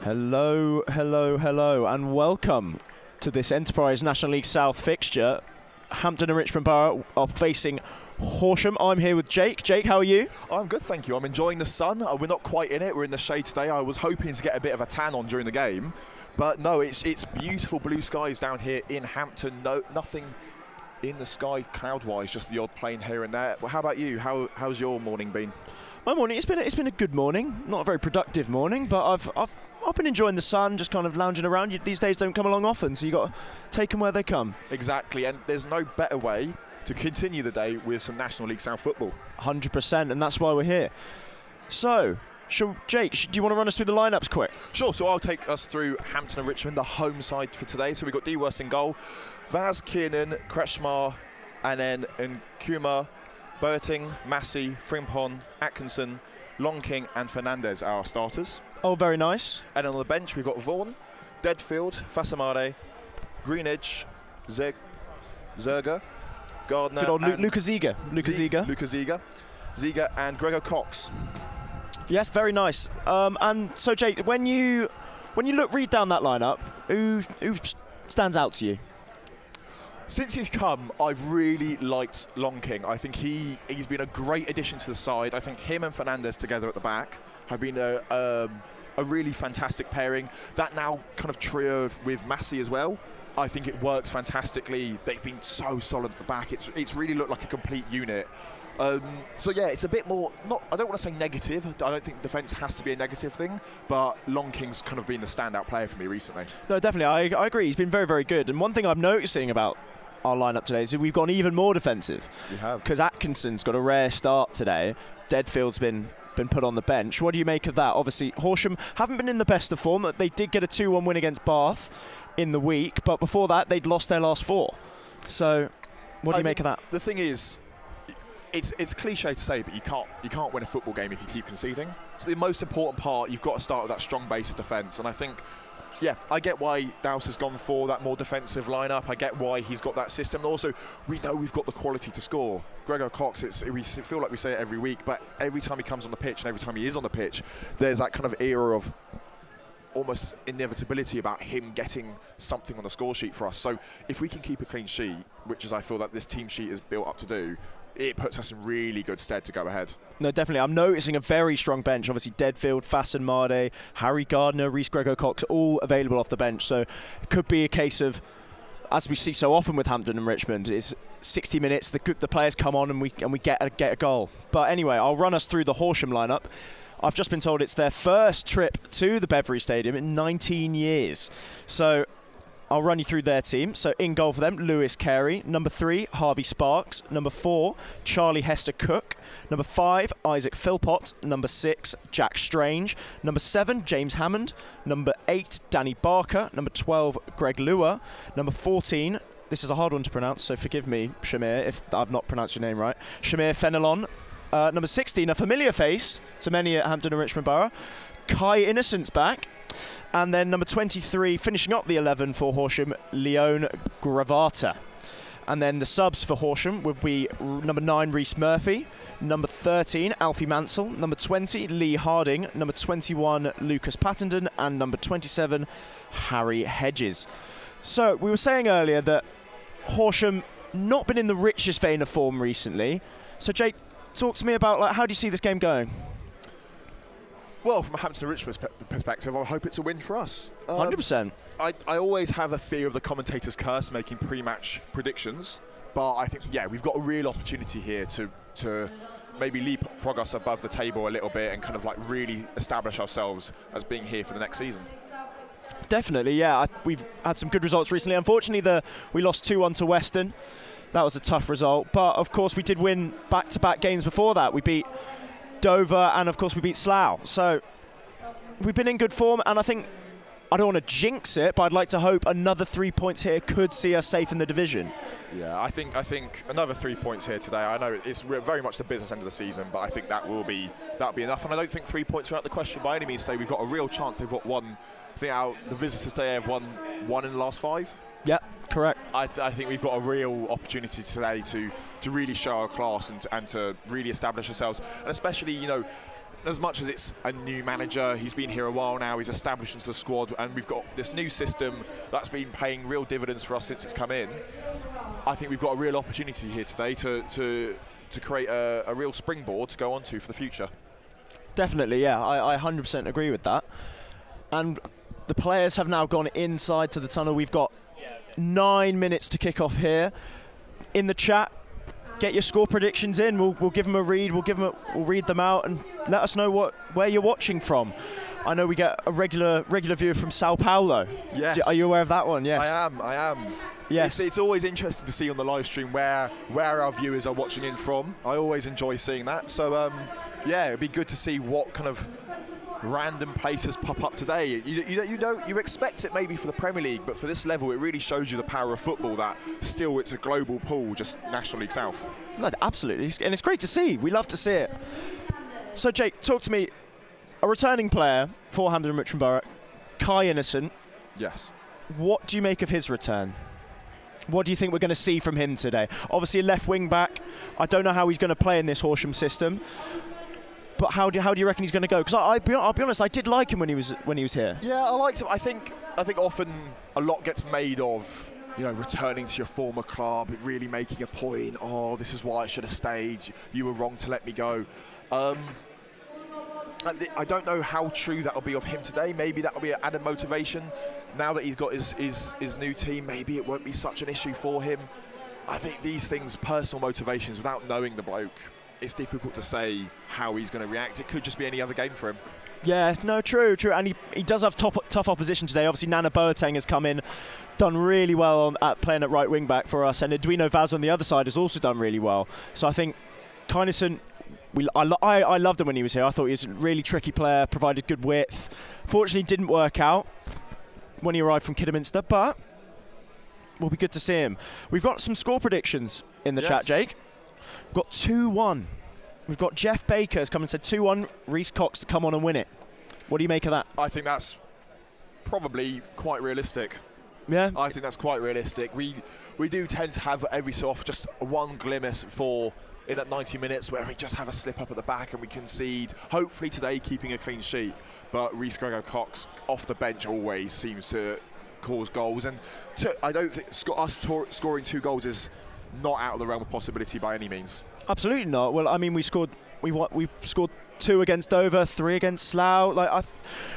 Hello, hello, hello, and welcome to this Enterprise National League South fixture. Hampton and Richmond Borough are facing Horsham. I'm here with Jake. Jake, how are you? I'm good, thank you. I'm enjoying the sun. We're not quite in it. We're in the shade today. I was hoping to get a bit of a tan on during the game, but no, it's beautiful blue skies down here in Hampton. No, nothing in the sky cloud-wise, just the odd plane here and there. Well, how about you? How's your morning been? My morning, it's been a good morning. Not a very productive morning, but I've been enjoying the sun, just kind of lounging around. These days don't come along often, so you got to take them where they come. Exactly, and there's no better way to continue the day with some National League South football. 100%, and that's why we're here. So, Jake, do you want to run us through the lineups quick? Sure, so I'll take us through Hampton and Richmond, the home side for today. So we've got D. Worst in goal, Vaz, Kiernan, Kretschmar, and then Nkuma, Berting, Massey, Frimpong, Atkinson, Longking and Fernandez are our starters. Oh, very nice. And on the bench we've got Vaughan, Deadfield, Fasamade, Greenidge, Zerga, Gardner, good old Luca Ziga. Ziga and Gregor Cox. Yes, very nice. And so, Jake, when you read down that lineup, who stands out to you? Since he's come, I've really liked Longking. I think he's been a great addition to the side. I think him and Fernandez together at the back have been a really fantastic pairing. That now kind of trio with Massey as well, I think it works fantastically. They've been so solid at the back. It's really looked like a complete unit. So yeah, it's a bit more, I don't want to say negative. I don't think defence has to be a negative thing, but Longking's kind of been the standout player for me recently. No, definitely, I agree. He's been very, very good. And one thing I'm noticing about our lineup today is that we've gone even more defensive. We have. Because Atkinson's got a rare start today. Deadfield's been put on the bench. What do you make of that? Obviously, Horsham haven't been in the best of form. They did get a 2-1 win against Bath in the week, but before that, they'd lost their last 4. So, what do you make of that? The thing is, it's cliche to say, but you can't win a football game if you keep conceding. So the most important part, you've got to start with that strong base of defence, and I think, yeah, I get why Dowse has gone for that more defensive lineup. I get why he's got that system. And also, we know we've got the quality to score. Gregor Cox, we feel like we say it every week, but every time he comes on the pitch and every time he is on the pitch, there's that kind of era of almost inevitability about him getting something on the score sheet for us. So if we can keep a clean sheet, which is I feel that this team sheet is built up to do, it puts us in really good stead to go ahead. No, definitely. I'm noticing a very strong bench. Obviously, Deadfield, Fasamade, Harry Gardner, Reece Gregor Cox, all available off the bench. So it could be a case of, as we see so often with Hampton and Richmond, is 60 minutes, the players come on and we get a goal. But anyway, I'll run us through the Horsham lineup. I've just been told it's their first trip to the BEAVERS Stadium in 19 years. So I'll run you through their team. So in goal for them, Lewis Carey. Number 3, Harvey Sparks. Number 4, Charlie Hester Cook. Number 5, Isaac Philpott. Number 6, Jack Strange. Number 7, James Hammond. Number 8, Danny Barker. Number 12, Greg Lua. Number 14, this is a hard one to pronounce, so forgive me, Shamir, if I've not pronounced your name right. Shamir Fenelon. Number 16, a familiar face to many at Hampton and Richmond Borough, Kai Innocent's back. And then number 23, finishing up the 11 for Horsham, Leon Gravata. And then the subs for Horsham would be number 9, Reece Murphy. Number 13, Alfie Mansell. Number 20, Lee Harding. Number 21, Lucas Pattenden. And number 27, Harry Hedges. So we were saying earlier that Horsham not been in the richest vein of form recently. So Jake, talk to me about how do you see this game going? Well, from a Hampton and Richmond perspective, I hope it's a win for us. 100%. I always have a fear of the commentator's curse making pre-match predictions, but I think, yeah, we've got a real opportunity here to maybe leapfrog us above the table a little bit and kind of really establish ourselves as being here for the next season. Definitely, yeah. We've had some good results recently. Unfortunately, we lost 2-1 to Western. That was a tough result, but of course we did win back-to-back games before that. We beat Dover and of course we beat Slough. So we've been in good form, and I think, I don't want to jinx it, but I'd like to hope another 3 points here could see us safe in the division. Yeah, I think another 3 points here today. I know it's very much the business end of the season, but I think that'll be enough. And I don't think 3 points are out of the question by any means. Say we've got a real chance. They've got one. I think the visitors today have won 1 in the last 5. Yeah, correct. I think we've got a real opportunity today to really show our class and to really establish ourselves, and especially as much as it's a new manager, he's been here a while now, he's established into the squad, and we've got this new system that's been paying real dividends for us since it's come in. I think we've got a real opportunity here today to create a real springboard to go on to for the future. Definitely, yeah, I 100% agree with that. And the players have now gone inside to the tunnel. We've got 9 minutes to kick off here. In the chat, get your score predictions in. We'll give them a read. We'll read them out and let us know where you're watching from. I know we get a regular viewer from Sao Paulo. Yes. Are you aware of that one? Yes. I am. Yes. It's always interesting to see on the live stream where our viewers are watching in from. I always enjoy seeing that. So yeah, it'd be good to see what kind of random places pop up today. You expect it maybe for the Premier League, but for this level, it really shows you the power of football. That still it's a global pool, just National League South. No, absolutely, and it's great to see. We love to see it. So Jake, talk to me. A returning player for Hampden and Richmond Borough, Kai Innocent. Yes. What do you make of his return? What do you think we're going to see from him today? Obviously a left wing back. I don't know how he's going to play in this Horsham system. But how do you reckon he's going to go? Because I'll be honest, I did like him when he was here. Yeah, I liked him. I think often a lot gets made of, you know, returning to your former club, really making a point. Oh, this is why I should have stayed. You were wrong to let me go. I don't know how true that will be of him today. Maybe that will be an added motivation. Now that he's got his new team, maybe it won't be such an issue for him. I think these things, personal motivations, without knowing the bloke, it's difficult to say how he's going to react. It could just be any other game for him. Yeah, no, true. And he does have tough opposition today. Obviously, Nana Boateng has come in, done really well at playing at right wing back for us, and Edwino Vaz on the other side has also done really well. So I think Kynison, I loved him when he was here. I thought he was a really tricky player, provided good width. Fortunately, didn't work out when he arrived from Kidderminster, but will be good to see him. We've got some score predictions in the chat, Jake. We've got 2-1. We've got Jeff Baker has come and said 2-1, Reece Cox to come on and win it. What do you make of that? I think that's probably quite realistic. Yeah? I think that's quite realistic. We do tend to have every so often just one glimpse in at 90 minutes where we just have a slip up at the back and we concede. Hopefully today keeping a clean sheet. But Reece Cox off the bench always seems to cause goals. And I don't think us scoring 2 goals is not out of the realm of possibility by any means. Absolutely not. Well, I mean, we scored 2 against Dover, 3 against Slough.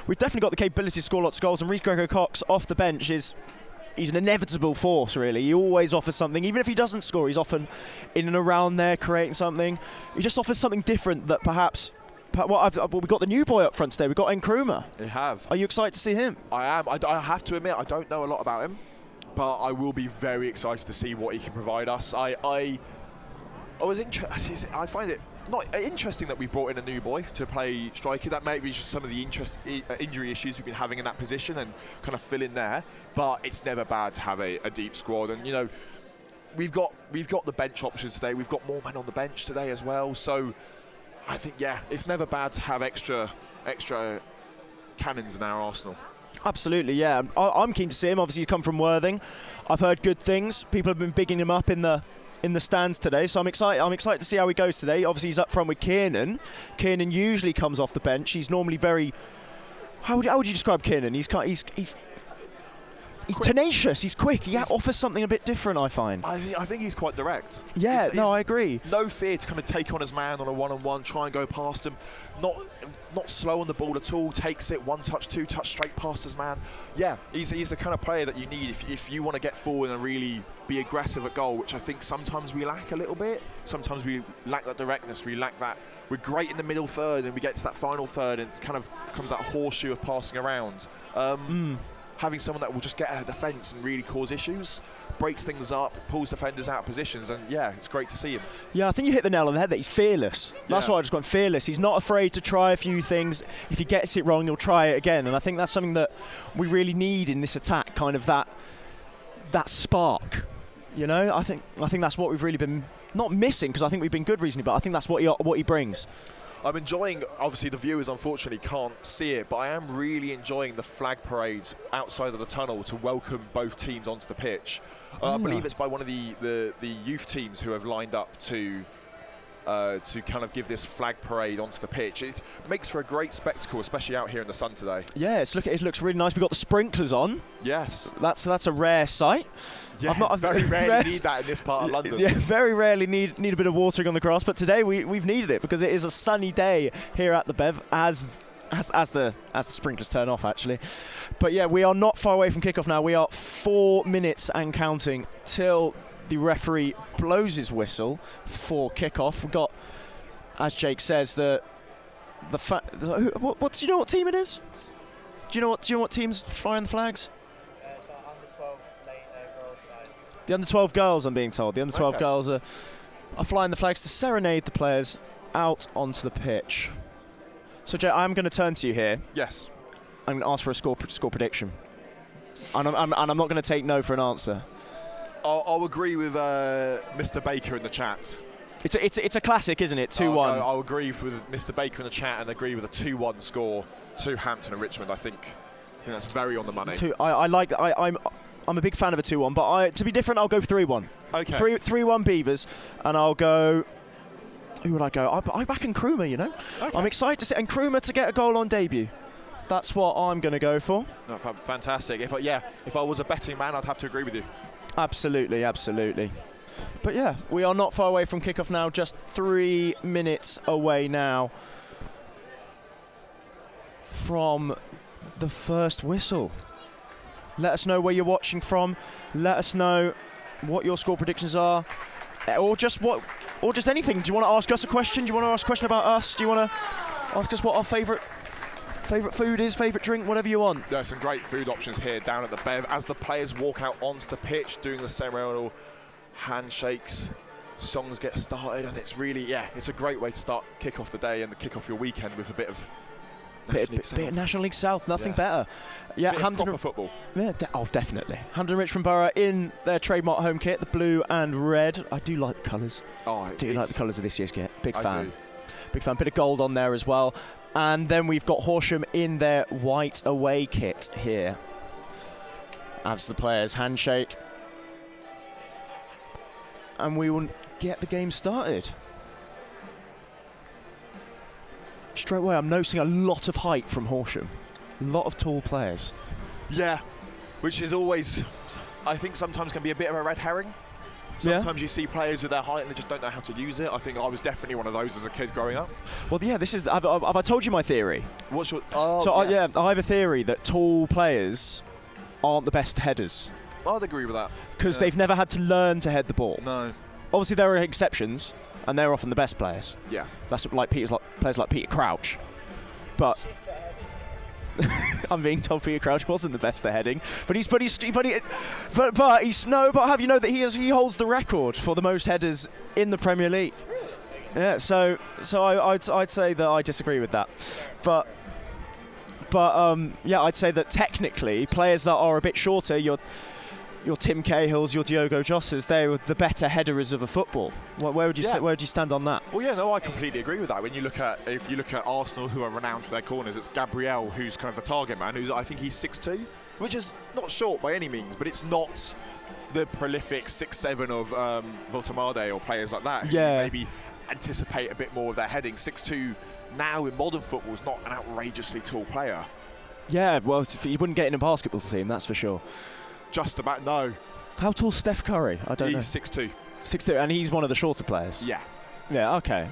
We've definitely got the capability to score lots of goals. And Reece Cox off the bench he's an inevitable force, really. He always offers something. Even if he doesn't score, he's often in and around there creating something. He just offers something different that perhaps we've got the new boy up front today. We've got Nkrumah. We have. Are you excited to see him? I am. I have to admit, I don't know a lot about him, but I will be very excited to see what he can provide us. I was interested. I find it not interesting that we brought in a new boy to play striker. That may be just some of the injury issues we've been having in that position and kind of fill in there. But it's never bad to have a deep squad, and you know, we've got the bench options today. We've got more men on the bench today as well. So I think it's never bad to have extra cannons in our arsenal. Absolutely, yeah. I'm keen to see him. Obviously, he's come from Worthing. I've heard good things. People have been bigging him up in the stands today, so I'm excited to see how he goes today. Obviously, he's up front with Kiernan. Kiernan usually comes off the bench. He's normally very. How would you describe Kiernan? He's tenacious. He's quick. He offers something a bit different, I find. I think he's quite direct. Yeah, I agree. No fear to kind of take on his man on a one-on-one, try and go past him. Not slow on the ball at all. Takes it 1 touch, 2 touch straight past his man. Yeah, he's the kind of player that you need if you want to get forward and really be aggressive at goal, which I think sometimes we lack a little bit. Sometimes we lack that directness. We lack that. We're great in the middle third, and we get to that final third, and it kind of comes that horseshoe of passing around. Having someone that will just get out of defence and really cause issues, breaks things up, pulls defenders out of positions, and it's great to see him. Yeah, I think you hit the nail on the head that he's fearless. That's why I just went fearless. He's not afraid to try a few things. If he gets it wrong, he'll try it again, and I think that's something that we really need in this attack, kind of that spark. You know, I think that's what we've really been not missing, because I think we've been good recently, but I think that's what he brings. I'm enjoying, obviously the viewers unfortunately can't see it, but I am really enjoying the flag parades outside of the tunnel to welcome both teams onto the pitch. I believe it's by one of the youth teams who have lined up to to kind of give this flag parade onto the pitch. It makes for a great spectacle, especially out here in the sun today. Yeah, it looks really nice. We've got the sprinklers on. Yes. That's a rare sight. Yeah, I've very rarely need that in this part of London. Yeah, very rarely need a bit of watering on the grass, but today we've needed it because it is a sunny day here at the Bev as the sprinklers turn off, actually. But yeah, we are not far away from kickoff now. We are 4 minutes and counting till the referee blows his whistle for kickoff. We've got, as Jake says, do you know what team it is? Do you know what team's flying the flags? It's our under-12 girls side. The under-12 girls, I'm being told. The under-12 girls are flying the flags to serenade the players out onto the pitch. So, Jay, I'm going to turn to you here. Yes. I'm going to ask for a score prediction. And I'm not going to take no for an answer. I'll agree with Mr. Baker in the chat. It's a classic, isn't it? 2-1. I'll agree with Mr. Baker in the chat and agree with a 2-1 score to Hampton and Richmond. I think that's very on the money. I'm a big fan of a 2-1, but to be different, I'll go 3-1. Okay. 3-1 Beavers, and I'll go. Who would I go? I back in Nkrumah, you know. Okay. I'm excited to see Nkrumah to get a goal on debut. That's what I'm going to go for. No, fantastic. If I was a betting man, I'd have to agree with you. Absolutely, absolutely. But yeah, we are not far away from kickoff now, just 3 minutes away now from the first whistle. Let us know where you're watching from. Let us know what your score predictions are, or just anything. Do you want to ask us a question? Do you want to ask a question about us? Do you want to ask us what our favourite food is, favourite drink, whatever you want? There are some great food options here down at the Bev as the players walk out onto the pitch doing the ceremonial handshakes. Songs get started, and it's really, it's a great way to kick off the day and kick off your weekend with a bit of National League South, nothing better. Yeah, Hampton proper football. Yeah, definitely. Hampton Richmond Borough in their trademark home kit, the blue and red. I do like the colours. I do like the colours of this year's kit. Big fan. Big fan. Bit of gold on there as well. And then we've got Horsham in their white away kit here. As the players handshake. And we will get the game started. Straight away, I'm noticing a lot of height from Horsham. A lot of tall players. Yeah, which is always, I think sometimes can be a bit of a red herring. Sometimes you see players with their height and they just don't know how to use it. I think I was definitely one of those as a kid growing up. Well, yeah, this is. Have I told you my theory? What's your? Yes. I have a theory that tall players aren't the best headers. I'd agree with that. Because they've never had to learn to head the ball. No. Obviously, there are exceptions, and they're often the best players. Yeah. That's like players like Peter Crouch. But I'm being told Peter Crouch wasn't the best at heading, but have you know that he holds the record for the most headers in the Premier League? Yeah, so I'd say that I disagree with that, but I'd say that technically players that are a bit shorter, your Tim Cahills, your Diogo Josses, they're the better headers of a football. Where would you stand on that? Well, yeah, no, I completely agree with that. If you look at Arsenal, who are renowned for their corners, it's Gabriel who's kind of the target man. I think he's 6'2", which is not short by any means, but it's not the prolific 6'7" of Voltamade or players like that who maybe anticipate a bit more of their heading. 6'2" now in modern football is not an outrageously tall player. Yeah, well, he wouldn't get in a basketball team, that's for sure. Just about, no. How tall's Steph Curry? I don't know. He's 6'2". 6'2", and he's one of the shorter players? Yeah. Yeah, okay.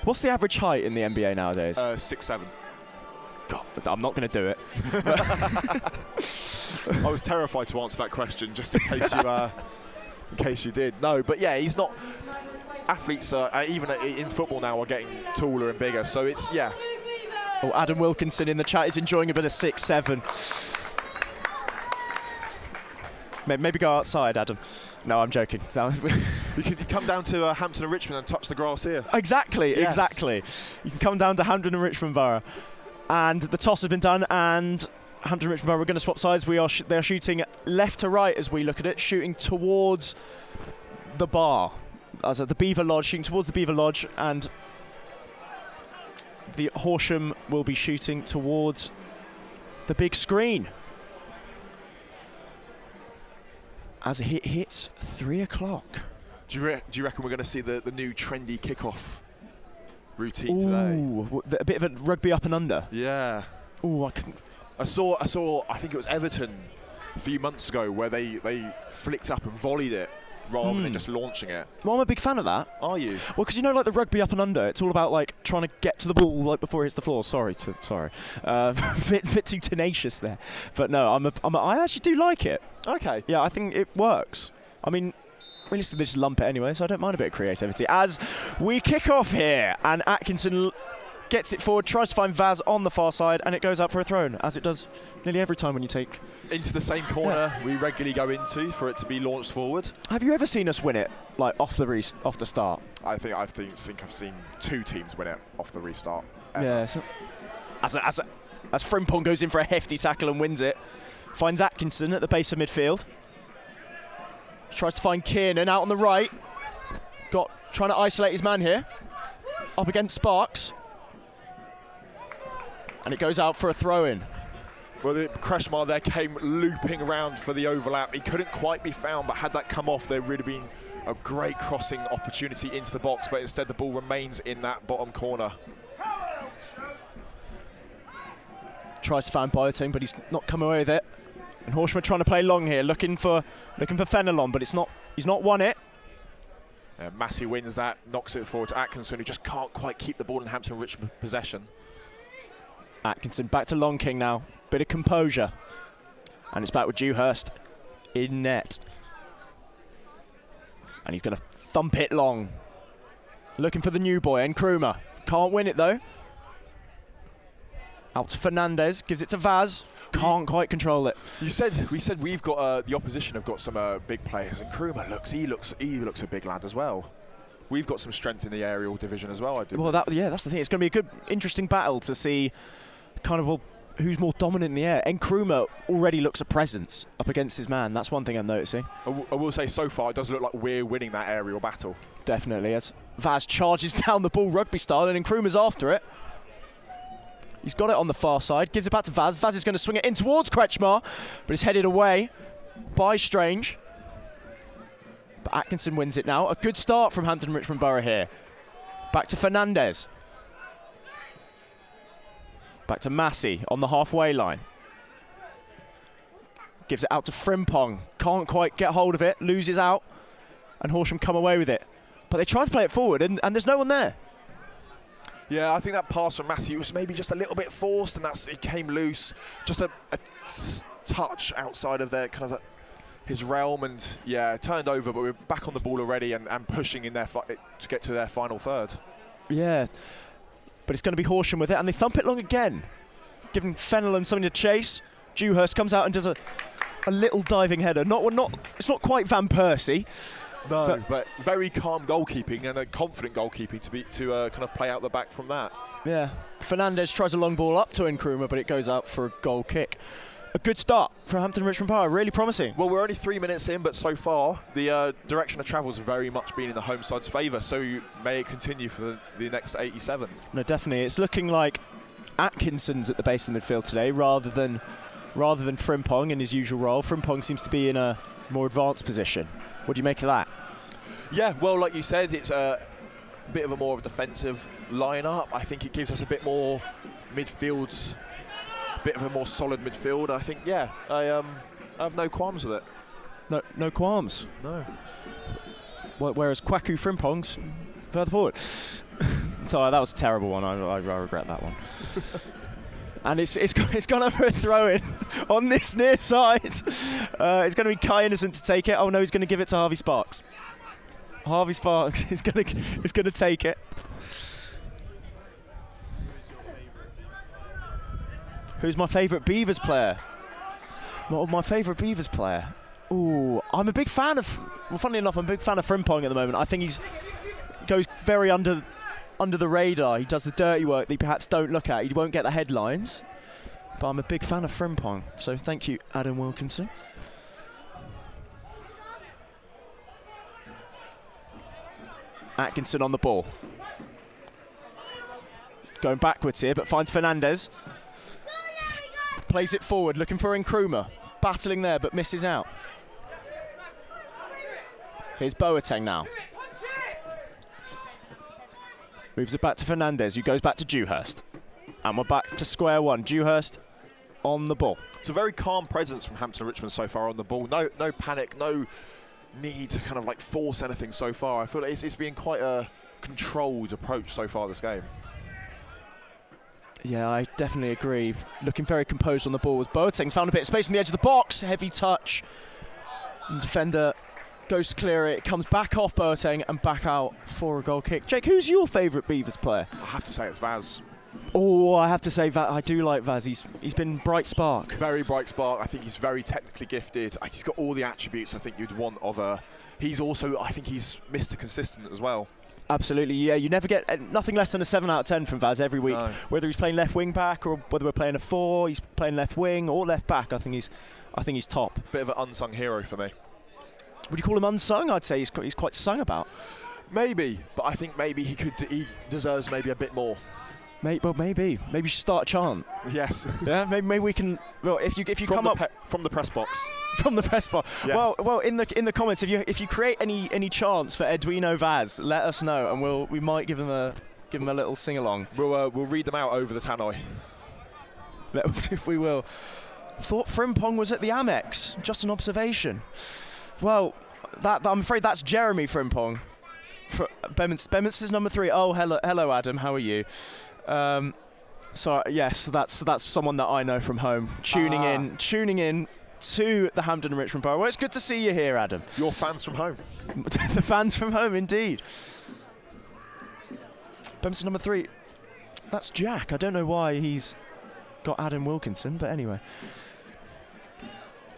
What's the average height in the NBA nowadays? 6'7". God, I'm not going to do it. I was terrified to answer that question just in case you did. No, but yeah, he's not. Athletes, even in football now, are getting taller and bigger, so it's, yeah. Oh, Adam Wilkinson in the chat is enjoying a bit of 6'7". Maybe go outside, Adam. No, I'm joking. You can come down to Hampton and Richmond and touch the grass here. Exactly. You can come down to Hampton and Richmond Borough. And the toss has been done, and Hampton and Richmond Borough are going to swap sides. They're shooting left to right as we look at it, shooting towards the bar. As the Beaver Lodge, shooting towards the Beaver Lodge, and the Horsham will be shooting towards the big screen. As it hits 3 o'clock. Do you reckon we're going to see the new trendy kickoff routine today. Ooh, a bit of a rugby up and under. Yeah. Ooh, I couldn't. I saw. I think it was Everton a few months ago where they flicked up and volleyed it rather than just launching it. Well, I'm a big fan of that. Are you? Well, because you know, like the rugby up and under, it's all about like trying to get to the ball like before it hits the floor. Sorry, bit too tenacious there. But no, I actually do like it. Okay. Yeah, I think it works. I mean, realistically, they just lump it anyway, so I don't mind a bit of creativity. As we kick off here, and Atkinson gets it forward, tries to find Vaz on the far side, and it goes out for a throw-in, as it does nearly every time when you take... Into the same corner we regularly go into for it to be launched forward. Have you ever seen us win it, like off the start? I think I've seen 2 teams win it off the restart. Ever. Yeah. So as Frimpong goes in for a hefty tackle and wins it, finds Atkinson at the base of midfield. Tries to find Kiernan out on the right. Trying to isolate his man here. Up against Sparks. And it goes out for a throw-in. Well, the Kreshmar there came looping around for the overlap. He couldn't quite be found, but had that come off, there would have been a great crossing opportunity into the box, but instead the ball remains in that bottom corner. Tries to find Boateng, but he's not come away with it. And HORSHAM trying to play long here, looking for Fenelon, but he's not won it. Massey wins that, knocks it forward to Atkinson, who just can't quite keep the ball in Hampton Richmond possession. Atkinson back to Long King now. Bit of composure. And it's back with Dewhurst in net. And he's going to thump it long. Looking for the new boy, Nkrumah. Can't win it though. Out to Fernandez, gives it to Vaz. Can't quite control it. We said we've got the opposition have got some big players, and Nkrumah looks a big lad as well. We've got some strength in the aerial division as well. Well, that's the thing. It's going to be a good, interesting battle to see kind of who's more dominant in the air. Nkrumah already looks a presence up against his man. That's one thing I'm noticing. I will say so far it does look like we're winning that aerial battle. Definitely, as Vaz charges down the ball rugby style, and Nkrumah's after it. He's got it on the far side, gives it back to Vaz. Vaz is going to swing it in towards Kretschmar, but it's headed away by Strange. But Atkinson wins it now. A good start from Hampton Richmond Borough here. Back to Fernandez. Back to Massey on the halfway line. Gives it out to Frimpong. Can't quite get hold of it, loses out, and HORSHAM come away with it. But they try to play it forward, and there's no one there. Yeah, I think that pass from Massey was maybe just a little bit forced, and it came loose. Just a touch outside of their his realm, and yeah, turned over. But we're back on the ball already and pushing in to get to their final third. Yeah, but it's going to be HORSHAM with it, and they thump it long again, giving Fenelon something to chase. Dewhurst comes out and does a little diving header. It's not quite Van Persie. No, but very calm goalkeeping and a confident goalkeeping to kind of play out the back from that. Yeah, Fernandez tries a long ball up to Nkrumah, but it goes out for a goal kick. A good start for Hampton Richmond Borough, really promising. Well, we're only 3 minutes in, but so far the direction of travel has very much been in the home side's favour, so may it continue for the next 87. No, definitely. It's looking like Atkinson's at the base of the midfield today rather than Frimpong in his usual role. Frimpong seems to be in a more advanced position. What do you make of that? Yeah, well, like you said, it's a bit of a more of a defensive lineup. I think it gives us a bit more midfields, a bit of a more solid midfield. I think, yeah, I have no qualms with it. No qualms? No. Whereas Kwaku Frimpong's further forward. Sorry, that was a terrible one. I regret that one. And it's gone over a throw-in on this near side. It's going to be Kai Innocent to take it. Oh no, he's going to give it to Harvey Sparks. Harvey Sparks is going to take it. Who's my favourite Beavers player? My favourite Beavers player? Ooh, I'm a big fan of. Well, funnily enough, I'm a big fan of Frimpong at the moment. I think he goes very under the radar. He does the dirty work that you perhaps don't look at. You won't get the headlines. But I'm a big fan of Frimpong. So thank you, Adam Wilkinson. Atkinson on the ball. Going backwards here, but finds Fernandez. Plays it forward, looking for Nkrumah. Battling there, but misses out. Here's Boateng now. Moves it back to Fernandez, who goes back to Dewhurst. And we're back to square one. Dewhurst on the ball. It's a very calm presence from Hampton Richmond so far on the ball. No panic, no need to kind of like force anything so far. I feel like it's been quite a controlled approach so far this game. Yeah, I definitely agree. Looking very composed on the ball was Boateng's found a bit of space on the edge of the box. Heavy touch. And defender goes to clear it. It comes back off Boateng and back out for a goal kick. Jake, who's your favourite Beavers player? I have to say it's Vaz. Oh, I have to say I do like Vaz. He's been bright spark. Very bright spark. I think he's very technically gifted. He's got all the attributes I think you'd want of a. He's also, I think he's Mr. Consistent as well. Absolutely, yeah. You never get nothing less than a 7 out of 10 from Vaz every week. No. Whether he's playing left wing back or whether we're playing a 4, he's playing left wing or left back. I think he's top. Bit of an unsung hero for me. Would you call him unsung? I'd say he's quite sung about. Maybe, but I think maybe he deserves maybe a bit more. Maybe you should start a chant. Yes. Yeah, maybe we can. Well, if you from come the up from the press box. from the press box. Yes. Well, in the comments, if you create any chants for Edwino Vaz, let us know, and we might give him a little sing along. We'll read them out over the tannoy. We will. Thought Frimpong was at the Amex. Just an observation. Well, I'm afraid that's Jeremy Frimpong. Bedminster's number 3. Oh, hello, Adam. How are you? So yes, that's someone that I know from home. Tuning in to the Hampden and Richmond Borough. Well, it's good to see you here, Adam. Your fans from home. The fans from home, indeed. Bedminster number 3. That's Jack. I don't know why he's got Adam Wilkinson, but anyway.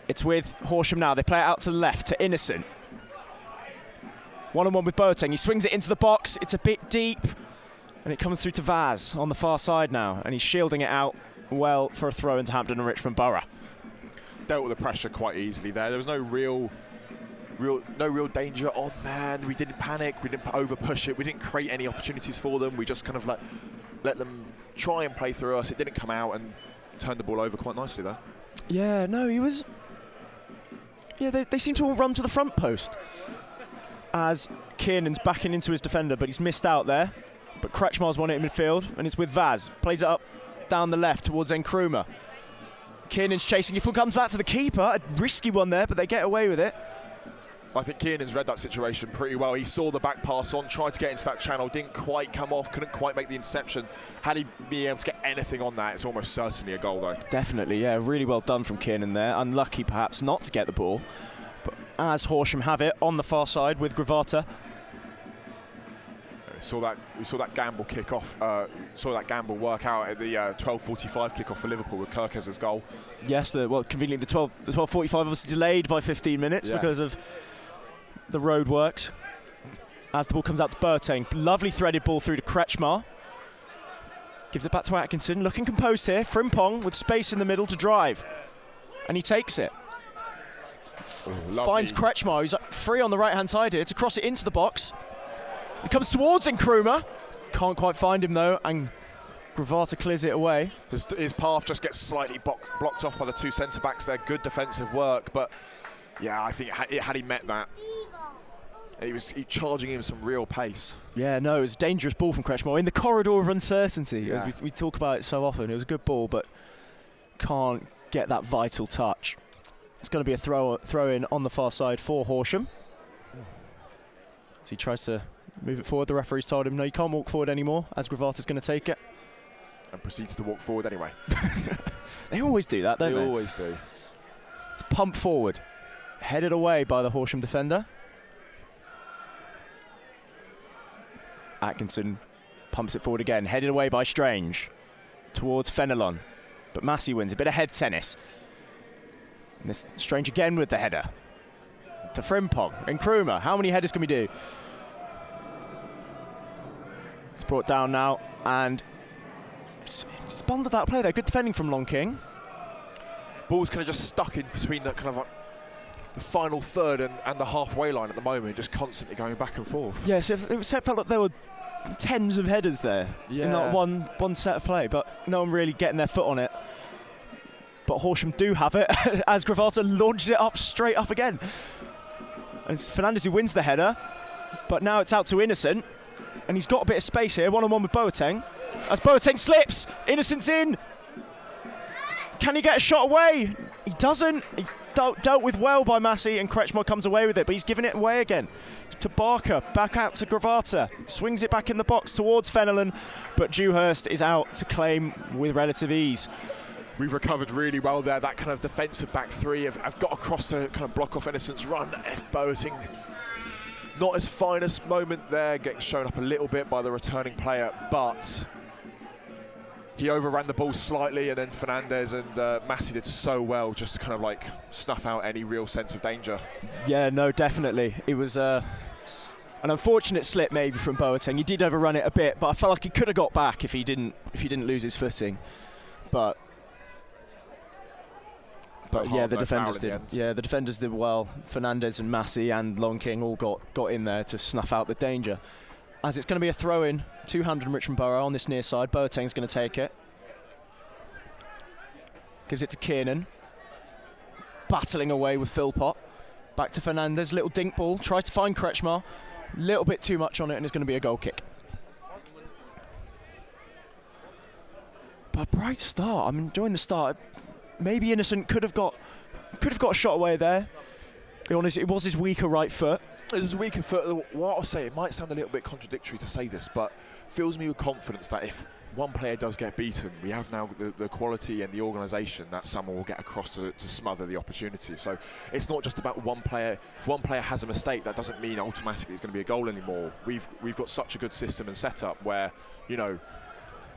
It's with Horsham now. They play it out to the left to Innocent. 1-on-1 with Boateng. He swings it into the box. It's a bit deep. And it comes through to Vaz on the far side now. And he's shielding it out well for a throw into Hampden and Richmond Borough. Dealt with the pressure quite easily there. There was no real danger on there. We didn't panic. We didn't over push it. We didn't create any opportunities for them. We just kind of let them try and play through us. It didn't come out and turned the ball over quite nicely there. Yeah, no, he was... Yeah, they seem to all run to the front post as Kiernan's backing into his defender, but he's missed out there. But Kretschmar's won it in midfield, and it's with Vaz. Plays it up down the left towards Nkrumah. Kiernan's chasing. If it comes back to the keeper, a risky one there, but they get away with it. I think Kiernan's read that situation pretty well. He saw the back pass on, tried to get into that channel, didn't quite come off, couldn't quite make the interception. Had he been able to get anything on that, it's almost certainly a goal, though. Definitely, yeah. Really well done from Kiernan there. Unlucky, perhaps, not to get the ball. But as Horsham have it on the far side with Gravata. We saw that gamble kick off. Saw that gamble work out at the 12:45 kick off for Liverpool with Kirkez's goal. Yes, conveniently the 12:45 obviously delayed by 15 minutes because of the road works. As the ball comes out to Boateng, lovely threaded ball through to Kretschmar. Gives it back to Atkinson, looking composed here. Frimpong with space in the middle to drive, and he takes it. Finds Kretschmar, who's free on the right-hand side here to cross it into the box. He comes towards Nkrumah. Can't quite find him though, and Gravata clears it away. His path just gets slightly blocked off by the 2 centre-backs there. Good defensive work, but yeah, I think had he met that, he charging him some real pace. Yeah, no, it was a dangerous ball from Kretschmar in the corridor of uncertainty. Yeah. As we talk about it so often. It was a good ball, but can't get that vital touch. It's going to be a throw in on the far side for Horsham. As he tries to move it forward, the referee's told him, no, you can't walk forward anymore, as Gravata's going to take it. And proceeds to walk forward anyway. They always do that, don't they? They always do. It's pumped forward. Headed away by the Horsham defender. Atkinson pumps it forward again. Headed away by Strange. Towards Fenelon. But Massey wins. A bit of head tennis. And this Strange again with the header. To Frimpong. Nkrumah. How many headers can we do? It's brought down now, and it's bundled that play there. Good defending from Long King. Ball's kind of just stuck in between the kind of the final third and the halfway line at the moment, just constantly going back and forth. Yes, it felt like there were tens of headers there in that one set of play, but no one really getting their foot on it. But Horsham do have it as Gravata launches it up straight up again. And it's Fernandez who wins the header, but now it's out to Innocent. and he's got a bit of space here, one-on-one with Boateng. As Boateng slips, Innocent's in. Can he get a shot away? He doesn't. He dealt with well by Massey, and Kretschmer comes away with it, but he's giving it away again to Barker, back out to Gravata, swings it back in the box towards Fenelon, but Dewhurst is out to claim with relative ease. We've recovered really well there. That kind of defensive back three have got across to kind of block off Innocent's run. Boateng, not his finest moment there, getting shown up a little bit by the returning player, but he overran the ball slightly, and then Fernandez and Massey did so well just to kind of like snuff out any real sense of danger. Yeah, no, definitely. It was an unfortunate slip maybe from Boateng. He did overrun it a bit, but I felt like he could have got back if he didn't lose his footing. But yeah, the defenders did. Yeah, the defenders did well. Fernandez and Massey and Long King all got in there to snuff out the danger. As it's going to be a throw-in, 200 Richmond Borough on this near side. Boateng's going to take it. Gives it to Kiernan. Battling away with Philpott. Back to Fernandez, little dink ball. Tries to find Kretschmer. Little bit too much on it, and it's going to be a goal kick. But a bright start. I'm enjoying the start. Maybe Innocent could have got a shot away there. Be honest, it was his weaker right foot. It was a weaker foot. What I'll say, it might sound a little bit contradictory to say this, but fills me with confidence that if one player does get beaten, we have now the quality and the organisation that someone will get across to smother the opportunity. So it's not just about one player. If one player has a mistake, that doesn't mean automatically it's going to be a goal anymore. We've got such a good system and setup where, you know,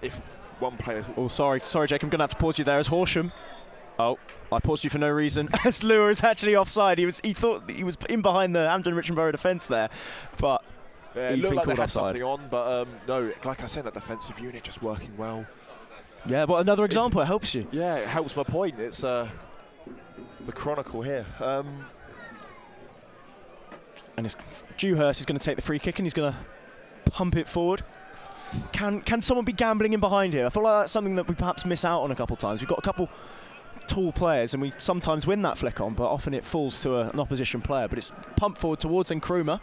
if one player... Oh, sorry, Jake, I'm going to have to pause you there as Horsham. Oh, I paused you for no reason. As Lure is actually offside. He thought he was in behind the Hampden Richmond Borough defence there, but yeah, it looked like they had something on. But no, like I said, that defensive unit just working well. Yeah, but another example, it helps you. Yeah, it helps my point. It's the chronicle here. And Dewhurst is going to take the free kick, and he's going to pump it forward. Can someone be gambling in behind here? I feel like that's something that we perhaps miss out on a couple of times. We've got a couple tall players, and we sometimes win that flick on, but often it falls to an opposition player. But it's pumped forward towards Nkrumah.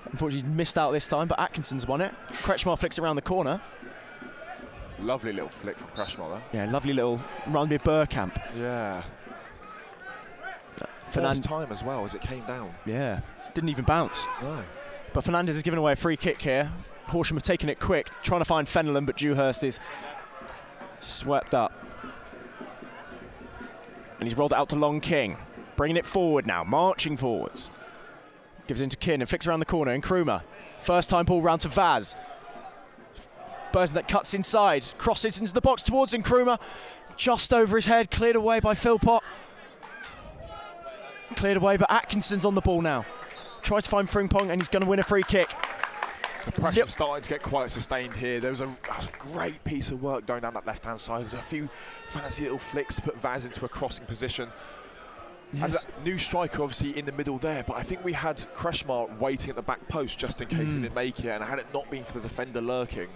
Unfortunately, he's missed out this time, but Atkinson's won it. Kretschmer flicks around the corner. Lovely little flick from Kretschmer there. Yeah, lovely little run by Burkamp. Yeah. First time as well as it came down. Yeah, didn't even bounce. No. But Fernandez is giving away a free kick here. Horsham have taken it quick, trying to find Fenelon, but Dewhurst is swept up. And he's rolled it out to Long King. Bringing it forward now, marching forwards. Gives it into Kin and flicks around the corner. Nkrumah. First time ball round to Vaz. Burton that cuts inside. Crosses into the box towards Nkrumah. Just over his head, cleared away by Philpott. Cleared away, but Atkinson's on the ball now. Tries to find Frimpong, and he's going to win a free kick. The pressure's starting to get quite sustained here. That was a great piece of work going down that left-hand side. There's a few fancy little flicks to put Vaz into a crossing position. Yes. And that new striker obviously in the middle there, but I think we had Kretschmer waiting at the back post just in case he didn't make it, and had it not been for the defender lurking,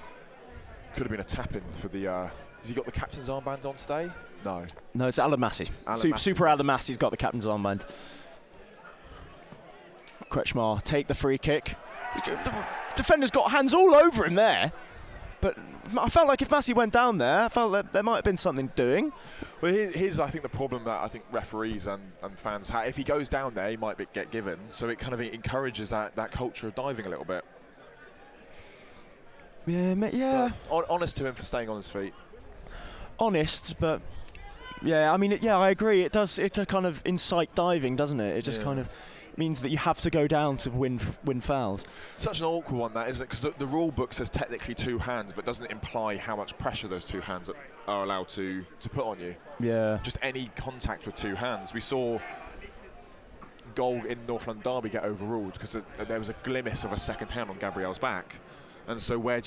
could have been a tap-in for the... has he got the captain's armband on today? No. No, it's Alan Massey. Super Alan Massey's got the captain's armband. Kretschmer take the free kick. The defender's got hands all over him there, but I felt like if Massey went down there, I felt that there might have been something doing. Well, here's I think the problem that I think referees and fans have. If he goes down there, he might get given, so it kind of encourages that culture of diving a little bit. Yeah. But honest to him for staying on his feet. Honest, but yeah, I mean, yeah, I agree. It does. It kind of incite diving, doesn't it? It just kind of means that you have to go down to win fouls. Such an awkward one, that isn't it? Because the rule book says technically two hands, but doesn't imply how much pressure those two hands are allowed to put on you. Yeah. Just any contact with two hands. We saw goal in North London Derby get overruled because there was a glimpse of a second hand on Gabriel's back, and so where's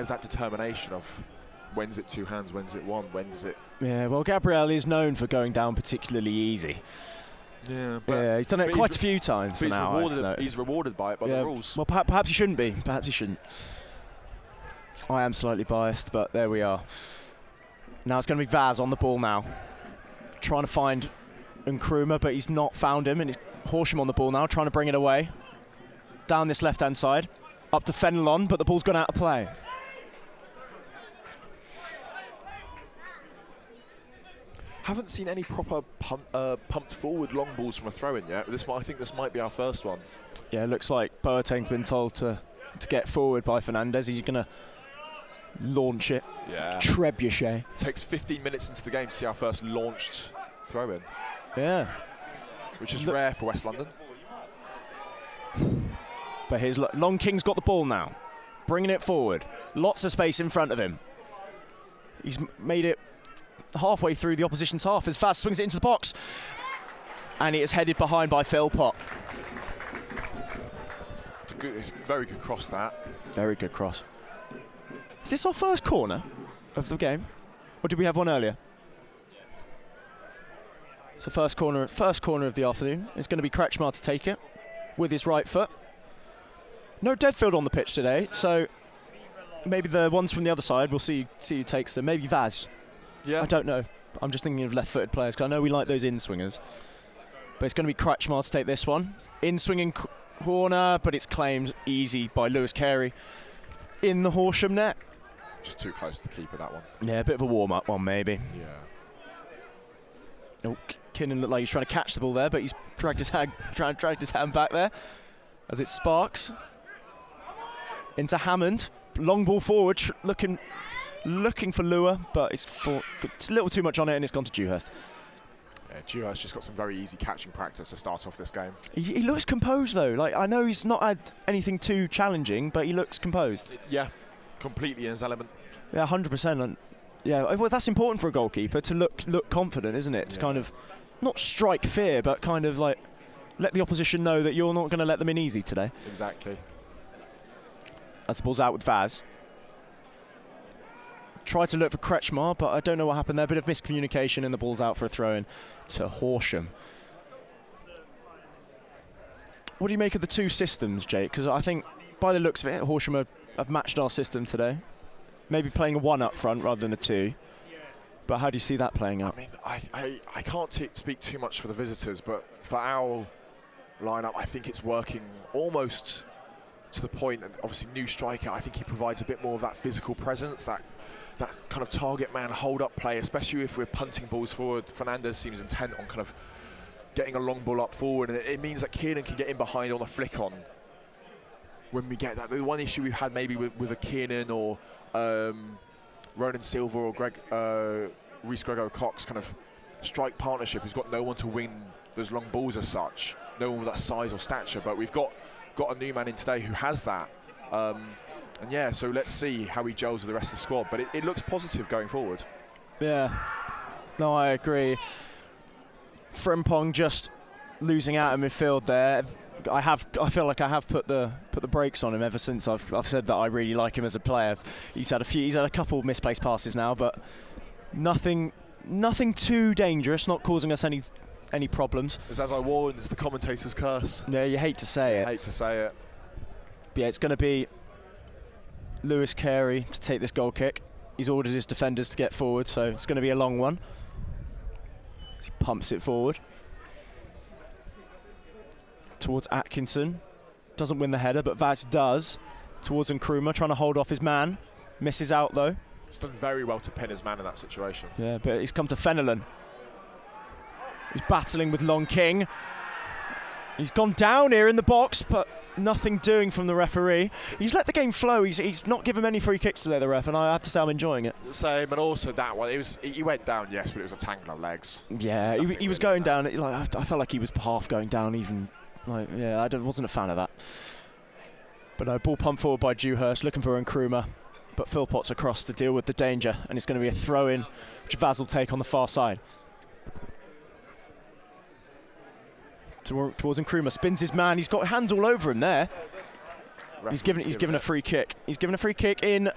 that determination of when's it two hands, when's it one, when's it? Yeah. Well, Gabriel is known for going down particularly easy. Yeah, he's done it quite a few times now. He's rewarded by it by the rules. Well, perhaps he shouldn't be. Perhaps he shouldn't. I am slightly biased, but there we are. Now it's going to be Vaz on the ball now. Trying to find Nkrumah, but he's not found him. And it's Horsham on the ball now, trying to bring it away. Down this left-hand side. Up to Fenelon, but the ball's gone out of play. Haven't seen any proper pumped forward long balls from a throw-in yet. I think this might be our first one. Yeah, it looks like Boateng's been told to get forward by Fernandez. He's going to launch it. Yeah. Trebuchet. Takes 15 minutes into the game to see our first launched throw-in. Yeah. Which is rare for West London. But here's Long King's got the ball now. Bringing it forward. Lots of space in front of him. He's made it halfway through the opposition's half as Vaz swings it into the box. And it is headed behind by Philpott. It's a very good cross, that. Very good cross. Is this our first corner of the game? Or did we have one earlier? It's the first corner of the afternoon. It's going to be Kretschmar to take it with his right foot. No Deadfield on the pitch today, so maybe the ones from the other side, we'll see who takes them. Maybe Vaz. Yeah. I don't know. I'm just thinking of left-footed players, because I know we like those in-swingers. But it's going to be Kretschmar to take this one. In-swinging corner, but it's claimed easy by Lewis Carey in the Horsham net. Just too close to the keeper, that one. Yeah, a bit of a warm-up one, maybe. Yeah. Oh, Kinnan looked like he's trying to catch the ball there, but he's dragged his hand back there as it sparks. Into Hammond, long ball forward, looking for Lua, but it's a little too much on it, and it's gone to Dewhurst. Yeah, Dewhurst just got some very easy catching practice to start off this game. He looks composed though. Like, I know he's not had anything too challenging, but he looks composed. Yeah, completely in his element. Yeah, 100%. And yeah, well, that's important for a goalkeeper to look confident, isn't it? To kind of not strike fear, but kind of like let the opposition know that you're not going to let them in easy today. Exactly. As the ball's out with Vaz. Tried to look for Kretschmar, but I don't know what happened there. Bit of miscommunication, and the ball's out for a throw-in to Horsham. What do you make of the two systems, Jake? Because I think, by the looks of it, Horsham have matched our system today. Maybe playing a one up front rather than a two. But how do you see that playing out? I mean, I can't speak too much for the visitors, but for our lineup, I think it's working almost to the point. And obviously, new striker, I think he provides a bit more of that physical presence, that kind of target man, hold up play, especially if we're punting balls forward. Fernandez seems intent on kind of getting a long ball up forward, and it means that Kiernan can get in behind on a flick on. When we get that, the one issue we've had maybe with a Kiernan or Ronan Silva or Reece Grego Cox kind of strike partnership, who's got no one to win those long balls as such, no one with that size or stature. But we've got a new man in today who has that. And yeah, so let's see how he gels with the rest of the squad. But it looks positive going forward. Yeah, no, I agree. Frimpong just losing out in midfield there. I feel like I have put the brakes on him ever since I've said that I really like him as a player. He's had a couple of misplaced passes now, but nothing too dangerous, not causing us any problems. As I warned, it's the commentator's curse. Yeah, you hate to say it. Hate to say it. But yeah, it's going to be Lewis Carey to take this goal kick. He's ordered his defenders to get forward, so it's going to be a long one. He pumps it forward towards Atkinson. Doesn't win the header, but Vaz does. Towards Nkrumah, trying to hold off his man. Misses out though. He's done very well to pin his man in that situation. Yeah, but he's come to Fenelon. He's battling with Long King. He's gone down here in the box, but nothing doing from the referee. He's let the game flow. He's not given many free kicks today, the ref, and I have to say I'm enjoying it. Same, and also that one. He went down, yes, but it was a tangle of legs. Yeah, he was going down. Like I felt like he was half going down even. Like, yeah, I wasn't a fan of that. But no, ball pumped forward by Dewhurst, looking for Nkrumah. But Philpott's across to deal with the danger, and it's going to be a throw-in, which Vaz will take on the far side. Towards Nkrumah, spins his man. He's got hands all over him there. He's given a free kick. He's given a free kick in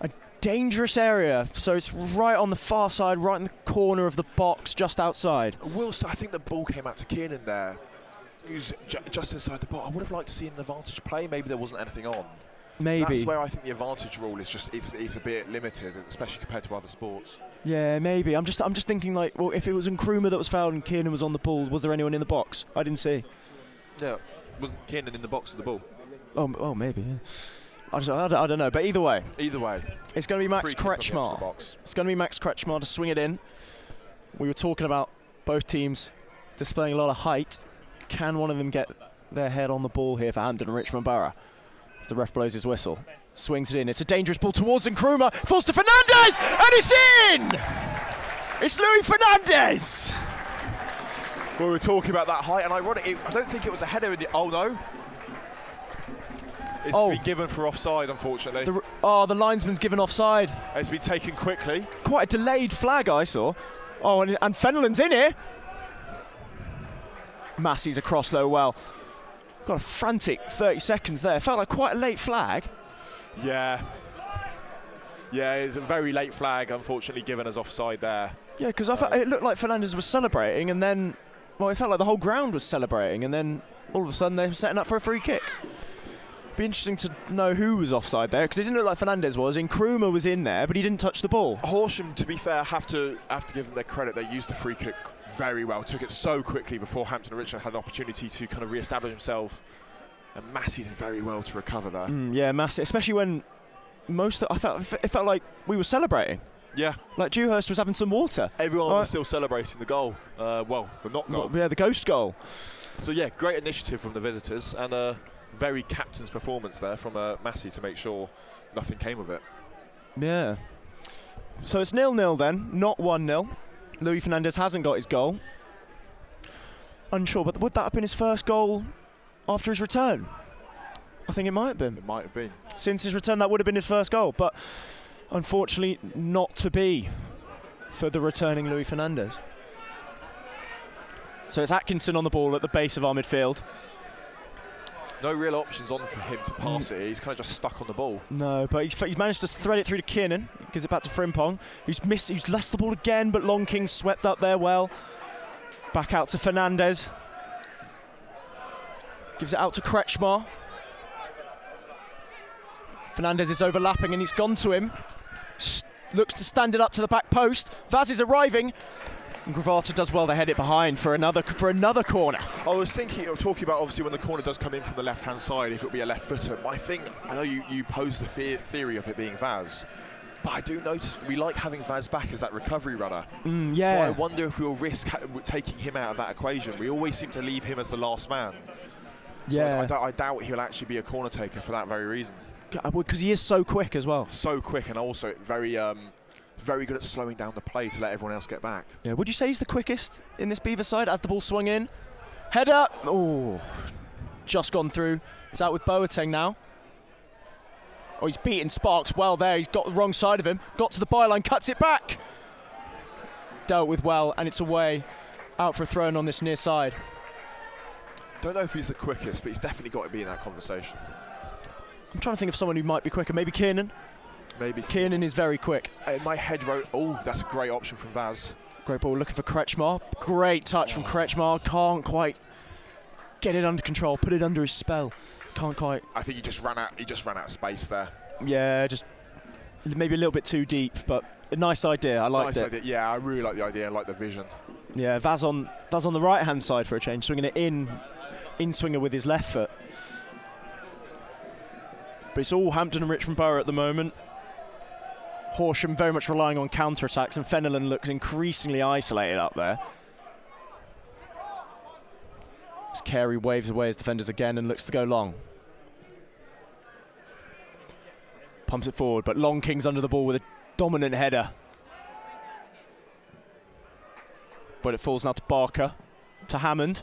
a dangerous area. So it's right on the far side, right in the corner of the box, just outside. I think the ball came out to Kiernan there. He was just inside the box. I would have liked to see an advantage play. Maybe there wasn't anything on. Maybe. That's where I think the advantage rule is just it's a bit limited, especially compared to other sports. Yeah, maybe. I'm just thinking, like, well, if it was Nkrumah that was fouled and Kiernan was on the ball, was there anyone in the box? I didn't see. Yeah, wasn't Kiernan in the box with the ball? Oh, maybe. Yeah. I don't know, but either way, it's going to be Max Kretschmar. It's going to be Max Kretschmar to swing it in. We were talking about both teams displaying a lot of height. Can one of them get their head on the ball here for Hampden and Richmond Borough? As the ref blows his whistle, swings it in. It's a dangerous ball towards Nkrumah. Falls to Fernandez, and it's in! It's Luis Fernandez! Well, we were talking about that height, and I don't think it was a header. Oh, no. It's been given for offside, unfortunately. The linesman's given offside. It's been taken quickly. Quite a delayed flag, I saw. Oh, and Fenelon's in here. Massey's across, though, well. Got a frantic 30 seconds there. Felt like quite a late flag. Yeah. Yeah, it's a very late flag, unfortunately, given as offside there. Yeah, because it looked like Fernandez was celebrating, and then, well, it felt like the whole ground was celebrating, and then all of a sudden they were setting up for a free kick. Be interesting to know who was offside there, because it didn't look like Fernandez was. Nkrumah was in there, but he didn't touch the ball. Horsham, to be fair, have to give them their credit. They used the free kick very well. Took it so quickly before Hampden and Richmond had an opportunity to kind of re-establish himself. And Massey did very well to recover there. Yeah, Massey, especially when it felt like we were celebrating. Yeah. Like Dewhurst was having some water. Everyone was still celebrating the goal. Well, the not goal. Yeah, the ghost goal. So yeah, great initiative from the visitors, and very captain's performance there from Massey to make sure nothing came of it. Yeah. So it's 0-0 then, not 1-0. Luis Fernandez hasn't got his goal. Unsure, but would that have been his first goal after his return? I think it might have been. It might have been. Since his return, that would have been his first goal, but unfortunately not to be for the returning Luis Fernandez. So it's Atkinson on the ball at the base of our midfield. No real options on for him to pass it. He's kind of just stuck on the ball. No, but he's managed to thread it through to Kiernan. Gives it back to Frimpong, who's lost the ball again, but Long King swept up there well. Back out to Fernandez. Gives it out to Kretschmar. Fernandez is overlapping and he's gone to him. Looks to stand it up to the back post. Vaz is arriving. And Gravata does well to head it behind for another corner. I was talking about obviously when the corner does come in from the left-hand side, if it'll be a left footer. I know you posed the theory of it being Vaz, but I do notice we like having Vaz back as that recovery runner. Yeah. So I wonder if we'll risk taking him out of that equation. We always seem to leave him as the last man. Yeah. So I doubt he'll actually be a corner taker for that very reason. Because he is so quick as well. So quick, and also very good at slowing down the play to let everyone else get back. Yeah, would you say he's the quickest in this Beaver side as the ball swung in? Header! Oh, just gone through. It's out with Boateng now. Oh, he's beaten Sparks well there. He's got the wrong side of him. Got to the byline, cuts it back. Dealt with well, and it's away. Out for a throw-in on this near side. Don't know if he's the quickest, but he's definitely got to be in that conversation. I'm trying to think of someone who might be quicker. Maybe Kiernan. Maybe Kiernan is very quick. In my head wrote, oh, that's a great option from Vaz. Great ball looking for Kretschmar. Great touch from Kretschmar. Can't quite get it under control. Put it under his spell. Can't quite. I think he just ran out of space there. Yeah, just maybe a little bit too deep, but a nice idea. I liked it. Nice idea. Yeah, I really like the idea. I like the vision. Yeah, Vaz on the right hand side for a change, swinging it in swinger with his left foot. But it's all Hampden and Richmond Borough at the moment. Horsham very much relying on counter-attacks, and Fenelon looks increasingly isolated up there. As Carey waves away his defenders again and looks to go long. Pumps it forward, but Long King's under the ball with a dominant header. But it falls now to Barker, to Hammond.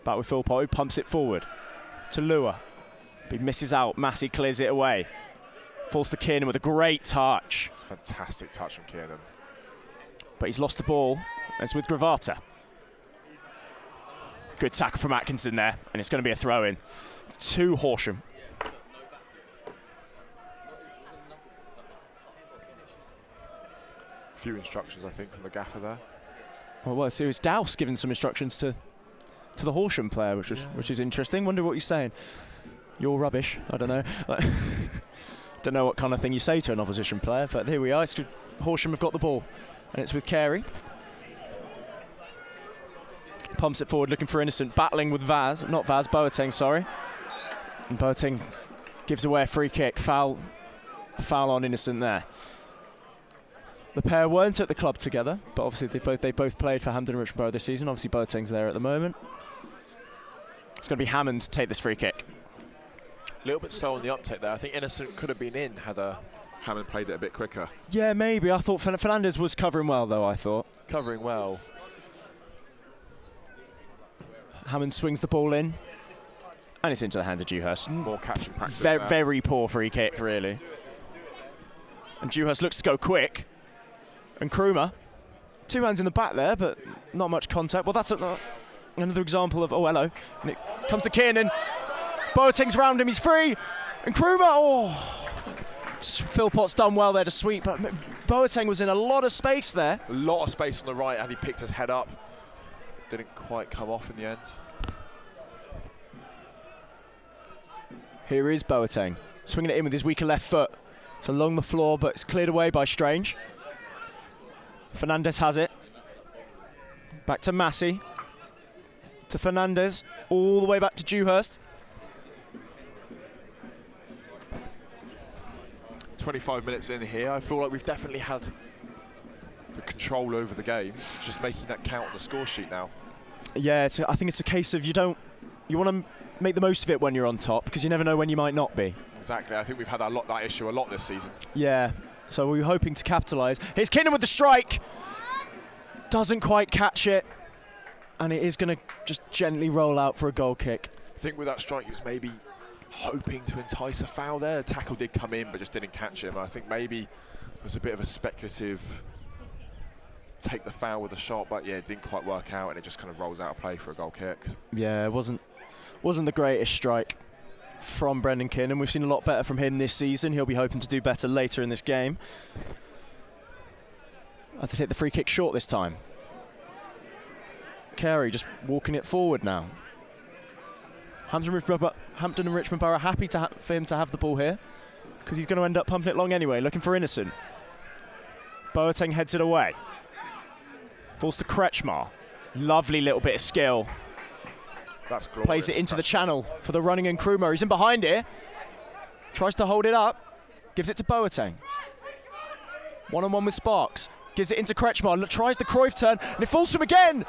Back with Philpott, who pumps it forward to Lua. But he misses out. Massey clears it away. Falls to Kiernan with a great touch. It's a fantastic touch from Kiernan. But he's lost the ball. It's with Gravata. Good tackle from Atkinson there, and it's going to be a throw-in to Horsham. Few instructions, I think, from the gaffer there. Well, so it's Douse giving some instructions to the Horsham player, which is interesting. Wonder what he's saying. You're rubbish. I don't know. Don't know what kind of thing you say to an opposition player, but here we are. Horsham have got the ball, and it's with Carey. Pumps it forward, looking for Innocent, battling with Vaz. Not Vaz, Boateng, sorry. And Boateng gives away a free kick. A foul on Innocent there. The pair weren't at the club together, but obviously they both played for Hampton and Richmond Borough this season. Obviously Boateng's there at the moment. It's going to be Hammond to take this free kick. A little bit slow on the uptake there. I think Innocent could have been in had Hammond played it a bit quicker. Yeah, maybe. I thought Fernandez was covering well, though, I thought. Covering well. Hammond swings the ball in, and it's into the hands of Dewhurst. More catching practice. Very poor free kick, really. And Dewhurst looks to go quick. And Krumah, 2 hands in the back there, but not much contact. Well, that's another example of, oh, hello. And it comes to Kiernan. Boateng's round him, he's free. And Krumah, oh. Philpott's done well there to sweep, but Boateng was in a lot of space there. A lot of space on the right, and he picked his head up. Didn't quite come off in the end. Here is Boateng, swinging it in with his weaker left foot. It's along the floor, but it's cleared away by Strange. Fernandez has it. Back to Massey. To Fernandez. All the way back to Dewhurst. 25 minutes in here, I feel like we've definitely had the control over the game. Just making that count on the score sheet now. Yeah, I think it's a case of you want to make the most of it when you're on top, because you never know when you might not be. Exactly. I think we've had that issue a lot this season. Yeah. So we were hoping to capitalise. Here's Kiernan with the strike. Doesn't quite catch it. And it is going to just gently roll out for a goal kick. I think with that strike, he was maybe hoping to entice a foul there. The tackle did come in, but just didn't catch him. I think maybe it was a bit of a speculative take the foul with a shot, but yeah, it didn't quite work out, and it just kind of rolls out of play for a goal kick. Yeah, it wasn't the greatest strike from Brendan Kiernan. We've seen a lot better from him this season. He'll be hoping to do better later in this game. I have to take the free kick short this time. Carey just walking it forward now. Hampton and Richmond Borough happy for him to have the ball here, because he's going to end up pumping it long anyway, looking for Innocent. Boateng heads it away. Falls to Kretschmar. Lovely little bit of skill. That's glorious. Plays it into the channel for the running in Krumah. He's in behind here. Tries to hold it up. Gives it to Boateng. One-on-one with Sparks. Gives it into Kretschmar. Tries the Cruyff turn, and it falls to him again.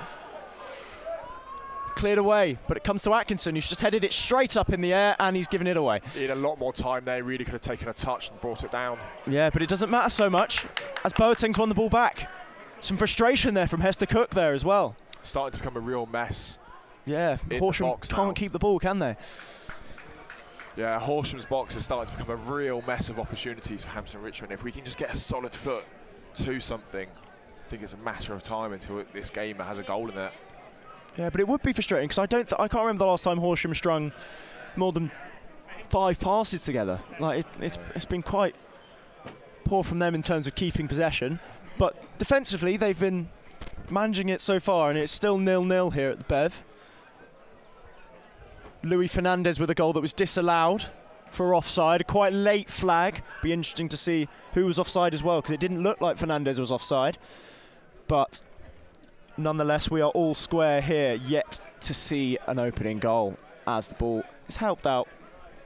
Cleared away, but it comes to Atkinson, who's just headed it straight up in the air, and he's given it away. He had a lot more time there. Really could have taken a touch and brought it down. Yeah, but it doesn't matter so much, as Boateng's won the ball back. Some frustration there from Hester Cook there as well. Starting to become a real mess. Yeah, Horsham can't keep the ball, can they? Yeah, Horsham's box is starting to become a real mess of opportunities for Hampton and Richmond. If we can just get a solid foot to something, I think it's a matter of time until this game has a goal in it. Yeah, but it would be frustrating, because I can't remember the last time Horsham strung more than 5 passes together. Like it's been quite poor from them in terms of keeping possession, but defensively they've been managing it so far, and it's still 0-0 here at the Bev. Louis Fernandez with a goal that was disallowed for offside, a quite late flag. Be interesting to see who was offside as well, because it didn't look like Fernandez was offside. But nonetheless, we are all square here, yet to see an opening goal, as the ball is helped out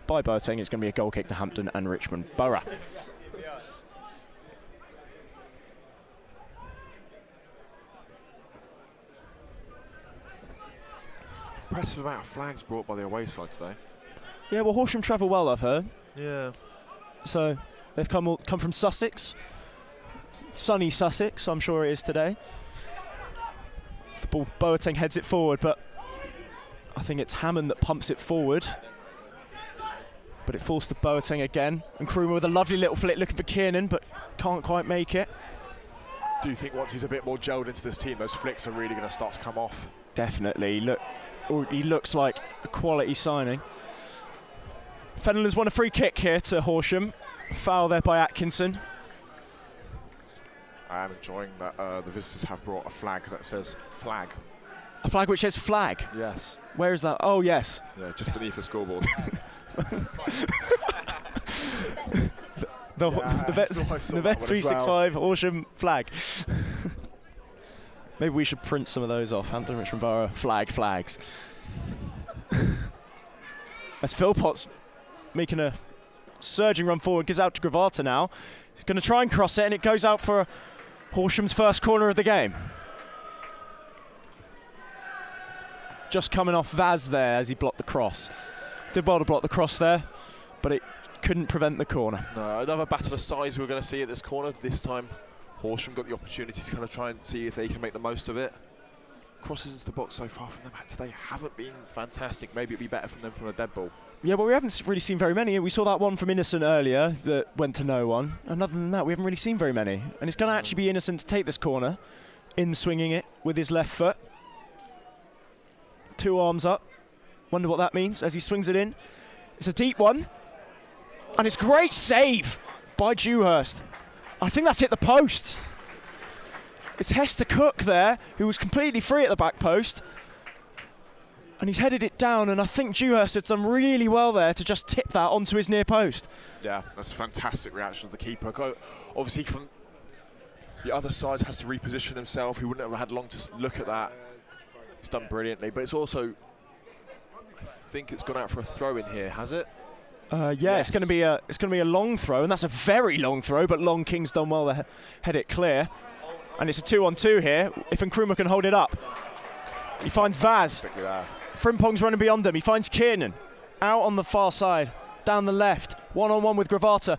by Boateng. It's going to be a goal kick to Hampton and Richmond Borough. Impressive amount of flags brought by the away side today. Yeah, well, Horsham travel well, I've heard. Yeah. So they've come from Sussex, sunny Sussex, I'm sure it is today. The ball, Boateng heads it forward, but I think it's Hammond that pumps it forward. But it falls to Boateng again, and Krumah with a lovely little flick looking for Kiernan, but can't quite make it. Do you think once he's a bit more gelled into this team, those flicks are really going to start to come off? Definitely. Look, he looks like a quality signing. Fenelon's won a free kick here to Horsham. Foul there by Atkinson. I am enjoying that the visitors have brought a flag that says flag. A flag which says flag? Yes. Where is that? Oh, yes. Yeah, just beneath the scoreboard. the Vet 365 Horsham flag. Maybe we should print some of those off. Hampton Richmond Borough flags. As Philpott's making a surging run forward, gives out to Gravata now. He's going to try and cross it, and it goes out for Horsham's first corner of the game. Just coming off Vaz there as he blocked the cross. Did well to block the cross there, but it couldn't prevent the corner. No, another battle of size we're going to see at this corner. This time, Horsham got the opportunity to kind of try and see if they can make the most of it. Crosses into the box so far from them today haven't been fantastic. Maybe it'd be better from them from a dead ball. Yeah, but we haven't really seen very many. We saw that one from Innocent earlier that went to no one. And other than that, we haven't really seen very many. And it's going to actually be Innocent to take this corner, in swinging it with his left foot. 2 arms up. Wonder what that means as he swings it in. It's a deep one. And it's a great save by Dewhurst. I think that's hit the post. It's Hester Cook there, who was completely free at the back post. And he's headed it down, and I think Dewhurst had done really well there to just tip that onto his near post. Yeah, that's a fantastic reaction of the keeper. Obviously, from the other side, has to reposition himself. He wouldn't have had long to look at that. He's done brilliantly, but it's also, I think it's gone out for a throw in here, has it? Yeah, yes. it's going to be a long throw, and that's a very long throw. But Long King's done well to head it clear, and it's a 2-on-2 here. If Nkrumah can hold it up, he finds Vaz. Frimpong's running beyond him. He finds Kiernan out on the far side, down the left, 1-on-1 with Gravata.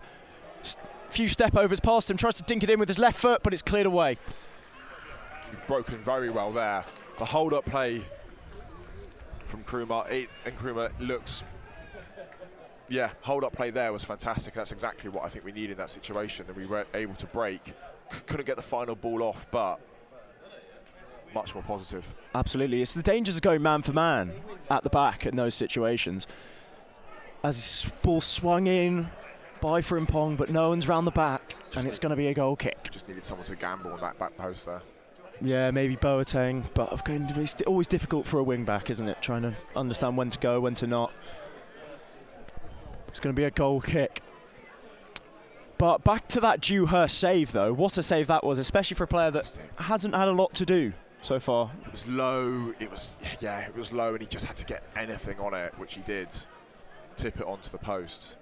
Few step overs past him, tries to dink it in with his left foot, but it's cleared away. Broken very well there. The hold-up play from Nkrumah, Nkrumah looks. Yeah, hold-up play there was fantastic. That's exactly what I think we need in that situation, and we were able to break. Couldn't get the final ball off, but much more positive. Absolutely. It's the dangers of going man for man at the back in those situations. As his ball swung in by Frimpong, but no one's round the back, and it's going to be a goal kick. Just needed someone to gamble on that back post there. Yeah, maybe Boateng, but it's always difficult for a wing-back, isn't it? Trying to understand when to go, when to not. It's going to be a goal kick. But back to that Dewhurst save, though. What a save that was, especially for a player that hasn't had a lot to do so far. It was low. It was low, and he just had to get anything on it, which he did. Tip it onto the post.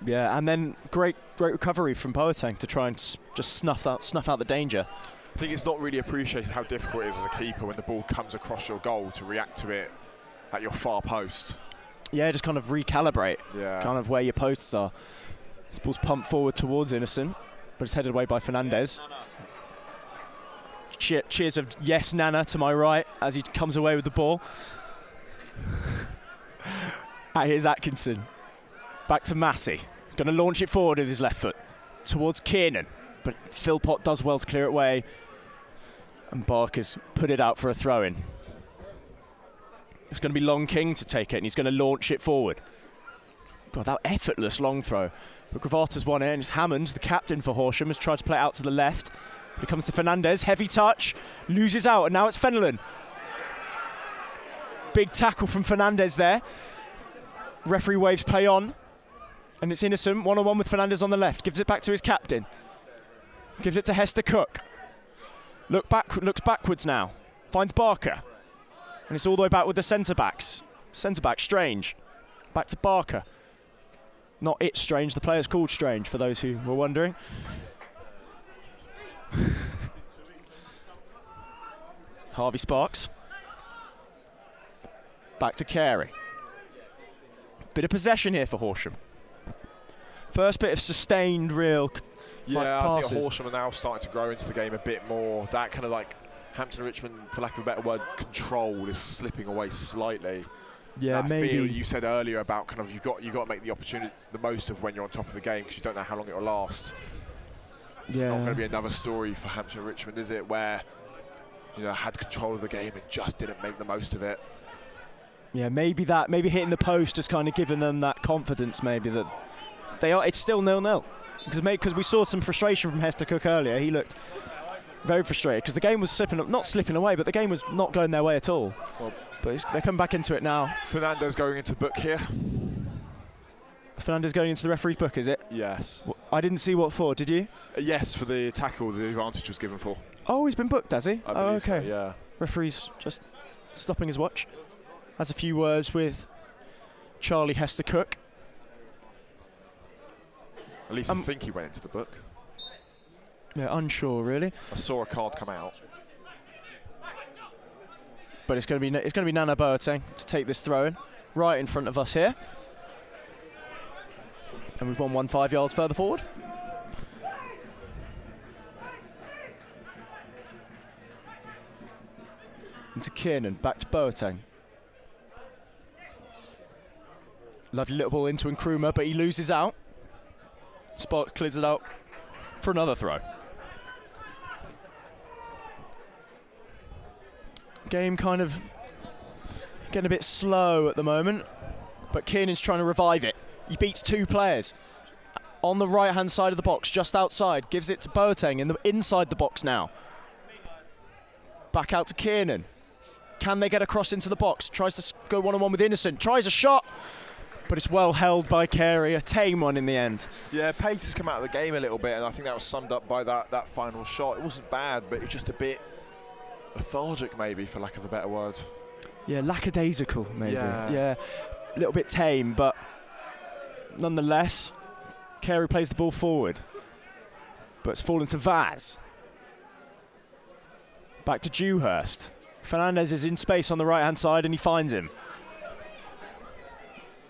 Yeah, and then great recovery from Boateng to try and just snuff out the danger. I think it's not really appreciated how difficult it is as a keeper when the ball comes across your goal to react to it at your far post. Yeah, just kind of recalibrate kind of where your posts are. This ball's pumped forward towards Innocent, but it's headed away by Fernandez. Cheers of yes, Nana, to my right as he comes away with the ball. Here's Atkinson. Back to Massey. Going to launch it forward with his left foot towards Kiernan, but Philpott does well to clear it away, and Barker's put it out for a throw-in. It's going to be Long King to take it, and he's going to launch it forward. God, that effortless long throw. But Gravata's won it, and it's Hammond, the captain for Horsham, has tried to play it out to the left. But it comes to Fernandez, heavy touch, loses out, and now it's Fenelon. Big tackle from Fernandez there. Referee waves play on, and it's Innocent, 1-on-1 with Fernandez on the left. Gives it back to his captain. Gives it to Hester Cook. Looks backwards now. Finds Barker. And it's all the way back with the centre-backs. Centre-back, Strange. Back to Barker. Not it Strange, the player's called Strange, for those who were wondering. Harvey Sparks. Back to Carey. Bit of possession here for Horsham. First bit of sustained real passes. I think Horsham are now starting to grow into the game a bit more. That kind of like Hampton Richmond, for lack of a better word, control is slipping away slightly. Yeah, that maybe. Feel you said earlier about kind of you've got to make the opportunity the most of when you're on top of the game because you don't know how long it will last. It's not going to be another story for Hampton Richmond, is it? Where had control of the game and just didn't make the most of it. Yeah, maybe hitting the post has kind of given them that confidence. Maybe that it's still 0-0 because we saw some frustration from Hester Cook earlier. He looked very frustrated because the game was not slipping away, but the game was not going their way at all. Well, but they're coming back into it now. Fernandez going into book here. Fernandez going into the referee's book, is it? Yes. I didn't see what for, did you? Yes, for the tackle the advantage was given for. Oh, he's been booked, has he? I believe okay. So, yeah. Referee's just stopping his watch. Has a few words with Charlie Hester Cook. At least I think he went into the book. Yeah, unsure really. I saw a card come out. But it's going to be Nana Boateng to take this throw in, right in front of us here. And we've won 5 yards further forward. Into Kiernan, back to Boateng. Lovely little ball into Nkrumah, but he loses out. Sparks clears it out for another throw. Game kind of getting a bit slow at the moment, but Kiernan's trying to revive it. He beats 2 players on the right-hand side of the box, just outside. Gives it to Boateng inside the box now. Back out to Kiernan. Can they get across into the box? Tries to go one-on-one with Innocent. Tries a shot, but it's well held by Carey. A tame one in the end. Yeah, pace has come out of the game a little bit, and I think that was summed up by that final shot. It wasn't bad, but it was just a bit lethargic, maybe, for lack of a better word. Yeah, lackadaisical, maybe. Yeah. A little bit tame, but nonetheless, Carey plays the ball forward. But it's fallen to Vaz. Back to Dewhurst. Fernandez is in space on the right-hand side, and he finds him.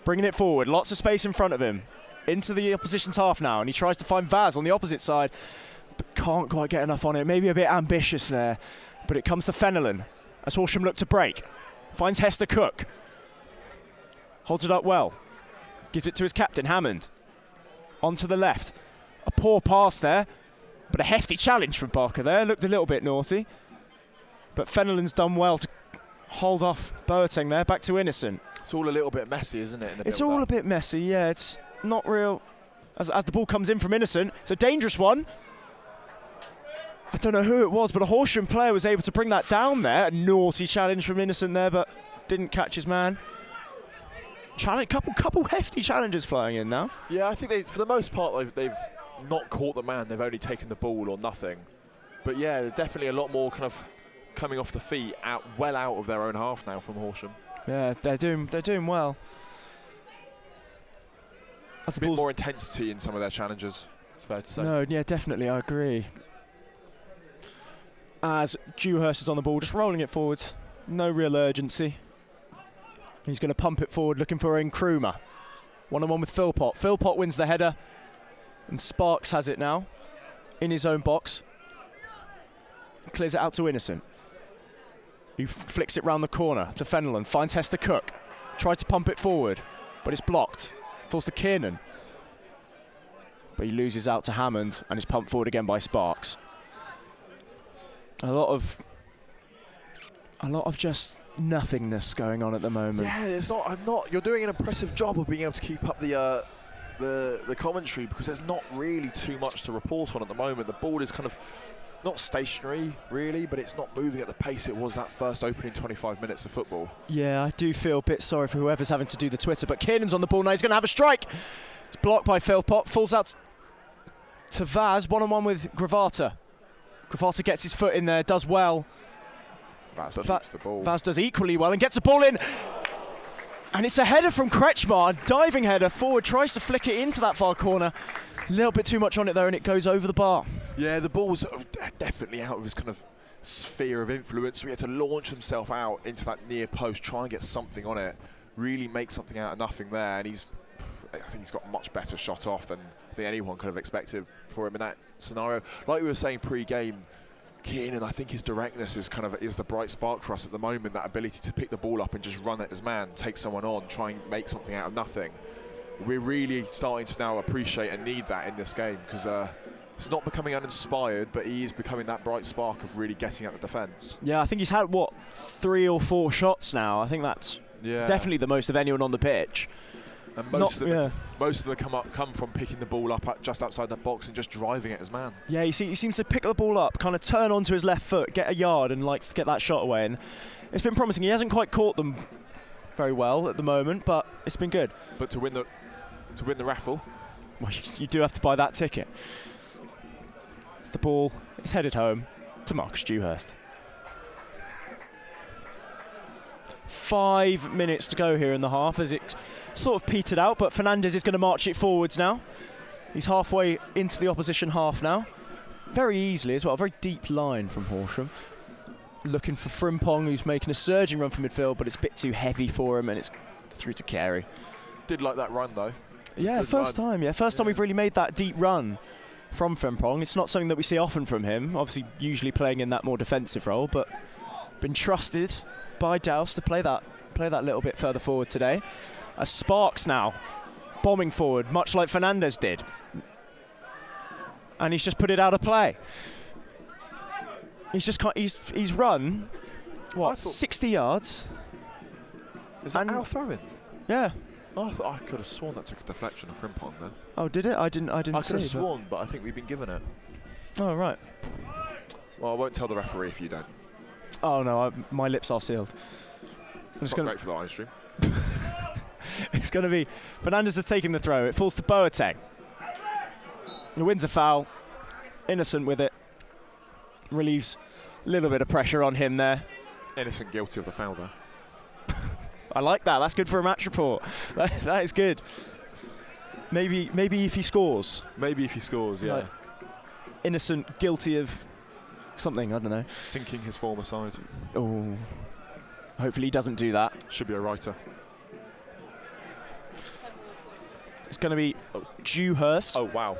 Bringing it forward, lots of space in front of him. Into the opposition's half now, and he tries to find Vaz on the opposite side, but can't quite get enough on it. Maybe a bit ambitious there, but it comes to Fenelon as Horsham look to break. Finds Hester Cook. Holds it up well. Gives it to his captain, Hammond. Onto the left. A poor pass there, but a hefty challenge from Barker there. Looked a little bit naughty. But Fenelon's done well to hold off Boateng there. Back to Innocent. It's all a little bit messy, isn't it? It's all a bit messy, yeah. It's not real. As the ball comes in from Innocent, it's a dangerous one. I don't know who it was, but a Horsham player was able to bring that down there. A naughty challenge from Innocent there, but didn't catch his man. Couple hefty challenges flying in now. Yeah, I think for the most part they've not caught the man. They've only taken the ball or nothing. But yeah, there's definitely a lot more kind of coming off the feet, well out of their own half now from Horsham. Yeah, they're doing well. A bit more intensity in some of their challenges, it's fair to say. No, yeah, definitely, I agree. As Dewhurst is on the ball, just rolling it forwards. No real urgency. He's going to pump it forward, looking for Nkrumah. One-on-one with Philpott. Philpott wins the header, and Sparks has it now in his own box. Clears it out to Innocent. He flicks it round the corner to Fenelon. Finds Hester Cook. Tries to pump it forward, but it's blocked. Falls to Kiernan. But he loses out to Hammond, and is pumped forward again by Sparks. A lot of just nothingness going on at the moment. Yeah, it's not. You're doing an impressive job of being able to keep up the commentary, because there's not really too much to report on at the moment. The ball is kind of not stationary, really, but it's not moving at the pace it was that first opening 25 minutes of football. Yeah, I do feel a bit sorry for whoever's having to do the Twitter, but Kiernan's on the ball now. He's going to have a strike. It's blocked by Philpott. Falls out to Vaz. One-on-one with Gravata. Gravata gets his foot in there, does well. Vaz keeps the ball. Vaz does equally well and gets the ball in. And it's a header from Kretschmar, a diving header forward, tries to flick it into that far corner. A little bit too much on it there, and it goes over the bar. Yeah, the ball's definitely out of his kind of sphere of influence. So he had to launch himself out into that near post, try and get something on it, really make something out of nothing there. And I think he's got a much better shot off than anyone could have expected for him in that scenario. Like we were saying pre-game, Kiernan, I think his directness is the bright spark for us at the moment. That ability to pick the ball up and just run at his man, take someone on, try and make something out of nothing. We're really starting to now appreciate and need that in this game, because it's not becoming uninspired, but he is becoming that bright spark of really getting at the defence. Yeah, I think he's had, 3 or 4 shots now. I think that's definitely the most of anyone on the pitch. And most of them come from picking the ball up just outside the box and just driving it as man. Yeah, he seems to pick the ball up, kind of turn onto his left foot, get a yard, and likes to get that shot away. And it's been promising. He hasn't quite caught them very well at the moment, but it's been good. But to win the raffle, well, you do have to buy that ticket. It's the ball. It's headed home to Marcus Dewhurst. 5 minutes to go here in the half as it sort of petered out, but Fernandez is going to march it forwards now. He's halfway into the opposition half now. Very easily as well, a very deep line from Horsham. Looking for Frimpong, who's making a surging run for midfield, but it's a bit too heavy for him, and it's through to Carey. Did like that run though. Yeah, first time we've really made that deep run from Frimpong. It's not something that we see often from him, obviously usually playing in that more defensive role, but been trusted by Douse to play that little bit further forward today. As Sparks now bombing forward, much like Fernandez did. And he's just put it out of play. He's run, what, 60 yards? Is that our throw-in? Yeah. I thought I could have sworn that took a deflection of Frimpong then. Oh, did it? I didn't I see. could have sworn, but I think we've been given it. Oh, right. Well, I won't tell the referee if you don't. Oh, no, my lips are sealed. It's not great for the ice stream. It's going to be Fernandez has taken the throw. It falls to Boateng. He wins a foul. Innocent with it. Relieves a little bit of pressure on him there. Innocent, guilty of the foul there. I like that. That's good for a match report. That is good. Maybe if he scores. Maybe if he scores, yeah. Like, innocent, guilty of something, I don't know. Sinking his former side. Oh. Hopefully he doesn't do that. Should be a writer. It's going to be Dewhurst. Oh, wow.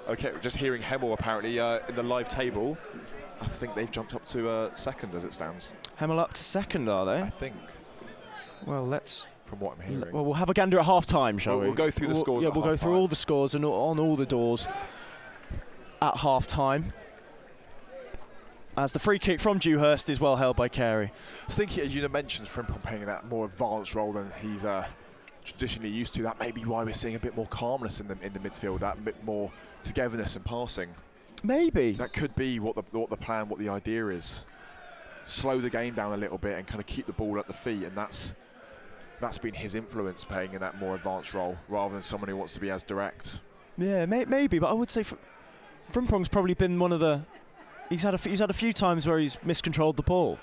Okay, just hearing Hemel apparently in the live table. I think they've jumped up to second as it stands. Hemel up to second, are they? I think. Well, let's... From what I'm hearing. Well, we'll have a gander at half-time, shall we? We'll go through the scores. Yeah, we'll go through all the scores and on all the doors at half-time. As the free kick from Dewhurst is well held by Carey. I was thinking, as you mentioned, Frimpong playing that more advanced role than he's traditionally used to. That may be why we're seeing a bit more calmness in the midfield, that bit more togetherness and passing. Maybe. That could be what the plan, what the idea is. Slow the game down a little bit and kind of keep the ball at the feet, and that's been his influence, playing in that more advanced role rather than someone who wants to be as direct. Yeah, maybe, but I would say Frimpong's probably been one of the. He's had a few times where he's miscontrolled the ball.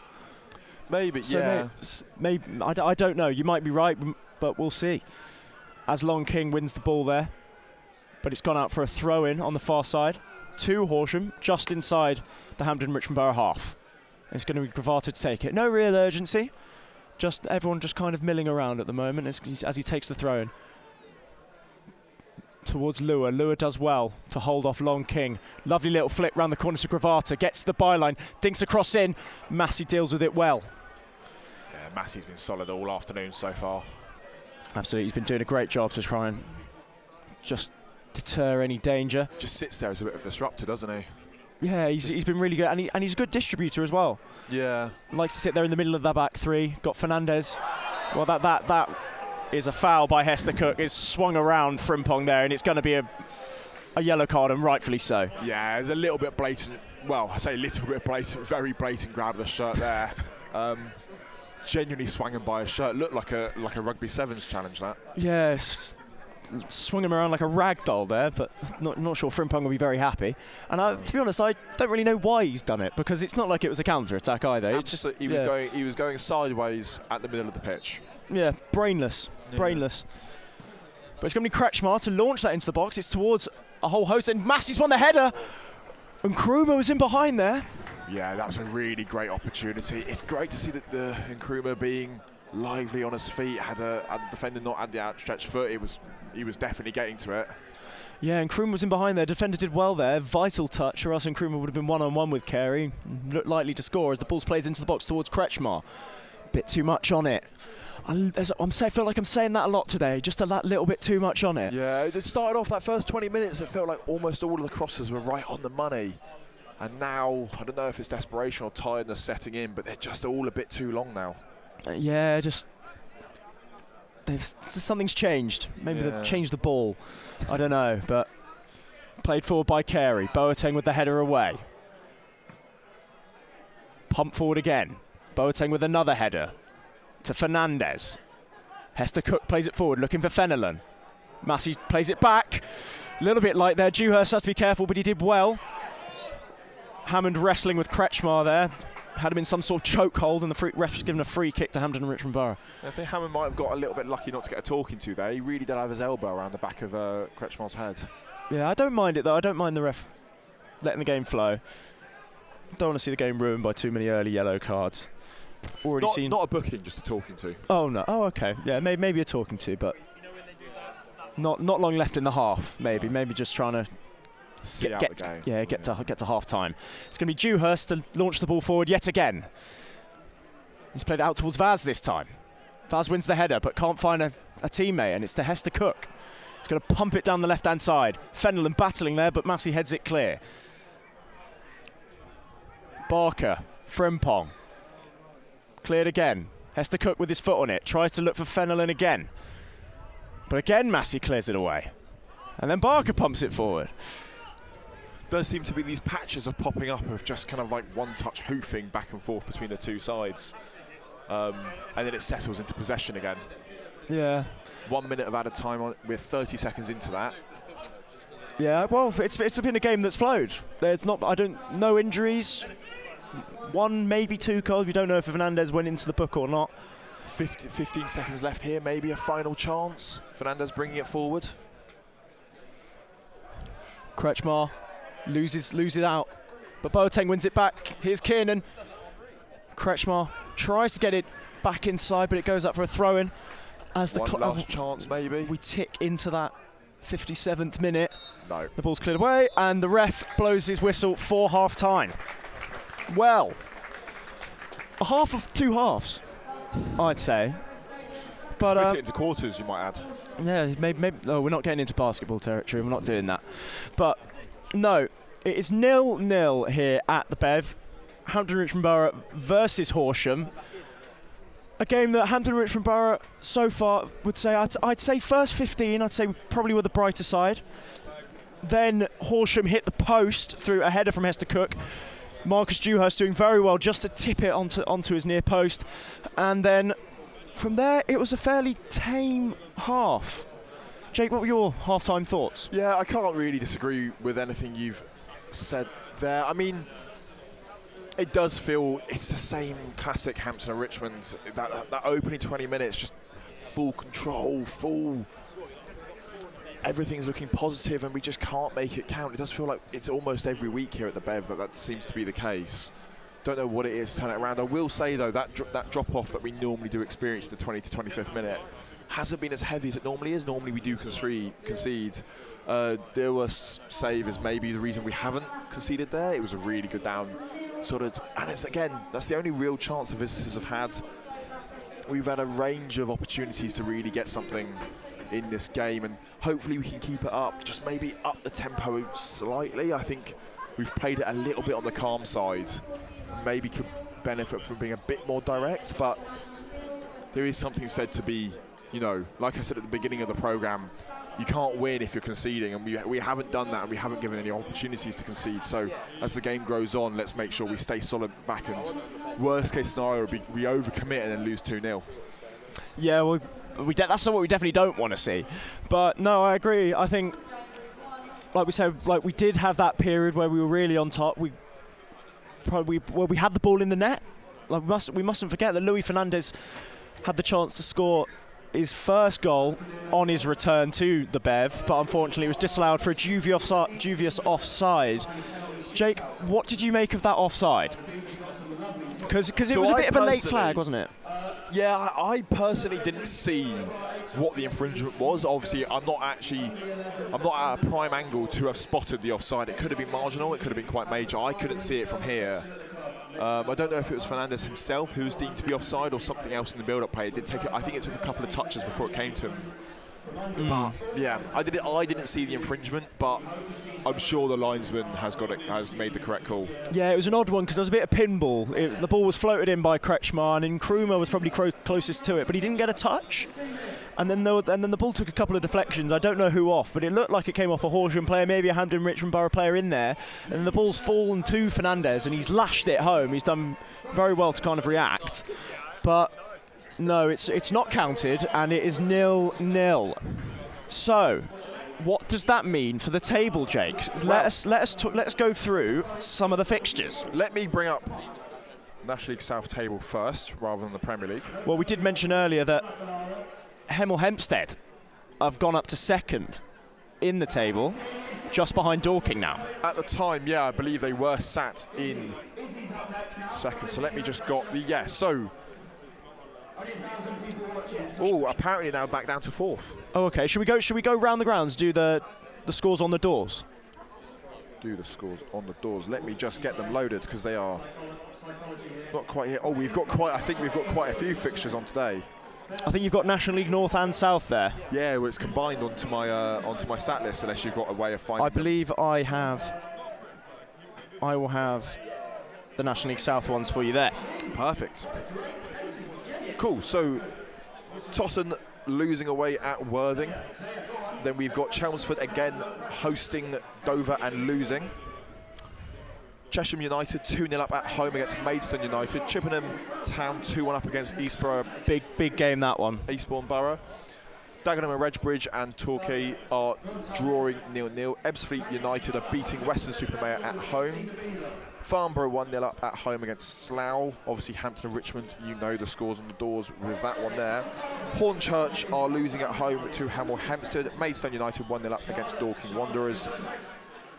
Maybe, so yeah. Maybe I don't know. You might be right, but we'll see. As Long King wins the ball there, but it's gone out for a throw-in on the far side to Horsham, just inside the Hampden Richmond Borough half. It's going to be Gravata to take it. No real urgency. Just everyone just kind of milling around at the moment as he takes the throw-in. Towards Lua. Lua does well to hold off Long King. Lovely little flick round the corner to Gravata. Gets to the byline. Dinks across in. Massey deals with it well. Yeah, Massey's been solid all afternoon so far. Absolutely. He's been doing a great job to try and just deter any danger. Just sits there as a bit of a disruptor, doesn't he? Yeah, he's been really good. And he's a good distributor as well. Yeah. Likes to sit there in the middle of that back three. Got Fernandez. Well, that is a foul by Hester Cook. It's swung around Frimpong there, and it's going to be a yellow card, and rightfully so. Yeah, there's a little bit blatant. Well, I say a little bit blatant, very blatant grab of the shirt there. Genuinely swung him by his shirt. Looked like a rugby sevens challenge, that. Yes. Swung him around like a rag doll there, but not sure Frimpong will be very happy. And to be honest, I don't really know why he's done it, because it's not like it was a counter attack either. It's just he was going sideways at the middle of the pitch. Yeah, brainless. But it's going to be Kretschmar to launch that into the box. It's towards a whole host, and Massey's won the header, and Nkrumah was in behind there. Yeah, that was a really great opportunity. It's great to see that the Nkrumah being lively on his feet. Had the defender not had the outstretched foot, he was definitely getting to it. Yeah, and Nkrumah was in behind there. Defender did well there. Vital touch, or else Nkrumah would have been one-on-one with Carey. Looked likely to score as the ball's played into the box towards Kretschmar. Bit too much on it. I feel like I'm saying that a lot today, just a little bit too much on it. Yeah, it started off that first 20 minutes, it felt like almost all of the crosses were right on the money. And now, I don't know if it's desperation or tiredness setting in, but they're just all a bit too long now. Yeah, something's changed. Maybe they've changed the ball. I don't know, but played forward by Carey. Boateng with the header away. Pump forward again. Boateng with another header to Fernandez. Hester Cook plays it forward, looking for Fenelon. Massey plays it back. A little bit light there. Dewhurst has to be careful, but he did well. Hammond wrestling with Kretschmar there. Had him in some sort of chokehold, and the ref's given a free kick to Hampden and Richmond Borough. I think Hammond might have got a little bit lucky not to get a talking to there. He really did have his elbow around the back of Kretschmar's head. Yeah, I don't mind it though. I don't mind the ref letting the game flow. Don't want to see the game ruined by too many early yellow cards. Already seen. Not a booking, just a talking to. Oh no. Oh okay. Yeah, maybe a talking to, but not long left in the half. Maybe just trying to get to half time. It's going to be Dewhurst to launch the ball forward yet again. He's played it out towards Vaz this time. Vaz wins the header, but can't find a teammate, and it's to Hester Cook. He's going to pump it down the left-hand side. Fenelon battling there, but Massey heads it clear. Barker, Frimpong. Cleared again. Hester Cook with his foot on it. Tries to look for Fenelon again. But again, Massey clears it away. And then Barker pumps it forward. There seem to be these patches of popping up of just kind of like one-touch hoofing back and forth between the two sides. And then it settles into possession again. Yeah. 1 minute of added time on. We're 30 seconds into that. Yeah, well, it's been a game that's flowed. There's no injuries. 1, maybe 2 cards. We don't know if Fernandez went into the book or not. 15 seconds left here, maybe a final chance. Fernandez bringing it forward. Kretschmar loses out, but Boateng wins it back. Here's Kiernan. Kretschmar tries to get it back inside, but it goes up for a throw-in. As the One last chance, maybe. We tick into that 57th minute. No. The ball's cleared away, and the ref blows his whistle for half-time. Well, a half of 2 halves, I'd say. But split it into quarters, you might add. Yeah, maybe. No, we're not getting into basketball territory. We're not doing that. But no, it is 0-0 here at the Bev. Hampton Richmond Borough versus Horsham. A game that Hampton Richmond Borough so far would say, I'd say first 15, I'd say probably were the brighter side. Then Horsham hit the post through a header from Hester Cook. Marcus Dewhurst doing very well just to tip it onto his near post. And then from there, it was a fairly tame half. Jake, what were your half-time thoughts? Yeah, I can't really disagree with anything you've said there. I mean, it does feel it's the same classic Hampton and Richmond. That opening 20 minutes, just full control, everything's looking positive, and we just can't make it count. It does feel like it's almost every week here at the Bev that seems to be the case. Don't know what it is to turn it around. I will say though that drop-off that we normally do experience the 20 to 25th minute hasn't been as heavy as it normally is. Normally we do concede. Dewhurst's save is maybe the reason we haven't conceded there. It was a really good down sort of, and it's again, that's the only real chance the visitors have had. We've had a range of opportunities to really get something in this game, and hopefully we can keep it up, just maybe up the tempo slightly. I think we've played it a little bit on the calm side, maybe could benefit from being a bit more direct, but there is something said to be, you know, like I said at the beginning of the programme, you can't win if you're conceding, and we haven't done that, and we haven't given any opportunities to concede. So as the game grows on, let's make sure we stay solid back, and worst case scenario would be we overcommit and then lose 2-0. Yeah, well, that's not what we definitely don't want to see. But no, I agree. I think, like we said, like we did have that period where we were really on top. We had the ball in the net. Like we mustn't forget that Luis Fernandez had the chance to score his first goal on his return to the Bev, but unfortunately it was disallowed for a dubious offside. Jake, what did you make of that offside? Because it was a bit of a late flag, wasn't it? Yeah, I personally didn't see what the infringement was. Obviously, I'm not at a prime angle to have spotted the offside. It could have been marginal, it could have been quite major. I couldn't see it from here. I don't know if it was Fernandez himself who was deemed to be offside or something else in the build-up play. I think it took a couple of touches before it came to him. But yeah, I didn't see the infringement, but I'm sure the linesman has made the correct call. Yeah, it was an odd one because there was a bit of pinball. The ball was floated in by Kretschmar, and Nkrumah was probably closest to it, but he didn't get a touch. And then the ball took a couple of deflections. I don't know who off, but it looked like it came off a Horsham player, maybe a Hampton Richmond Borough player in there. And the ball's fallen to Fernandez, and he's lashed it home. He's done very well to kind of react. But no, it's not counted, and it is 0-0. So, what does that mean for the table, Jake? Let's go through some of the fixtures. Let me bring up National League South table first, rather than the Premier League. Well, we did mention earlier that Hemel Hempstead have gone up to second in the table. just behind Dorking now. At the time, yeah, I believe they were sat in second. So let me just got the so. Oh, apparently now back down to fourth. Oh, okay. Should we go round the grounds? Do the scores on the doors? Do the scores on the doors. Let me just get them loaded because they are not quite here. Oh, I think we've got quite a few fixtures on today. I think you've got National League North and South there. Yeah, well, it's combined onto my stat list unless you've got a way of finding I believe I will have the National League South ones for you there. Perfect. Cool. So Totton losing away at Worthing. Then we've got Chelmsford again hosting Dover and losing. Chesham United 2-0 up at home against Maidstone United. Chippenham Town 2-1 up against Eastborough. Big game, that one. Eastbourne Borough. Dagenham and Redbridge and Torquay are drawing 0-0. Ebbsfleet United are beating Weston-super-Mare at home. Farnborough 1-0 up at home against Slough. Obviously Hampton and Richmond, you know the scores on the doors with that one there. Hornchurch are losing at home to Hemel Hempstead. Maidstone United 1-0 up against Dorking Wanderers.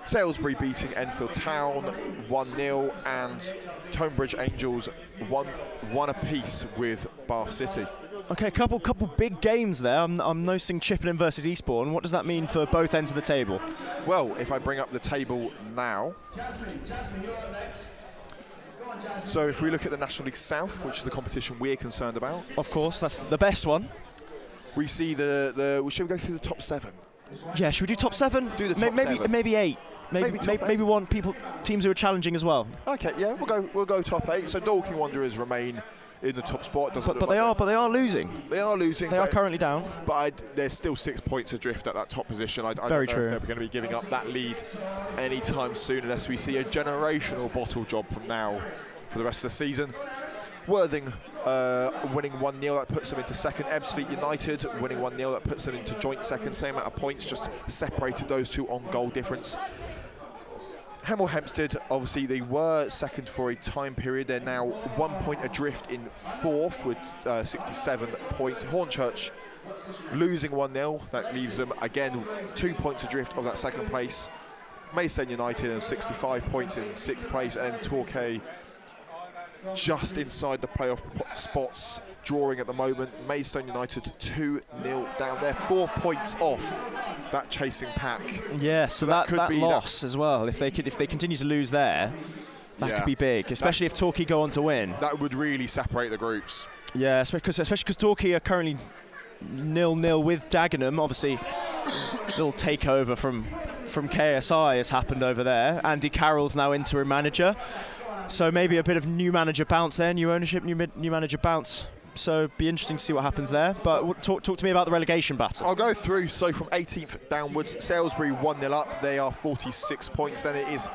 Salisbury beating Enfield Town 1-0, and Tonebridge Angels 1 apiece with Bath City. Okay, couple big games there. I'm noticing Chippenham versus Eastbourne. What does that mean for both ends of the table? Well, if I bring up the table now. So if we look at the National League South, which is the competition we're concerned about. Of course, that's the best one. We see should we go through the top 7? Yeah, should we do top 7? Do the top 7. Maybe 8. Maybe one teams who are challenging as well. Okay, yeah, we'll go top 8. So Dorking Wanderers remain in the top spot. But they are losing. They are losing. They are currently down. But there's still 6 points adrift at that top position. I don't know if they're going to be giving up that lead anytime soon unless we see a generational bottle job from now for the rest of the season. Worthing winning 1-0, that puts them into second. Ebbsfleet United winning 1-0, that puts them into joint second. Same amount of points, just separated those two on goal difference. Hemel Hempstead, obviously they were second for a time period. They're now 1 point adrift in fourth with 67 points. Hornchurch losing 1-0. That leaves them, again, 2 points adrift of that second place. Maidstone United on 65 points in sixth place. And then Torquay just inside the playoff spots, drawing at the moment. Maidstone United 2-0 down. They're 4 points off that chasing pack. Yeah, so that loss as well. If they continue to lose there, that could be big, especially if Torquay go on to win. That would really separate the groups. Yeah, especially because Torquay are currently 0-0 with Dagenham. Obviously, little takeover from KSI has happened over there. Andy Carroll's now interim manager. So maybe a bit of new manager bounce there, new ownership, new manager bounce. So be interesting to see what happens there. But talk to me about the relegation battle. I'll go through. So from 18th downwards, Salisbury 1-0 up. They are 46 points. Then it is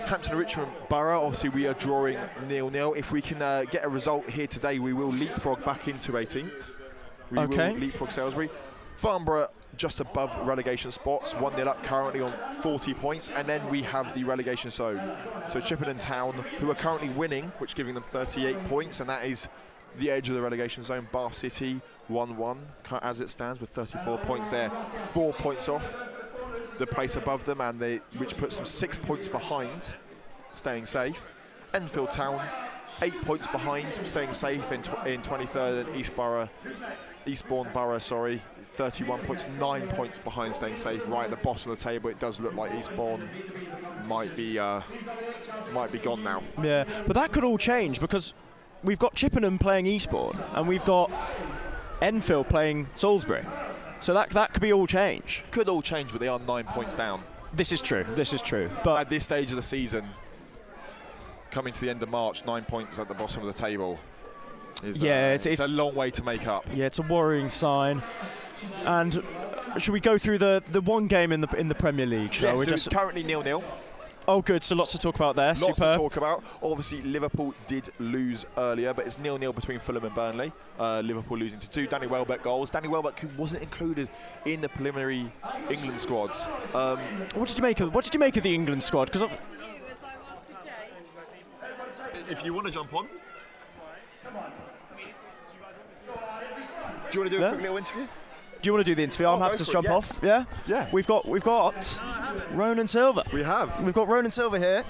Hampton and Richmond Borough. Obviously we are drawing 0-0. If we can get a result here today, we will leapfrog back into 18th. We will leapfrog Salisbury. Farnborough just above relegation spots, 1-0 up currently on 40 points, and then we have the relegation zone. So Chippenham Town, who are currently winning, which giving them 38 points, and that is the edge of the relegation zone. Bath City 1-1 as it stands with 34 points there, 4 points off the place above them, and which puts them 6 points behind, staying safe. Enfield Town 8 points behind, staying safe in 23rd, and Eastbourne Borough, 31 points, 9 points behind, staying safe. Right at the bottom of the table, it does look like Eastbourne might be gone now. Yeah, but that could all change because we've got Chippenham playing Eastbourne and we've got Enfield playing Salisbury. So that could be all change. Could all change, but they are 9 points down. This is true. But at this stage of the season, coming to the end of March, 9 points at the bottom of the table is it's a long way to make up. Yeah, it's a worrying sign. And should we go through the one game in the Premier League? So it's currently 0-0. Oh, good. So lots to talk about there. Lots to talk about. Obviously, Liverpool did lose earlier, but it's 0-0 between Fulham and Burnley. Liverpool losing to 2 Danny Welbeck goals. Danny Welbeck, who wasn't included in the preliminary England squads. What did you make of the England squad? Because if you want to jump on, do you want to do a quick little interview? Do you want to do the interview? I'm happy to jump off. Yeah? Yeah. We've got Ronan Silva. We have. We've got Ronan Silva here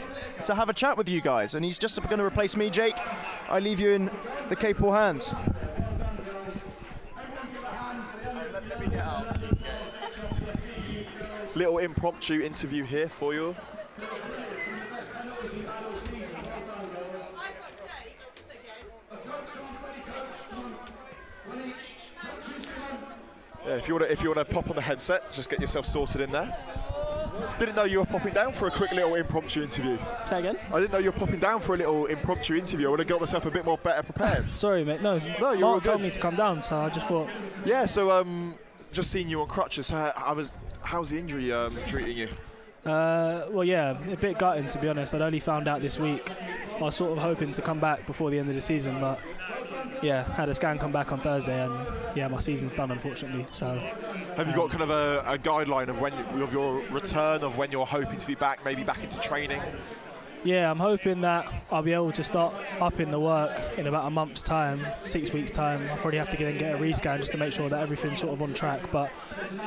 to have a chat with you guys, and he's just going to replace me, Jake. I leave you in the capable hands. Let me get out so you can get Little impromptu interview here for you. Yeah, if you want to pop on the headset, just get yourself sorted in there. Didn't know you were popping down for a quick little impromptu interview. Say again? I didn't know you were popping down for a little impromptu interview. I would have got myself a bit more better prepared. Sorry, mate. No, No, you're all Mark told good. me to come down, so I just thought. Yeah, so just seeing you on crutches. How's the injury treating you? Well, yeah, a bit gutting to be honest. I'd only found out this week. I was sort of hoping to come back before the end of the season, but yeah, had a scan come back on Thursday, and yeah, my season's done unfortunately. So, Have you got kind of a guideline of your return, of when you're hoping to be back, maybe back into training? yeah, I'm hoping that I'll be able to start upping the work in about a month's time, 6 weeks' time. I'll probably have to get a rescan just to make sure that everything's sort of on track. But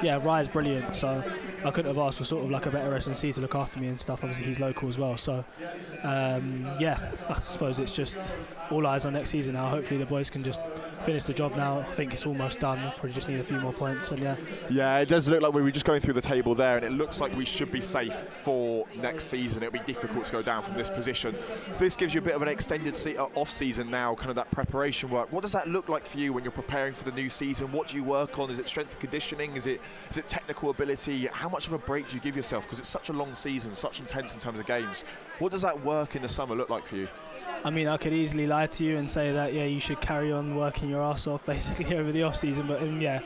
yeah, Rye's brilliant, so I couldn't have asked for sort of like a better S&C to look after me and stuff. Obviously, he's local as well, so yeah, I suppose it's just all eyes on next season now. Hopefully, the boys can just finish the job now. I think it's almost done. Probably just need a few more points, and yeah. Yeah, it does look like we were just going through the table there, and it looks like we should be safe for next season. It'll be difficult to go down from this position. This gives you a bit of an extended off-season now, kind of that preparation work. What does that look like for you when you're preparing for the new season? What do you work on? Is it strength and conditioning? Is it technical ability? How much of a break do you give yourself? Because it's such a long season, such intense in terms of games. What does that work in the summer look like for you? I mean, I could easily lie to you and say that, yeah, you should carry on working your ass off basically over the off-season. But yeah,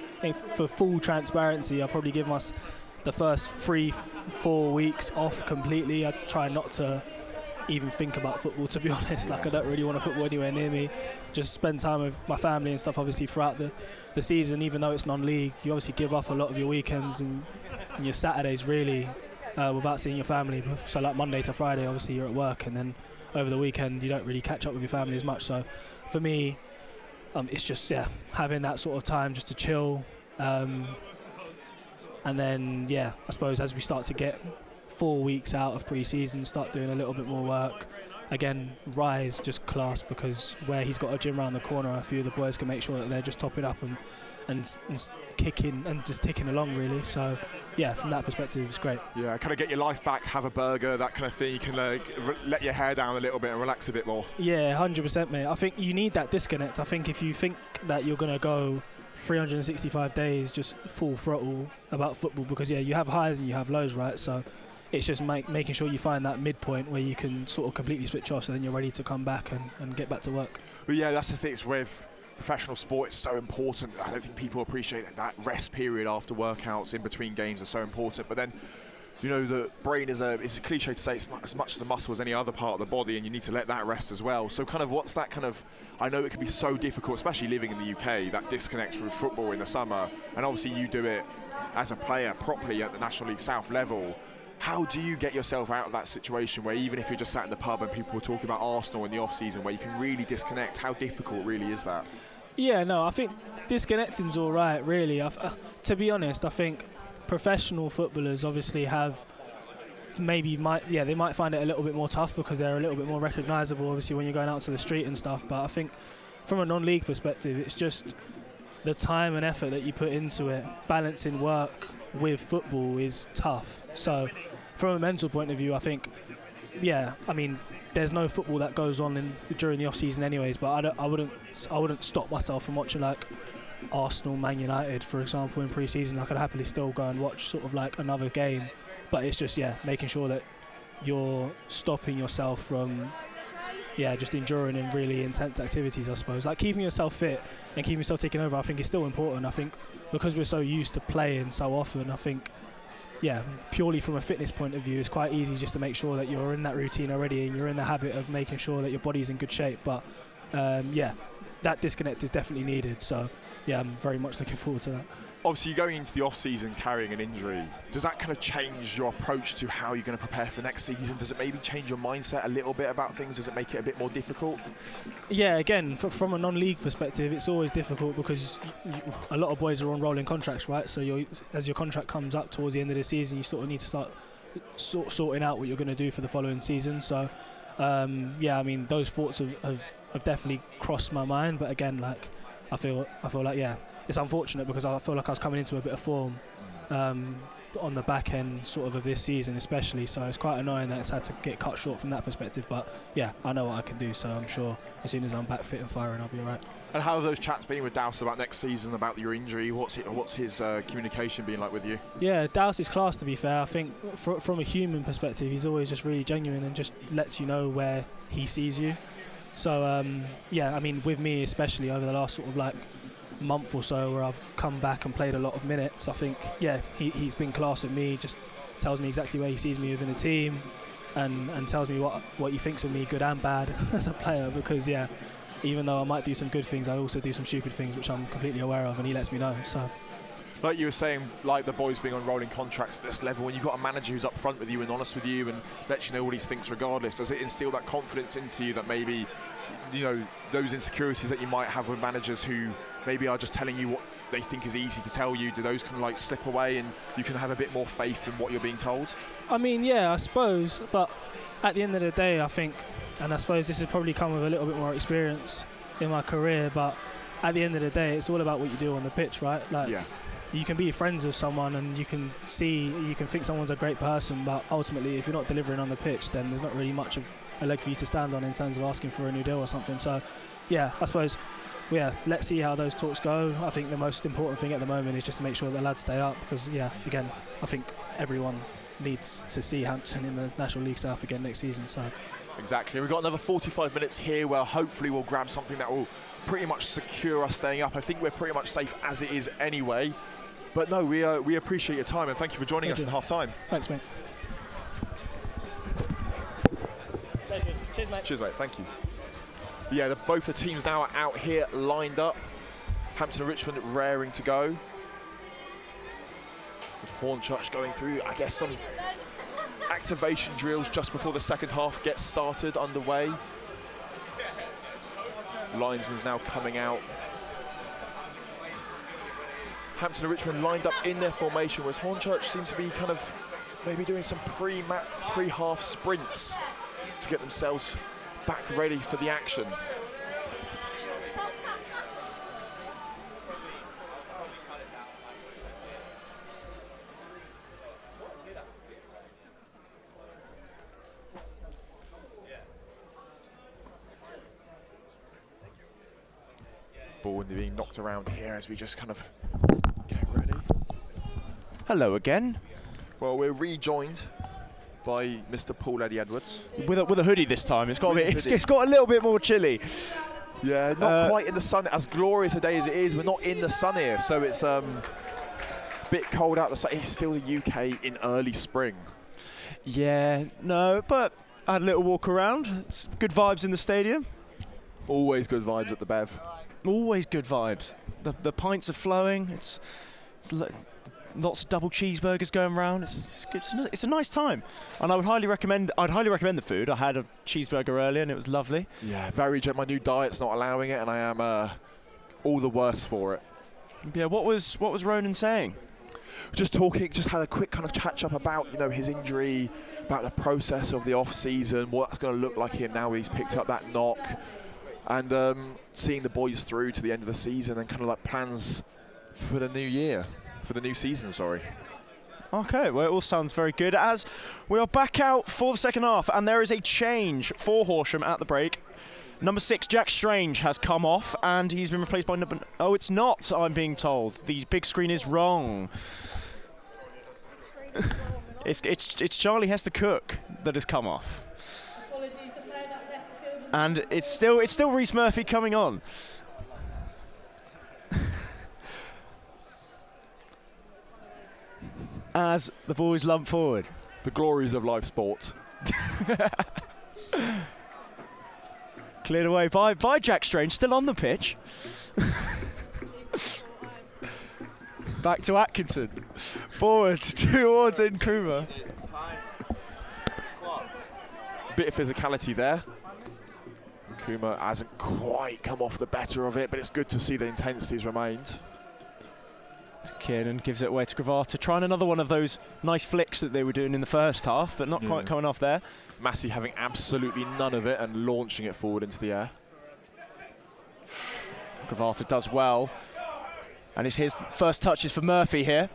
for full transparency, I'll probably give us the first 3-4 weeks off completely. I try not to even think about football, to be honest. Like, I don't really want a football anywhere near me. Just spend time with my family and stuff, obviously, throughout the season. Even though it's non-league, you obviously give up a lot of your weekends and your Saturdays, really, without seeing your family. So, like, Monday to Friday, obviously, you're at work, and then over the weekend, you don't really catch up with your family as much. So, for me, it's just, yeah, having that sort of time just to chill. And then, yeah, I suppose as we start to get 4 weeks out of pre-season, start doing a little bit more work. Again, Rye's just class, because where he's got a gym around the corner, a few of the boys can make sure that they're just topping up and kicking and just ticking along, really. So yeah, from that perspective, it's great. Yeah, kind of get your life back, have a burger, that kind of thing. You can let your hair down a little bit and relax a bit more. Yeah, 100%, mate. I think you need that disconnect. I think if you think that you're going to go 365 days just full throttle about football, because yeah, you have highs and you have lows, right? So it's just making sure you find that midpoint where you can sort of completely switch off, so then you're ready to come back and get back to work. But yeah, that's the thing with professional sport. It's so important. I don't think people appreciate that rest period after workouts in between games are so important. But then, you know, the brain it's a cliche to say it's as much as a muscle as any other part of the body, and you need to let that rest as well. So kind of what's that kind of, I know it can be so difficult, especially living in the UK, that disconnect from football in the summer, and obviously you do it as a player properly at the National League South level. How do you get yourself out of that situation where even if you're just sat in the pub and people are talking about Arsenal in the off-season, where you can really disconnect? How difficult really is that? Yeah, no, I think disconnecting's all right, really. To be honest, I think professional footballers obviously have they might find it a little bit more tough because they're a little bit more recognisable, obviously, when you're going out to the street and stuff. But I think from a non-league perspective, it's just the time and effort that you put into it. Balancing work with football is tough. So from a mental point of view, I think, yeah, I mean, there's no football that goes on during the off season anyways, but I wouldn't stop myself from watching like Arsenal, Man United, for example, in pre-season. I could happily still go and watch sort of like another game, but it's just, yeah, making sure that you're stopping yourself from, yeah, just enduring in really intense activities, I suppose. Like keeping yourself fit and keeping yourself taking over, I think is still important. I think because we're so used to playing so often, I think, yeah, purely from a fitness point of view, it's quite easy just to make sure that you're in that routine already and you're in the habit of making sure that your body's in good shape. But yeah, that disconnect is definitely needed. So yeah, I'm very much looking forward to that. Obviously, you're going into the off-season carrying an injury. Does that kind of change your approach to how you're going to prepare for next season? Does it maybe change your mindset a little bit about things? Does it make it a bit more difficult? Yeah, again, from a non-league perspective, it's always difficult because a lot of boys are on rolling contracts, right? So as your contract comes up towards the end of the season, you sort of need to start sorting out what you're going to do for the following season. So, yeah, I mean, those thoughts have definitely crossed my mind. But again, like, I feel like, yeah, it's unfortunate because I feel like I was coming into a bit of form on the back end sort of this season especially, so it's quite annoying that it's had to get cut short from that perspective. But yeah, I know what I can do, so I'm sure as soon as I'm back fit and firing, I'll be all right. And how have those chats been with Douse about next season, about your injury? What's his communication been like with you? Yeah, Douse is class, to be fair. I think from a human perspective, he's always just really genuine and just lets you know where he sees you. So yeah, I mean, with me especially over the last sort of like month or so where I've come back and played a lot of minutes, I think, yeah, he's been class at me, just tells me exactly where he sees me within the team and tells me what he thinks of me, good and bad, as a player, because, yeah, even though I might do some good things, I also do some stupid things which I'm completely aware of, and he lets me know. So, like you were saying, like the boys being on rolling contracts at this level, when you've got a manager who's up front with you and honest with you and lets you know what he thinks regardless, does it instill that confidence into you that maybe, you know, those insecurities that you might have with managers who maybe are just telling you what they think is easy to tell you, do those kind of like slip away and you can have a bit more faith in what you're being told? I mean, yeah, I suppose, but at the end of the day, I think, and I suppose this has probably come with a little bit more experience in my career, but at the end of the day, it's all about what you do on the pitch, right? Like, yeah. You can be friends with someone and you can think someone's a great person, but ultimately, if you're not delivering on the pitch, then there's not really much of a leg for you to stand on in terms of asking for a new deal or something. So, yeah, I suppose, yeah, let's see how those talks go. I think the most important thing at the moment is just to make sure the lads stay up because, yeah, again, I think everyone needs to see Hampton in the National League South again next season. So. Exactly. We've got another 45 minutes here where hopefully we'll grab something that will pretty much secure us staying up. I think we're pretty much safe as it is anyway. But no, we appreciate your time and thank you for joining us in half-time. Thanks, mate. Cheers, mate. Cheers, mate. Thank you. Yeah, both the teams now are out here lined up. Hampton and Richmond raring to go. With Hornchurch going through, I guess, some activation drills just before the second half gets started underway. Linesman's now coming out. Hampton and Richmond lined up in their formation, whereas Hornchurch seem to be kind of maybe doing some pre-half sprints to get themselves back ready for the action. Ball being knocked around here as we just kind of get ready. Hello again. Well, we're rejoined by Mr. Paul Eddie Edwards. With a hoodie this time. It's got a little bit more chilly. Yeah, not quite in the sun. As glorious a day as it is, we're not in the sun here, so it's a bit cold out the sun. It's still the UK in early spring. Yeah, no, but I had a little walk around. It's good vibes in the stadium. Always good vibes at the Bev. Always good vibes. The pints are flowing. It's lots of double cheeseburgers going around. It's a nice time, and I'd highly recommend the food. I had a cheeseburger earlier, and it was lovely. Yeah, very good. My new diet's not allowing it, and I am all the worse for it. Yeah, what was Ronan saying? Just had a quick kind of catch up about his injury, about the process of the off season, what that's going to look like him now he's picked up that knock. And seeing the boys through to the end of the season and kind of like plans for the new season, sorry. Okay, well, it all sounds very good. As we are back out for the second half, and there is a change for Horsham at the break. Number 6, Jack Strange, has come off, and he's been replaced by number... Oh, it's not, I'm being told. The big screen is wrong. It's Charlie Hester Cook that has come off. And it's still Reece Murphy coming on. As the boys lump forward. The glories of live sport. Cleared away by Jack Strange, still on the pitch. Back to Atkinson. Forward towards Nkrumah. Bit of physicality there. Nkrumah hasn't quite come off the better of it, but it's good to see the intensity's remained. Kiernan gives it away to Gravata, trying another one of those nice flicks that they were doing in the first half, but not quite coming off there. Massey having absolutely none of it and launching it forward into the air. Gravata does well, and it's his first touches for Murphy here.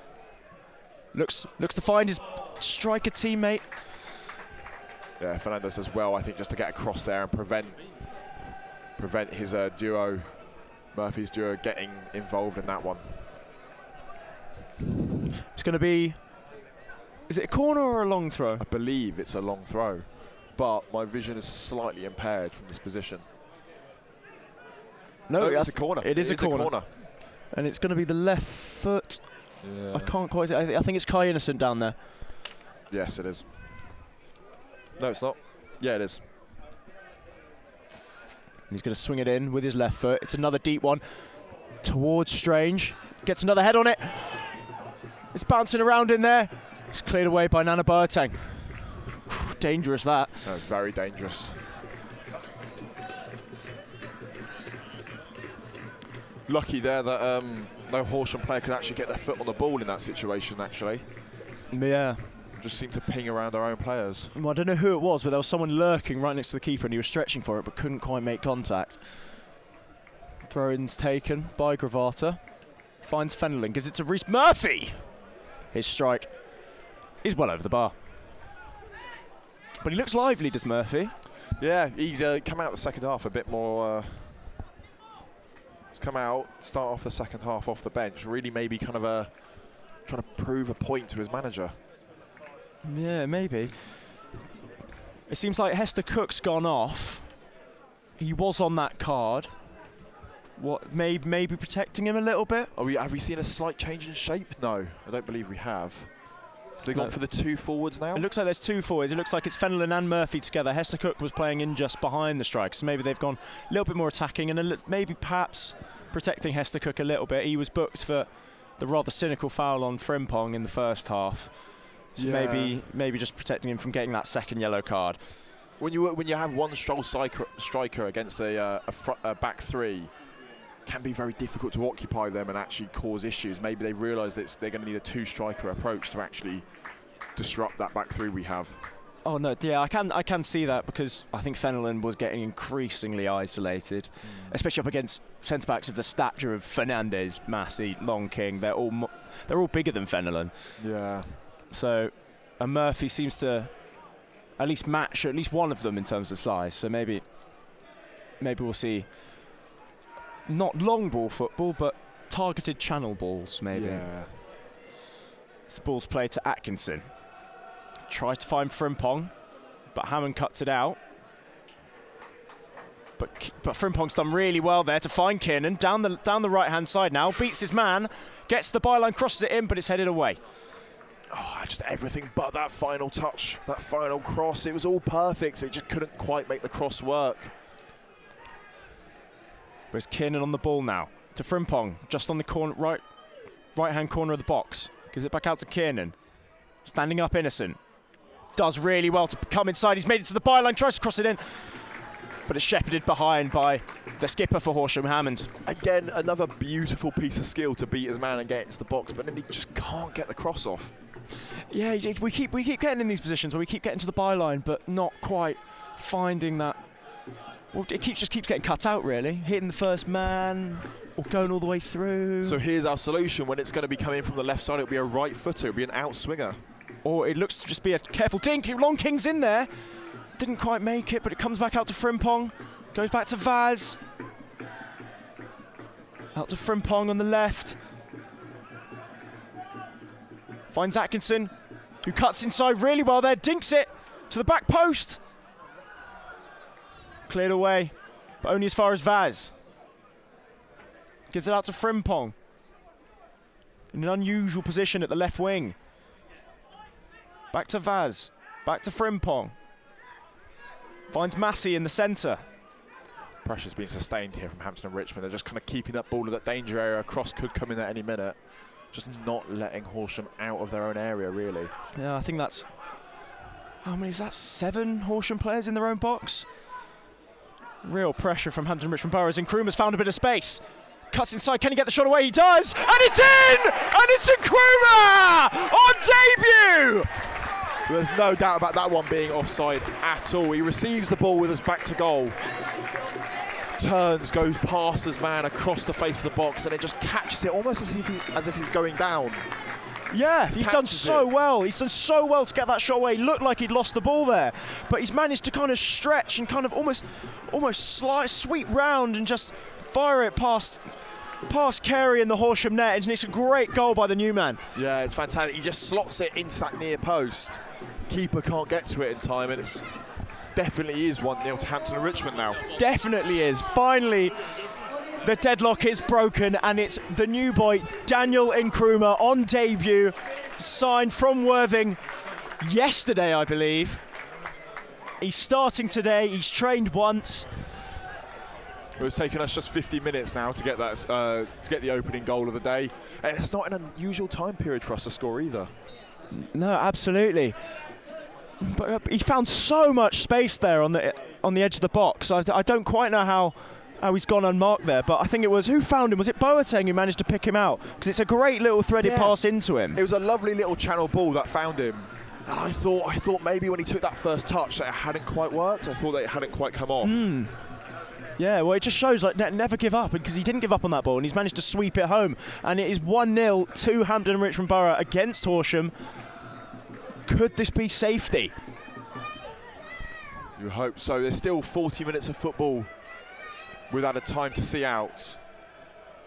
Looks to find his striker teammate. Yeah, Fernandez does well, I think, just to get across there and prevent his duo, Murphy's duo, getting involved in that one. It's going to be, is it a corner or a long throw? I believe it's a long throw, but my vision is slightly impaired from this position. No, it's a corner. It is a corner. And it's going to be the left foot. Yeah. I can't quite see. I think it's Kai Innocent down there. Yes, it is. No, it's not. Yeah, it is. And he's going to swing it in with his left foot. It's another deep one towards Strange. Gets another head on it. It's bouncing around in there. It's cleared away by Nana Boateng. Dangerous, that. No, very dangerous. Lucky there that no Horsham player could actually get their foot on the ball in that situation, actually. Yeah. Just seemed to ping around our own players. Well, I don't know who it was, but there was someone lurking right next to the keeper and he was stretching for it but couldn't quite make contact. Throw-in's taken by Gravata. Finds Fenelon, gives it to Reece Murphy. His strike is well over the bar. But he looks lively, does Murphy? Yeah, he's come out the second half a bit more... he's come out, start off the second half off the bench, really maybe kind of trying to prove a point to his manager. Yeah, maybe. It seems like Hester Cook's gone off. He was on that card. What, maybe protecting him a little bit? Have we seen a slight change in shape? No, I don't believe we have. They've gone for the two forwards now? It looks like there's two forwards. It looks like it's Fenelon and Murphy together. Hester Cook was playing in just behind the strikers, so maybe they've gone a little bit more attacking and maybe perhaps protecting Hester Cook a little bit. He was booked for the rather cynical foul on Frimpong in the first half. So maybe just protecting him from getting that second yellow card. When you have one strong striker against a back three, can be very difficult to occupy them and actually cause issues. Maybe they realise that they're going to need a two-striker approach to actually disrupt that back three we have. Oh no, yeah, I can see that because I think Fenelon was getting increasingly isolated, especially up against centre backs of the stature of Fernandez, Massey, Long King. They're all bigger than Fenelon. Yeah. So, and Murphy seems to at least match at least one of them in terms of size. So maybe we'll see not long ball football, but targeted channel balls. Maybe. Yeah. It's the ball's played to Atkinson. Tries to find Frimpong, but Hammond cuts it out. But Frimpong's done really well there to find Kiernan down the right-hand side now. Beats his man, gets the byline, crosses it in, but it's headed away. Oh, just everything but that final touch, that final cross. It was all perfect. It just couldn't quite make the cross work. But it's Kiernan on the ball now to Frimpong, just on the corner, right-hand corner of the box. Gives it back out to Kiernan. Standing up Innocent. Does really well to come inside. He's made it to the byline, tries to cross it in. But it's shepherded behind by the skipper for Horsham, Hammond. Again, another beautiful piece of skill to beat his man and get into the box, but then he just can't get the cross off. Yeah, we keep getting in these positions where we keep getting to the byline, but not quite finding that. Well, it just keeps getting cut out, really. Hitting the first man or going all the way through. So here's our solution. When it's going to be coming from the left side, it'll be a right footer, it'll be an out swinger. Or it looks to just be a careful dink. Long King's in there. Didn't quite make it, but it comes back out to Frimpong. Goes back to Vaz. Out to Frimpong on the left. Finds Atkinson, who cuts inside really well there. Dinks it to the back post. Cleared away, but only as far as Vaz. Gives it out to Frimpong. In an unusual position at the left wing. Back to Vaz. Back to Frimpong. Finds Massey in the centre. Pressure's being sustained here from Hampton and Richmond. They're just kind of keeping that ball in that danger area. A cross could come in at any minute. just not letting Horsham out of their own area, really. Yeah, I think that's, how many is that? 7 Horsham players in their own box? Real pressure from Hampton Richmond Borough as Nkrumah's found a bit of space. Cuts inside, can he get the shot away? He does, and it's in! And it's Nkrumah on debut! There's no doubt about that one being offside at all. He receives the ball with his back to goal. Turns, goes past his man across the face of the box, and it just catches it almost as if he's going down. Yeah, he's done so well. He's done so well to get that shot away. He looked like he'd lost the ball there, but he's managed to kind of stretch and kind of almost sweep round and just fire it past Carey in the Horsham net, and it's a great goal by the new man. Yeah, it's fantastic. He just slots it into that near post. Keeper can't get to it in time, and it's definitely is 1-0 to Hampton and Richmond now. Definitely is. Finally, the deadlock is broken, and it's the new boy, Daniel Nkrumah, on debut, signed from Worthing yesterday, I believe. He's starting today. He's trained once. It's taken us just 50 minutes now to get that to get the opening goal of the day, and it's not an unusual time period for us to score either. No, absolutely. But he found so much space there on the edge of the box. I don't quite know how he's gone unmarked there, but I think it was, who found him? Was it Boateng who managed to pick him out? Because it's a great little threaded pass into him. It was a lovely little channel ball that found him. And I thought maybe when he took that first touch that it hadn't quite worked. I thought that it hadn't quite come off. Yeah, well, it just shows, like, never give up, because he didn't give up on that ball, and he's managed to sweep it home. And it is 1-0 to Hampton and Richmond Borough against Horsham. Could this be safety? You hope so. There's still 40 minutes of football without a time to see out.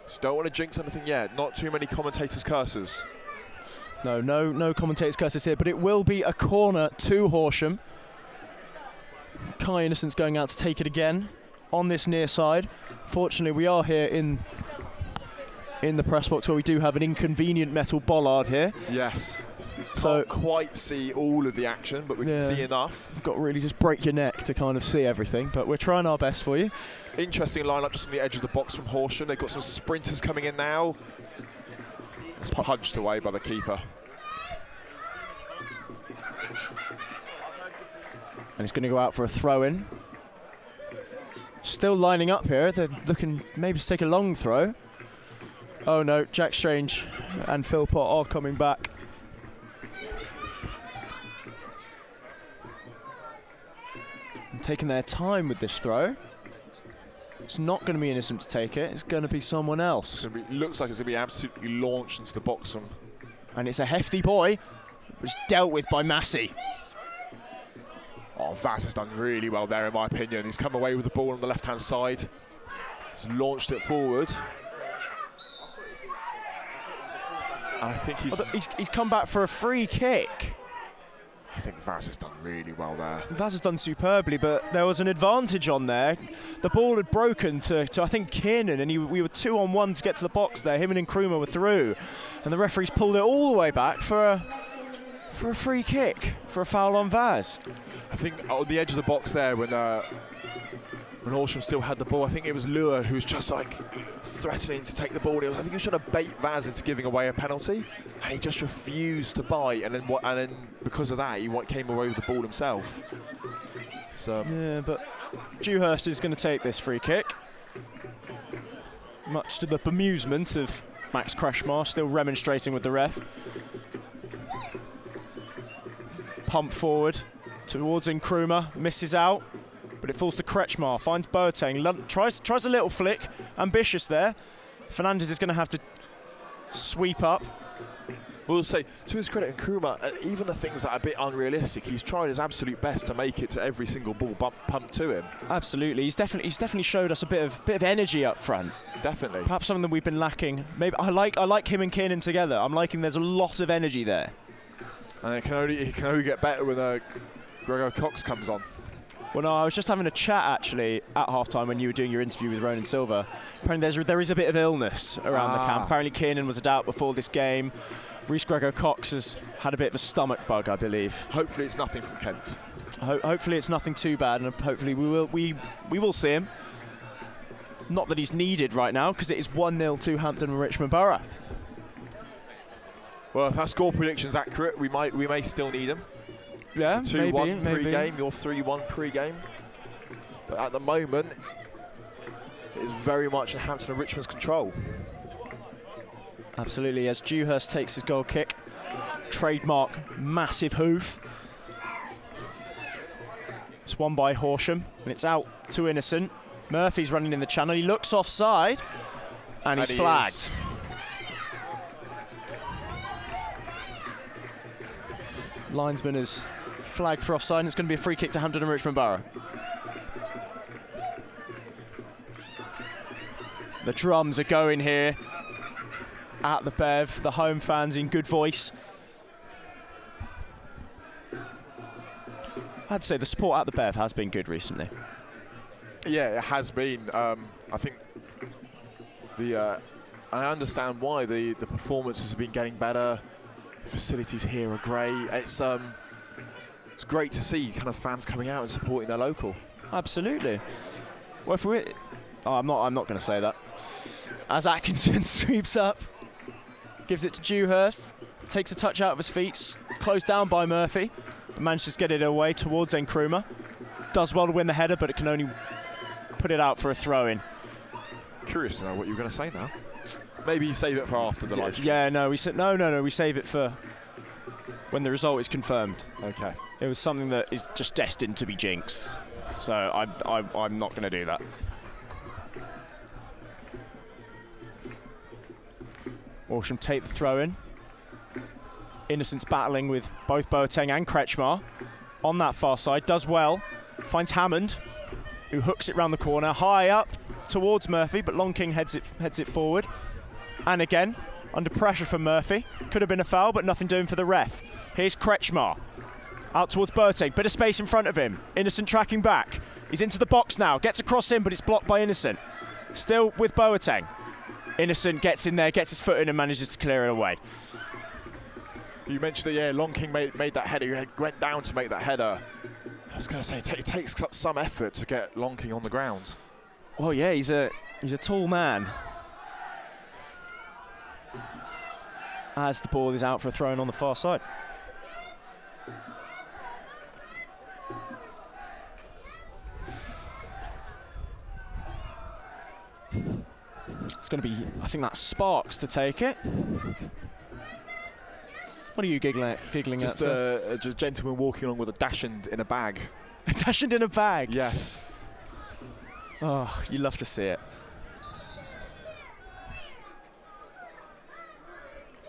Just don't want to jinx anything yet. Not too many commentators' curses. No commentators' curses here, but it will be a corner to Horsham. Kai Innocent's going out to take it again on this near side. Fortunately, we are here in the press box where we do have an inconvenient metal bollard here. Yes. So can't quite see all of the action, but we can see enough. You've got to really just break your neck to kind of see everything, but we're trying our best for you. Interesting lineup just on the edge of the box from Horsham. They've got some sprinters coming in now. It's punched away by the keeper. And he's going to go out for a throw-in. Still lining up here. They're looking maybe to take a long throw. Oh no, Jack Strange and Philpott are coming back. And taking their time with this throw. It's not going to be Innocent to take it. It's going to be someone else. Looks like it's going to be absolutely launched into the box. And it's a hefty boy, which is dealt with by Massey. Oh, Vaz has done really well there, in my opinion. He's come away with the ball on the left-hand side. He's launched it forward. And I think he's come back for a free kick. I think Vaz has done really well there. Vaz has done superbly, but there was an advantage on there. The ball had broken to I think Kiernan, and we were 2-on-1 to get to the box there. Him and Nkrumah were through, and the referees pulled it all the way back for a free kick, for a foul on Vaz. I think on the edge of the box there, when Horsham still had the ball, I think it was Lua who was just like threatening to take the ball. I think he was trying to bait Vaz into giving away a penalty, and he just refused to bite. And then because of that, he came away with the ball himself. So yeah, but Dewhurst is going to take this free kick, much to the bemusement of Max Crashmar, still remonstrating with the ref. Pump forward towards Nkrumah, misses out, but it falls to Kretschmar, finds Boateng, tries a little flick, ambitious there. Fernandez is going to have to sweep up. We'll say, to his credit, Nkrumah, even the things that are a bit unrealistic, he's tried his absolute best to make it to every single ball pumped to him. Absolutely, he's definitely showed us a bit of energy up front. Definitely. Perhaps something that we've been lacking. Maybe I like him and Kiernan together. I'm liking there's a lot of energy there. And it can only get better when Gregor Cox comes on. Well, no, I was just having a chat actually at half-time when you were doing your interview with Ronan Silva. Apparently there is a bit of illness around the camp. Apparently Kiernan was a doubt before this game. Reece Gregor Cox has had a bit of a stomach bug, I believe. Hopefully it's nothing from Kent. Hopefully it's nothing too bad, and hopefully we will see him. Not that he's needed right now, because it is 1-0 to Hampton and Richmond Borough. Well, if our score prediction's accurate, we may still need him. Yeah, 2-1 maybe. pre-game, you're 3-1 pre-game. But at the moment, it is very much in Hampton and Richmond's control. Absolutely, as Dewhurst takes his goal kick. Trademark massive hoof. It's won by Horsham, and it's out to Innocent. Murphy's running in the channel. He looks offside, and he's flagged. Linesman is flagged for offside, and it's going to be a free kick to Hampton and Richmond Borough. The drums are going here at the Bev, the home fans in good voice. I'd say the support at the Bev has been good recently. Yeah, it has been. I think I understand why the performances have been getting better. Facilities here are great. It's great to see kind of fans coming out and supporting their local. Absolutely. Well, if we, I'm not going to say that. As Atkinson sweeps up, gives it to Dewhurst, takes a touch out of his feet, closed down by Murphy, but manages to get it away towards Nkrumah. Does well to win the header, but it can only put it out for a throw-in. Curious to know what you're going to say now. Maybe you save it for after the live stream. Yeah, no, we said no. We save it for when the result is confirmed. Okay. It was something that is just destined to be jinxed, so I'm not going to do that. Horsham take the throw-in. Innocent's battling with both Boateng and Kretschmar on that far side. Does well. Finds Hammond, who hooks it round the corner, high up towards Murphy, but Long King heads it forward. And again, under pressure from Murphy. Could have been a foul, but nothing doing for the ref. Here's Kretschmar. Out towards Boateng, bit of space in front of him. Innocent tracking back. He's into the box now, gets across in, but it's blocked by Innocent. Still with Boateng. Innocent gets in there, gets his foot in and manages to clear it away. You mentioned that, Long King made that header. He went down to make that header. I was going to say, it takes some effort to get Long King on the ground. Well, yeah, he's a tall man. As the ball is out for a throw-in on the far side. It's going to be, I think that's Sparks to take it. What are you giggling at? Just a gentleman walking along with a dachshund in a bag. A dachshund in a bag? Yes. Oh, you love to see it.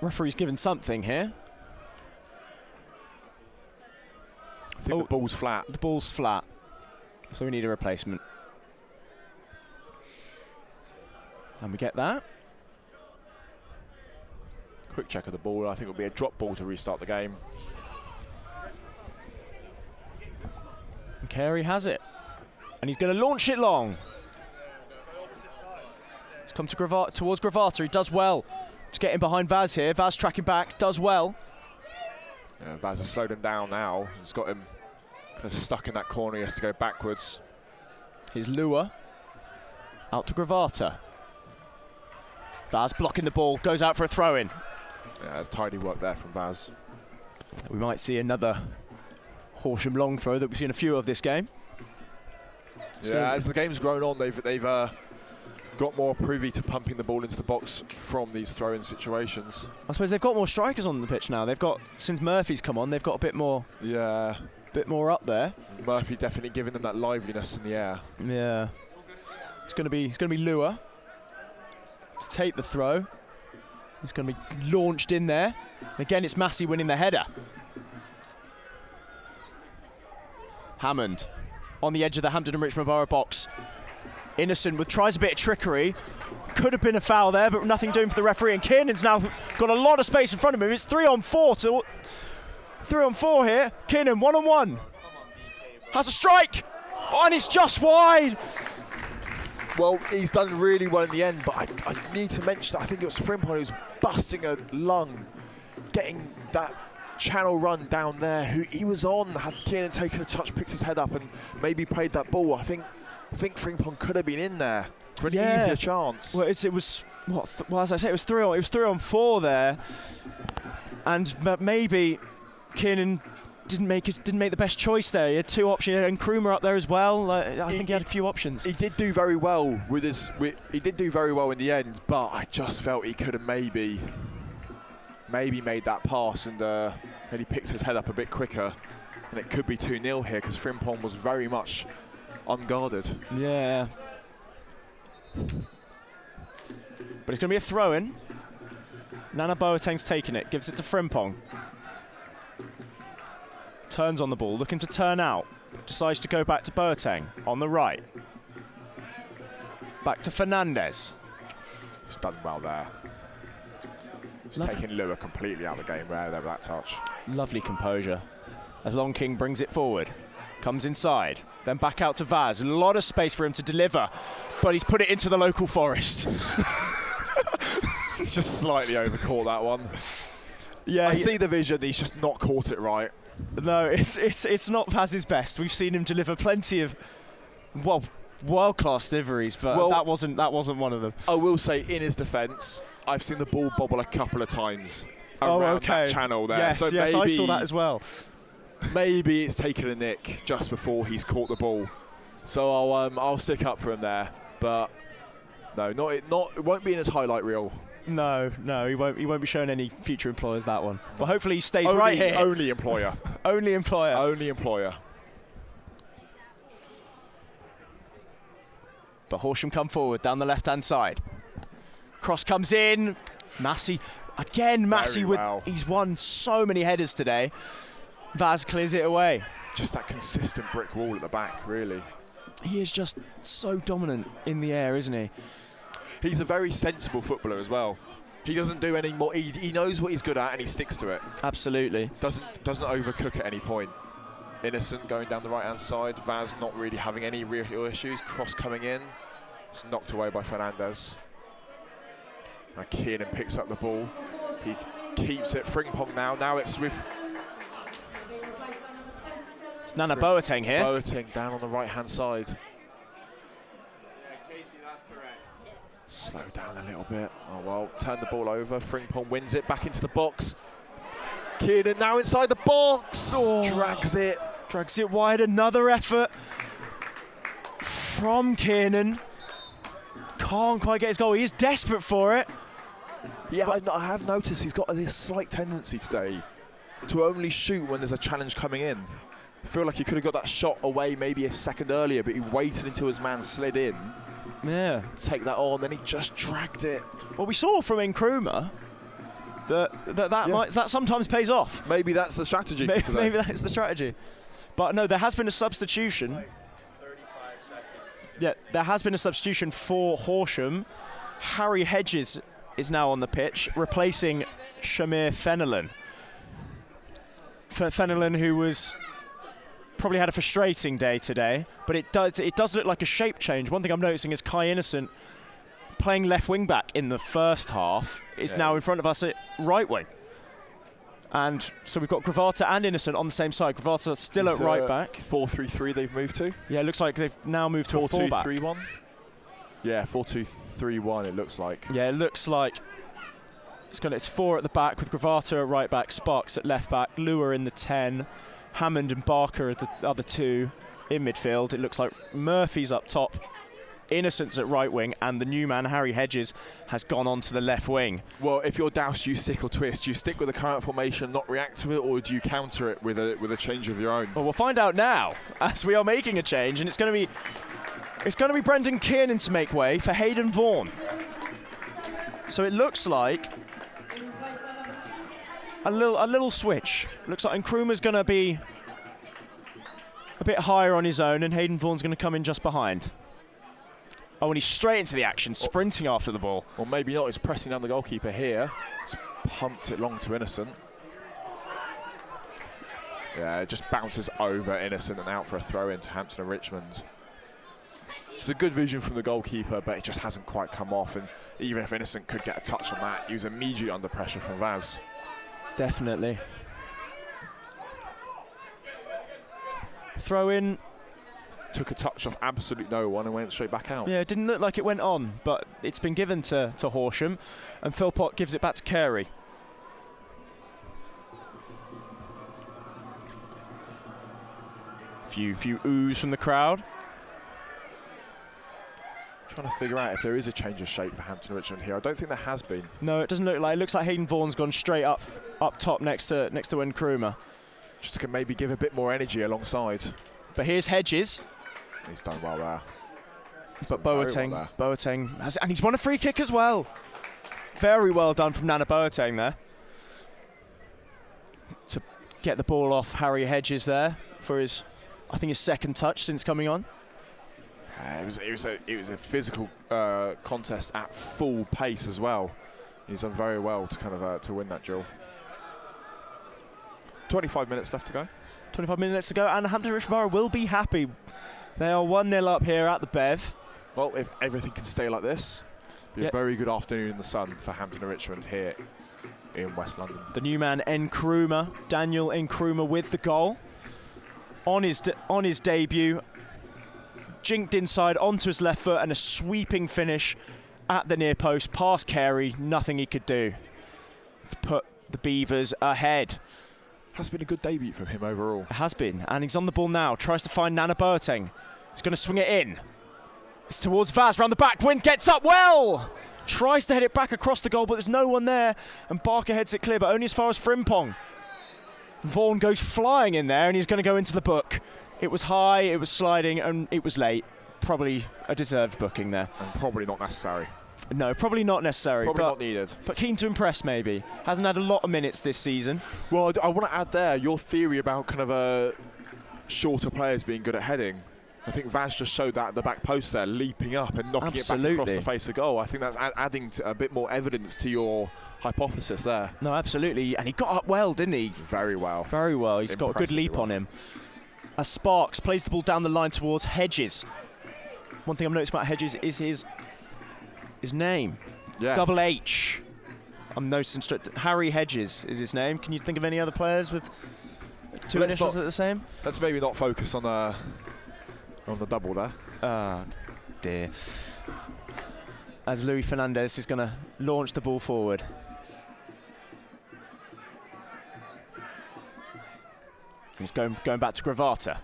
Referee's given something here. I think the ball's flat. The ball's flat, so we need a replacement. And we get that. Quick check of the ball. I think it'll be a drop ball to restart the game. And Carey has it. And he's going to launch it long. It's come to towards Gravata. He does well. Just getting behind Vaz here. Vaz tracking back, does well. Yeah, Vaz has slowed him down now. He's got him kind of stuck in that corner. He has to go backwards. Here's Lua. Out to Gravata. Vaz blocking the ball, goes out for a throw-in. Yeah, tidy work there from Vaz. We might see another Horsham long throw that we've seen a few of this game. Yeah, as the game's grown on, they've got more privy to pumping the ball into the box from these throw-in situations. I suppose they've got more strikers on the pitch now. They've got, since Murphy's come on, they've got a bit more. Yeah. Bit more up there. Murphy definitely giving them that liveliness in the air. Yeah. It's going to be Lua to take the throw. It's going to be launched in there. Again, it's Massey winning the header. Hammond on the edge of the Hampton and Richmond Borough box. Innocent tries a bit of trickery. Could have been a foul there, but nothing doing for the referee. And Kiernan's now got a lot of space in front of him. It's 3-on-4 here. Kiernan 1-on-1. Has a strike. Oh, and it's just wide. Well, he's done really well in the end, but I need to mention that I think it was Frimpong who was busting a lung, getting that channel run down there. Who he was on, had Kiernan taken a touch, picked his head up and maybe played that ball. I think Frimpong could have been in there for an easier chance. Well, it was what? Well, as I say, it was 3-on-4 there. But maybe Kiernan didn't make the best choice there. He had 2 options, and Krumah up there as well. I think he had a few options. He did do very well he did do very well in the end, but I just felt he could have maybe made that pass and then he picked his head up a bit quicker, and it could be 2-0 here because Frimpong was very much unguarded. Yeah. But it's going to be a throw-in. Nana Boateng's taking it, gives it to Frimpong. Turns on the ball, looking to turn out. Decides to go back to Boateng on the right. Back to Fernandez. He's done well there. He's taking Lua completely out of the game there with that touch. Lovely composure. As Long King brings it forward. Comes inside, then back out to Vaz. A lot of space for him to deliver, but he's put it into the local forest. He's just slightly overcaught that one. Yeah, I see the vision, he's just not caught it right. No, it's not Vaz's best. We've seen him deliver plenty of, well, world-class deliveries, but that wasn't one of them. I will say, in his defence, I've seen the ball bobble a couple of times around that channel there. Yes, so yes, maybe, I saw that as well. Maybe it's taken a nick just before he's caught the ball. So I'll stick up for him there, but no, it won't be in his highlight reel. No, he won't be showing any future employers that one. Well, hopefully he stays right here. Only employer. Only employer. Only employer. But Horsham come forward down the left-hand side. Cross comes in. Massey again. Massey he's won so many headers today. Vaz clears it away. Just that consistent brick wall at the back, really. He is just so dominant in the air, isn't he? He's a very sensible footballer as well. He doesn't do any more. He knows what he's good at and he sticks to it. Absolutely. Doesn't overcook at any point. Innocent going down the right-hand side. Vaz not really having any real issues. Cross coming in. It's knocked away by Fernandez. Now Kiernan picks up the ball. He keeps it. Frimpong now. Now it's with... It's Nana Boateng here. Boateng down on the right-hand side. Yeah, Casey, that's correct. Slow down a little bit. Oh, well, turn the ball over. Frimpong wins it back into the box. Kiernan now inside the box. Oh. Drags it. Drags it wide. Another effort from Kiernan. Can't quite get his goal. He is desperate for it. Yeah, I have noticed he's got this slight tendency today to only shoot when there's a challenge coming in. I feel like he could have got that shot away maybe a second earlier, but he waited until his man slid in. Yeah. Take that on, then he just dragged it. Well, we saw from Nkrumah that sometimes pays off. Maybe that's the strategy for today. Maybe that's the strategy. But no, there has been a substitution. 35 seconds. Yeah, there has been a substitution for Horsham. Harry Hedges is now on the pitch, replacing Shamir Fenelon. Fenelon, who was probably had a frustrating day today, but it does look like a shape change. One thing I'm noticing is Kai Innocent, playing left wing back in the first half, is now in front of us at right wing. And so we've got Gravata and Innocent on the same side. Gravata still at right back. 4-3-3 they've moved to. Yeah, it looks like they've now moved to a 4-back. 4-2-3-1. Yeah, 4-2-3-1 it looks like. Yeah, it looks like it's 4 at the back with Gravata at right back, Sparks at left back, Lua in the 10, Hammond and Barker are the other 2 in midfield. It looks like Murphy's up top, Innocent's at right wing, and the new man, Harry Hedges, has gone on to the left wing. Well, if you're Douse, you stick or twist. Do you stick with the current formation, not react to it, or do you counter it with a change of your own? Well, we'll find out now, as we are making a change, and it's going to be Brendan Kiernan to make way for Hayden Vaughan. So it looks like a little switch. Looks like Nkrumah's going to be a bit higher on his own, and Hayden Vaughan's going to come in just behind. Oh, and he's straight into the action, sprinting after the ball. Or maybe not, he's pressing down the goalkeeper here. He's pumped it long to Innocent. Yeah, it just bounces over Innocent and out for a throw-in to Hampton and Richmond. It's a good vision from the goalkeeper, but it just hasn't quite come off, and even if Innocent could get a touch on that, he was immediately under pressure from Vaz. Definitely. Throw in. Took a touch off absolute no one and went straight back out. Yeah, it didn't look like it went on, but it's been given to Horsham, and Philpott gives it back to Carey. Few oohs from the crowd. Trying to figure out if there is a change of shape for Hampton Richmond here. I don't think there has been. No, it doesn't look like. It looks like Hayden Vaughan's gone straight up top next to Nkrumah. Just to maybe give a bit more energy alongside. But here's Hedges. He's done well there. But Boateng has, and he's won a free kick as well. Very well done from Nana Boateng there to get the ball off Harry Hedges there for his, I think, his second touch since coming on. It was a physical contest at full pace as well. He's done very well to kind of to win that duel. 25 minutes left to go. 25 minutes to go, and Hampton Richmond Borough will be happy. They are 1-0 up here at the Bev. Well, if everything can stay like this, it'll be a very good afternoon in the sun for Hampton and Richmond here in West London. The new man Nkrumah, Daniel Nkrumah, with the goal on his debut. Jinked inside onto his left foot and a sweeping finish at the near post. Past Carey, nothing he could do to put the Beavers ahead. Has been a good debut from him overall. It has been, and he's on the ball now. Tries to find Nana Boateng. He's going to swing it in. It's towards Vaz, round the back. Wind gets up well. Tries to head it back across the goal, but there's no one there. And Barker heads it clear, but only as far as Frimpong. Vaughan goes flying in there, and he's going to go into the book. It was high, it was sliding, and it was late. Probably a deserved booking there. And probably not necessary. No, probably not necessary. Probably not needed. But keen to impress, maybe. Hasn't had a lot of minutes this season. Well, I want to add there your theory about kind of shorter players being good at heading. I think Vaz just showed that at the back post there, leaping up and knocking it back across the face of goal. I think that's adding to a bit more evidence to your hypothesis there. No, absolutely. And he got up well, didn't he? Very well. Very well. He's got a good leap on him. As Sparks plays the ball down the line towards Hedges. One thing I've noticed about Hedges is his name. Yes. Double H. I'm noticing Harry Hedges is his name. Can you think of any other players with two initials at the same? Let's maybe not focus on the double there. Ah, dear. As Luis Fernandez is going to launch the ball forward. He's going back to Gravata.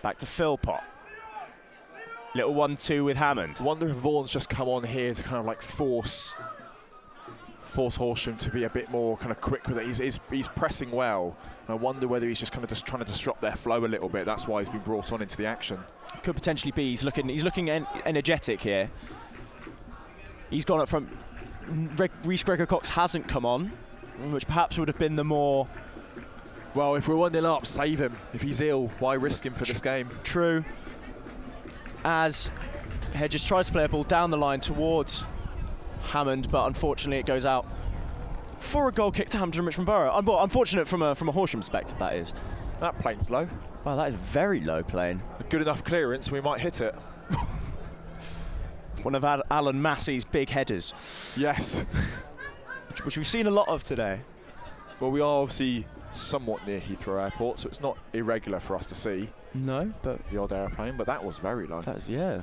Back to Philpott. Little 1-2 with Hammond. I wonder if Vaughan's just come on here to kind of like force Horsham to be a bit more kind of quick with it. He's pressing well. And I wonder whether he's just kind of just trying to disrupt their flow a little bit. That's why he's been brought on into the action. Could potentially be. He's looking energetic here. He's gone up from Reece Gregor-Cox hasn't come on, which perhaps would have been the more. Well, if we're 1-0 up, save him. If he's ill, why risk him for this game? True. As Hedges tries to play a ball down the line towards Hammond, but unfortunately it goes out for a goal kick to Hampton Richmond Borough. Well, unfortunate from a Horsham perspective, that is. That plane's low. Wow, that is very low plane. A good enough clearance, we might hit it. One of Alan Massey's big headers. Yes. which we've seen a lot of today. Well, we are obviously somewhat near Heathrow Airport, so it's not irregular for us to see. No, but the odd aeroplane, but that was very low. Yeah.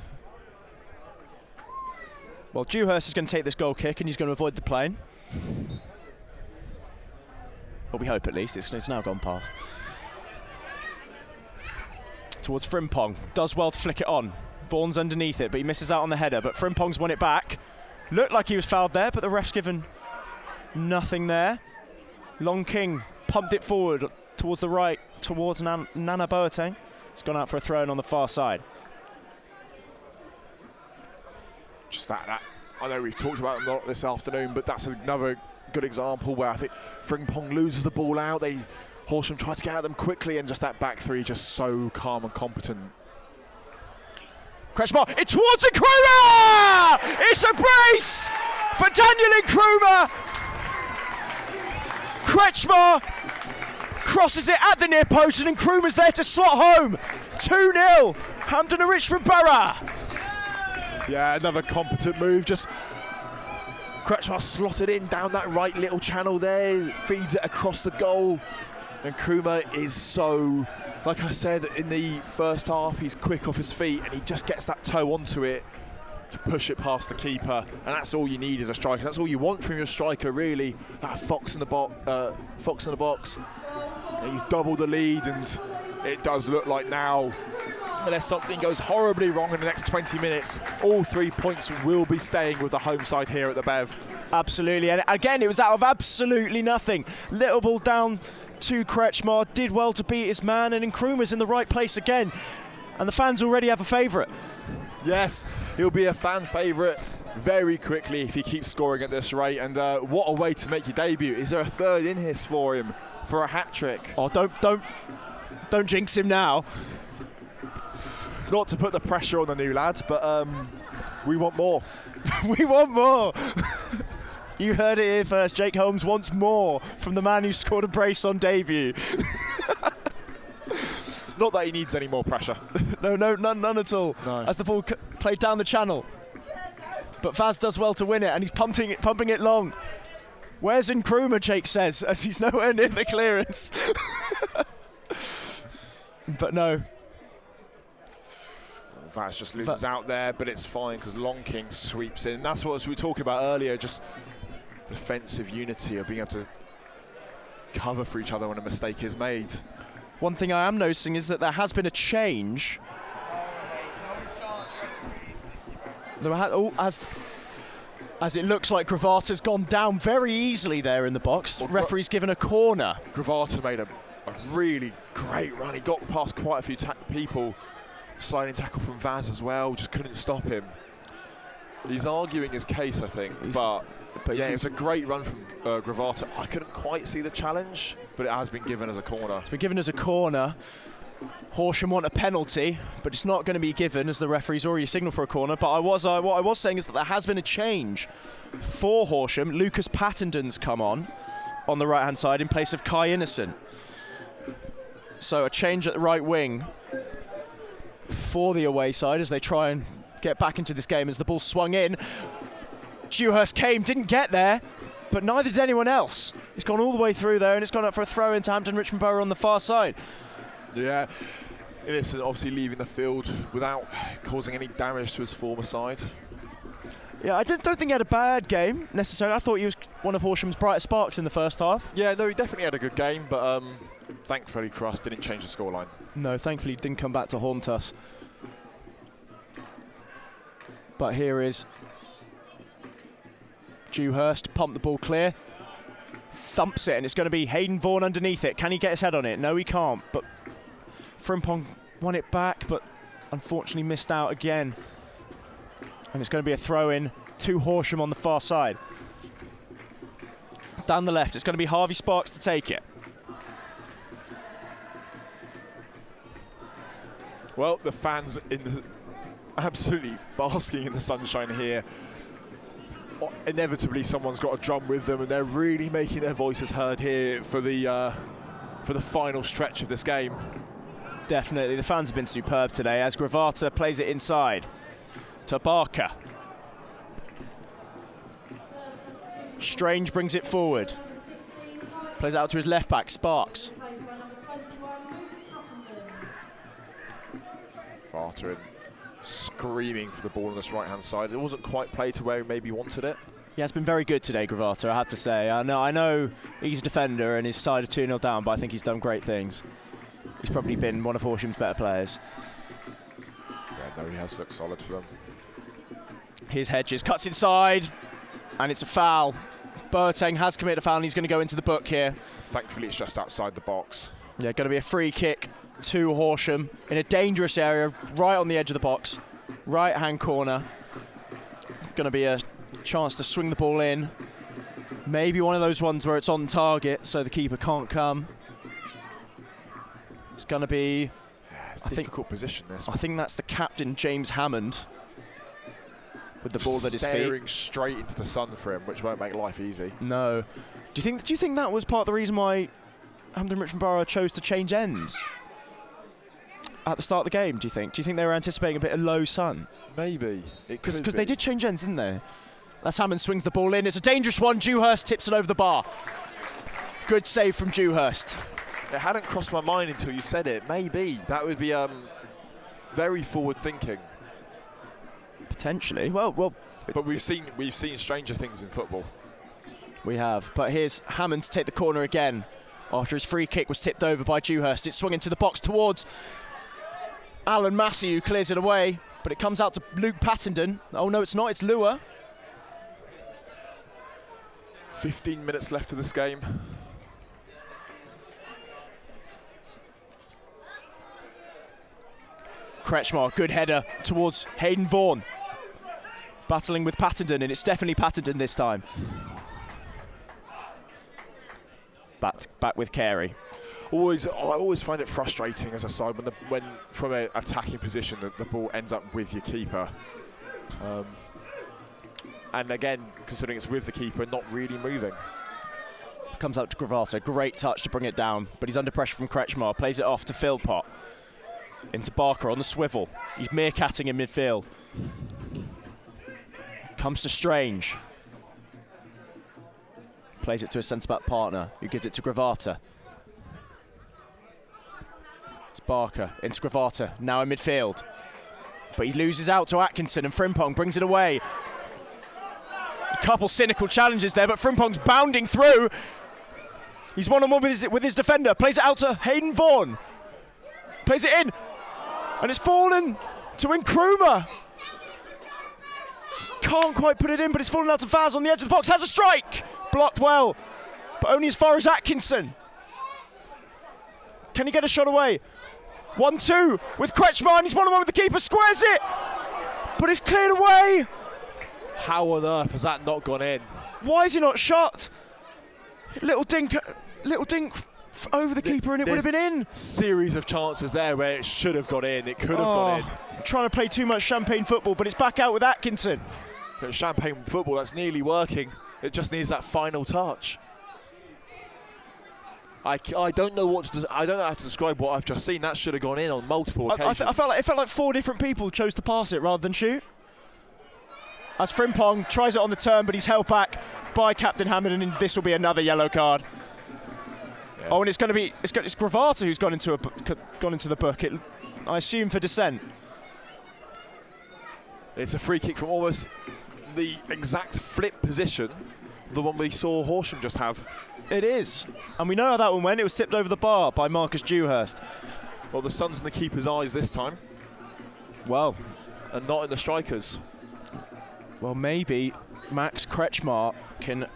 Well, Dewhurst is going to take this goal kick and he's going to avoid the plane. Well, we hope at least. It's now gone past. Towards Frimpong. Does well to flick it on. Vaughan's underneath it, but he misses out on the header. But Frimpong's won it back. Looked like he was fouled there, but the ref's given nothing there. Long King pumped it forward towards the right, towards Nana Boateng. It's gone out for a throw-in on the far side. Just that. I know we've talked about it a lot this afternoon, but that's another good example where I think Frimpong loses the ball out. Horsham tried to get at them quickly, and just that back three just so calm and competent. Kretschmar, it's towards Nkrumah! It's a brace for Daniel Nkrumah! Kretschmar crosses it at the near post, and Nkrumah's there to slot home. 2-0, Hampton and Richmond Borough. Yeah, another competent move. Just Kretschmar slotted in down that right little channel there, feeds it across the goal. And Nkrumah is so, like I said in the first half, he's quick off his feet and he just gets that toe onto it to push it past the keeper. And that's all you need as a striker. That's all you want from your striker, really. That fox in the box. And he's doubled the lead, and it does look like now, unless something goes horribly wrong in the next 20 minutes, all 3 points will be staying with the home side here at the Bev. Absolutely, and again, it was out of absolutely nothing. Little ball down to Kretschmar, did well to beat his man, and Nkrumah's in the right place again. And the fans already have a favourite. Yes, he'll be a fan favourite very quickly if he keeps scoring at this rate. And what a way to make your debut. Is there a third in his for him for a hat-trick? Oh, don't jinx him now. Not to put the pressure on the new lad, but we want more. We want more. You heard it here first. Jake Holmes wants more from the man who scored a brace on debut. Not that he needs any more pressure. No, none at all. No. As the ball played down the channel. But Vaz does well to win it, and he's pumping it long. Where's Nkrumah, Jake says, as he's nowhere near the clearance. But no. Vaz just loses out there, but it's fine because Long King sweeps in. That's what we were talking about earlier, just defensive unity of being able to cover for each other when a mistake is made. One thing I am noticing is that there has been a change. As it looks like Gravata's gone down very easily there in the box. Well, referee's given a corner. Gravata made a really great run. He got past quite a few people. Sliding tackle from Vaz as well, just couldn't stop him. He's arguing his case, I think, but yeah, it was a great run from Gravata. I couldn't quite see the challenge, but it has been given as a corner. It's been given as a corner. Horsham want a penalty, but it's not going to be given as the referee's already signalled for a corner. But what I was saying is that there has been a change for Horsham. Lucas Pattenden's come on the right-hand side in place of Kai Innocent. So a change at the right wing for the away side as they try and get back into this game as the ball swung in. Dewhurst didn't get there, but neither did anyone else. It's gone all the way through there, and it's gone up for a throw into Hampton Richmond Borough on the far side. Yeah, Innocent obviously leaving the field without causing any damage to his former side. Yeah, I don't think he had a bad game necessarily. I thought he was one of Horsham's brighter sparks in the first half. Yeah, no, he definitely had a good game, but thankfully for us, didn't change the scoreline. No, thankfully he didn't come back to haunt us. But here is Dewhurst, pump the ball clear, thumps it, and it's going to be Hayden Vaughan underneath it. Can he get his head on it? No, he can't, but Frimpong won it back, but unfortunately missed out again. And it's going to be a throw-in to Horsham on the far side. Down the left, it's going to be Harvey Sparks to take it. Well, the fans absolutely basking in the sunshine here. Inevitably, someone's got a drum with them, and they're really making their voices heard here for the final stretch of this game. Definitely, the fans have been superb today as Gravata plays it inside to Barker. Strange brings it forward. Plays out to his left back, Sparks. Barter screaming for the ball on this right-hand side. It wasn't quite played to where he maybe wanted it. Yeah, it's been very good today, Gravata, I have to say. I know he's a defender and his side is 2-0 down, but I think he's done great things. He's probably been one of Horsham's better players. Yeah, no, he has looked solid for them. Here's Hedges, cuts inside, and it's a foul. Boateng has committed a foul and he's going to go into the book here. Thankfully, it's just outside the box. Yeah, going to be a free kick to Horsham in a dangerous area, right on the edge of the box. Right-hand corner. Going to be a chance to swing the ball in. Maybe one of those ones where it's on target, so the keeper can't come. It's going to be... Yeah, it's a difficult position, this. I think that's the captain, James Hammond, with the ball at his feet. Staring straight into the sun for him, which won't make life easy. No. Do you think that was part of the reason why Hampton Richmond Borough chose to change ends at the start of the game, do you think? Do you think they were anticipating a bit of low sun? Maybe. Because they did change ends, didn't they? That's Hammond swings the ball in. It's a dangerous one. Dewhurst tips it over the bar. Good save from Dewhurst. It hadn't crossed my mind until you said it. Maybe. That would be very forward thinking. Potentially. Well. But we've seen stranger things in football. We have. But here's Hammond to take the corner again. After his free kick was tipped over by Dewhurst, it's swung into the box towards Alan Massey, who clears it away, but it comes out to Luke Pattenden. Oh no, it's not, it's Lua. 15 minutes left of this game. Kretschmar, good header towards Hayden Vaughan. Battling with Pattenden, and it's definitely Pattenden this time. Back with Carey. I always find it frustrating as a side when from an attacking position the ball ends up with your keeper. And again, considering it's with the keeper, not really moving. Comes out to Gravata, great touch to bring it down, but he's under pressure from Kretschmar, plays it off to Philpott. Into Barker on the swivel. He's meerkatting in midfield. Comes to Strange. Plays it to his centre-back partner, who gives it to Gravata. It's Barker into Gravata, now in midfield. But he loses out to Atkinson, and Frimpong brings it away. A couple cynical challenges there, but Frimpong's bounding through. He's one-on-one with his defender. Plays it out to Hayden Vaughan. Plays it in. And it's fallen to Nkrumah. Can't quite put it in, but it's fallen out to Vaz on the edge of the box. Has a strike. Blocked well, but only as far as Atkinson. Can he get a shot away? 1-2 with Kretschmar, and he's one-on-one with the keeper. Squares it, but it's cleared away. How on earth has that not gone in? Why is he not shot? Little dink over the keeper, and it would have been in. Series of chances there where it should have got in. It could have gone in. Trying to play too much champagne football, but it's back out with Atkinson. But champagne football, that's nearly working. It just needs that final touch. I don't know I don't know how to describe what I've just seen. That should have gone in on multiple occasions. I felt like 4 different people chose to pass it rather than shoot. As Frimpong tries it on the turn, but he's held back by Captain Hammond, and this will be another yellow card. Yeah. Oh, and it's Gravata who's gone into the book. I assume for dissent. It's a free kick from almost the exact flip position of the one we saw Horsham just have. It is, and we know how that one went. It was tipped over the bar by Marcus Dewhurst. Well, the sun's in the keeper's eyes this time. Well, and not in the strikers. Well, maybe Max Kretschmar can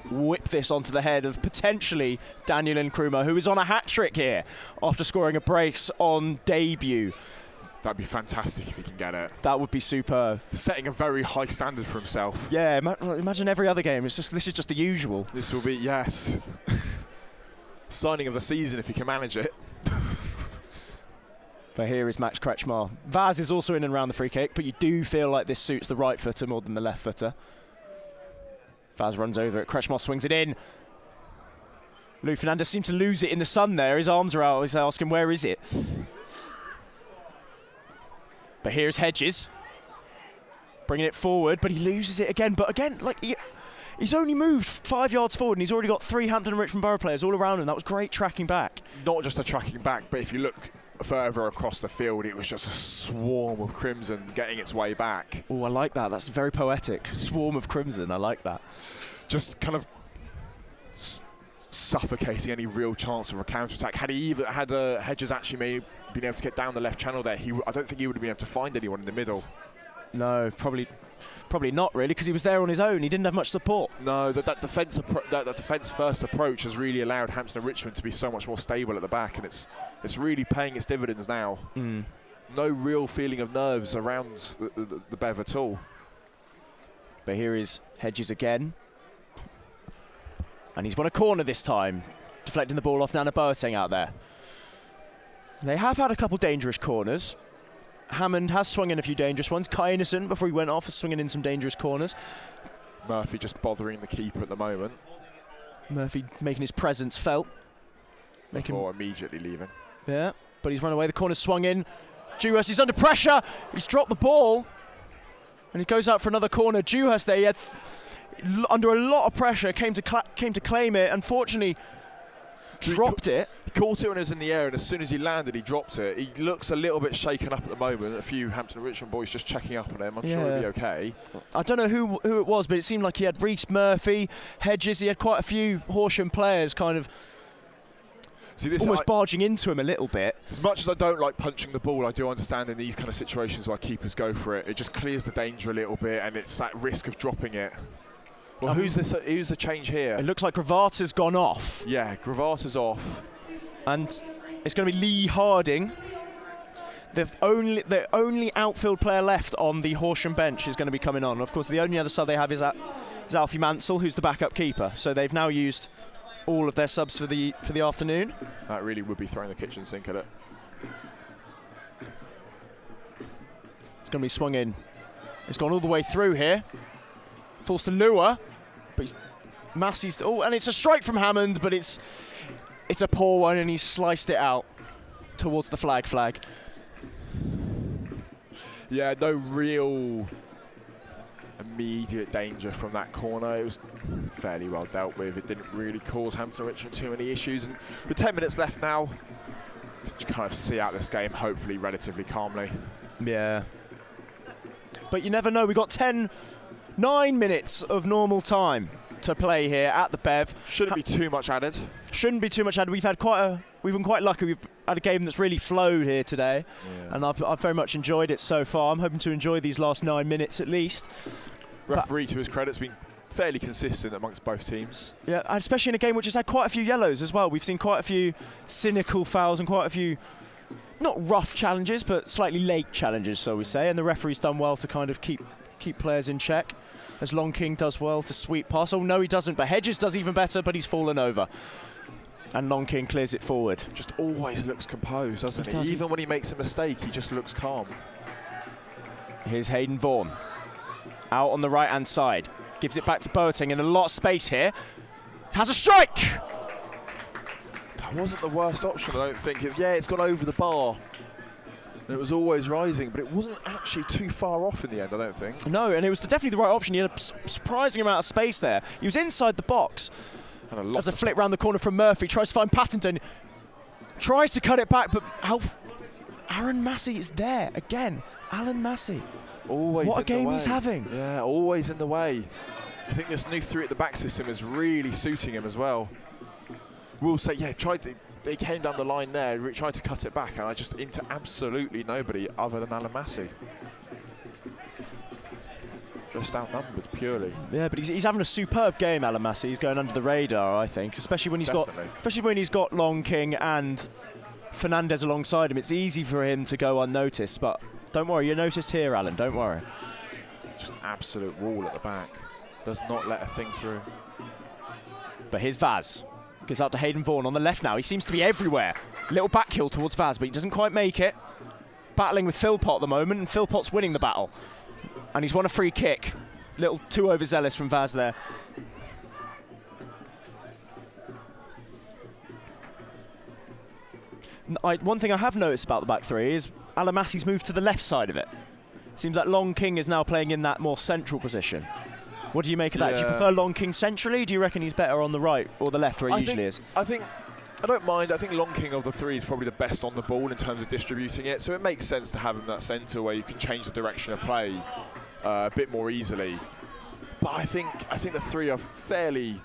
whip this onto the head of potentially Daniel Nkrumah, who is on a hat-trick here after scoring a brace on debut. That'd be fantastic if he can get it. That would be superb. Setting a very high standard for himself. Yeah, imagine every other game. This is just the usual. This will be, yes. Signing of the season if he can manage it. But here is Max Kretschmar. Vaz is also in and around the free kick, but you do feel like this suits the right footer more than the left footer. Vaz runs over it. Kretschmar swings it in. Lou Fernandez seems to lose it in the sun there. His arms are out. He's asking, where is it? But here's Hedges. Bringing it forward, but he loses it again. But again, like he's only moved 5 yards forward, and he's already got 3 Hampton and Richmond Borough players all around him. That was great tracking back. Not just a tracking back, but if you look further across the field, it was just a swarm of Crimson getting its way back. Oh, I like that. That's very poetic. Swarm of Crimson. I like that. Just kind of suffocating any real chance of a counter-attack. Had Hedges actually been able to get down the left channel there, I don't think he would have been able to find anyone in the middle. No, probably not really, because he was there on his own. He didn't have much support. No, that defence first approach has really allowed Hampton and Richmond to be so much more stable at the back, and it's really paying its dividends now. No real feeling of nerves around the Bev at all. But here is Hedges again. And he's won a corner this time, deflecting the ball off Nana Boateng out there. They have had a couple dangerous corners. Hammond has swung in a few dangerous ones. Kai Innocent, before he went off, was swinging in some dangerous corners. Murphy just bothering the keeper at the moment. Murphy making his presence felt. Before immediately leaving. Yeah, but he's run away. The corner's swung in. Dewhurst is under pressure. He's dropped the ball. And he goes out for another corner. Dewhurst there, he had under a lot of pressure, came to claim it. Unfortunately, dropped it. He caught it when it was in the air, and as soon as he landed, he dropped it. He looks a little bit shaken up at the moment. A few Hampton and Richmond boys just checking up on him. I'm sure he'll be okay. I don't know who it was, but it seemed like he had Reece Murphy, Hedges. He had quite a few Horsham players kind of See, this almost barging into him a little bit. As much as I don't like punching the ball, I do understand in these kind of situations why keepers go for it. It just clears the danger a little bit, and it's that risk of dropping it. Well, who's the change here? It looks like Gravata's gone off. Yeah, Gravata's off. And it's going to be Lee Harding. The only outfield player left on the Horsham bench is going to be coming on. Of course, the only other sub they have is Alfie Mansell, who's the backup keeper. So they've now used all of their subs for the afternoon. That really would be throwing the kitchen sink at it. It's going to be swung in. It's gone all the way through here. Falls to Lua, but Massey's. Oh, and it's a strike from Hammond, but it's a poor one, and he's sliced it out towards the flag. Yeah, no real immediate danger from that corner. It was fairly well dealt with. It didn't really cause Hampton Richmond too many issues. And with 10 minutes left now, just kind of see out this game, hopefully relatively calmly. Yeah. But you never know. We've got 9 minutes of normal time to play here at the Bev. Shouldn't be too much added. Shouldn't be too much added. We've been quite lucky. We've had a game that's really flowed here today, and I've very much enjoyed it so far. I'm hoping to enjoy these last 9 minutes at least. Referee, to his credit, has been fairly consistent amongst both teams. Yeah, and especially in a game which has had quite a few yellows as well. We've seen quite a few cynical fouls and quite a few, not rough challenges, but slightly late challenges, so we say. And the referee's done well to kind of keep players in check. As Long King does well to sweep pass. Oh no, he doesn't, but Hedges does even better, but he's fallen over. And Long King clears it forward. Just always looks composed, doesn't he? Even when he makes a mistake, he just looks calm. Here's Hayden Vaughan. Out on the right-hand side. Gives it back to Boateng in a lot of space here. Has a strike! That wasn't the worst option, I don't think. It's gone over the bar. And it was always rising, but it wasn't actually too far off in the end, I don't think. No, and it was definitely the right option. He had a surprising amount of space there. He was inside the box. As a flip round the corner from Murphy, tries to find Patterson, tries to cut it back, but Aaron Massey is there again. Alan Massey. Always what a game he's having. Yeah, always in the way. I think this new 3 at the back system is really suiting him as well. We'll say, yeah, they came down the line there, tried to cut it back, and I just into absolutely nobody other than Alan Massey. Just outnumbered purely. Yeah, but he's having a superb game, Alan Massey. He's going under the radar, I think, especially when he's got Long King and Fernandez alongside him. It's easy for him to go unnoticed, but don't worry, you're noticed here, Alan. Don't worry. Just absolute wall at the back. Does not let a thing through. But here's Vaz. Gives out to Hayden Vaughan on the left now. He seems to be everywhere. Little back heel towards Vaz, but he doesn't quite make it. Battling with Philpott at the moment, and Philpott's winning the battle. And he's won a free kick. Little too overzealous from Vaz there. One thing I have noticed about the back 3 is Alan Massey's moved to the left side of it. Seems like Long King is now playing in that more central position. What do you make of that? Do you prefer Long King centrally? Do you reckon he's better on the right or the left where he usually is? I don't mind. I think Long King of the 3 is probably the best on the ball in terms of distributing it. So it makes sense to have him in that centre where you can change the direction of play a bit more easily. But I think the 3 are fairly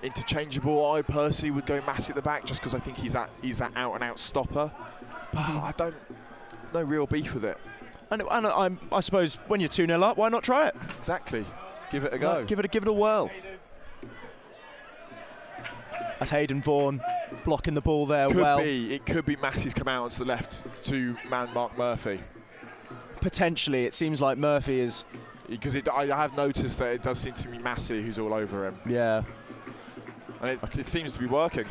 interchangeable. I personally would go Massey at the back just because I think he's that out-and-out stopper. But no real beef with it. And I suppose when you're 2-0 up, why not try it? Exactly. Give it a go. Give it a whirl. That's Hayden Vaughan blocking the ball there It could be Massey's come out onto the left to man Mark Murphy. Potentially, it seems like Murphy is... Because I have noticed that it does seem to be Massey who's all over him. Yeah. And it seems to be working.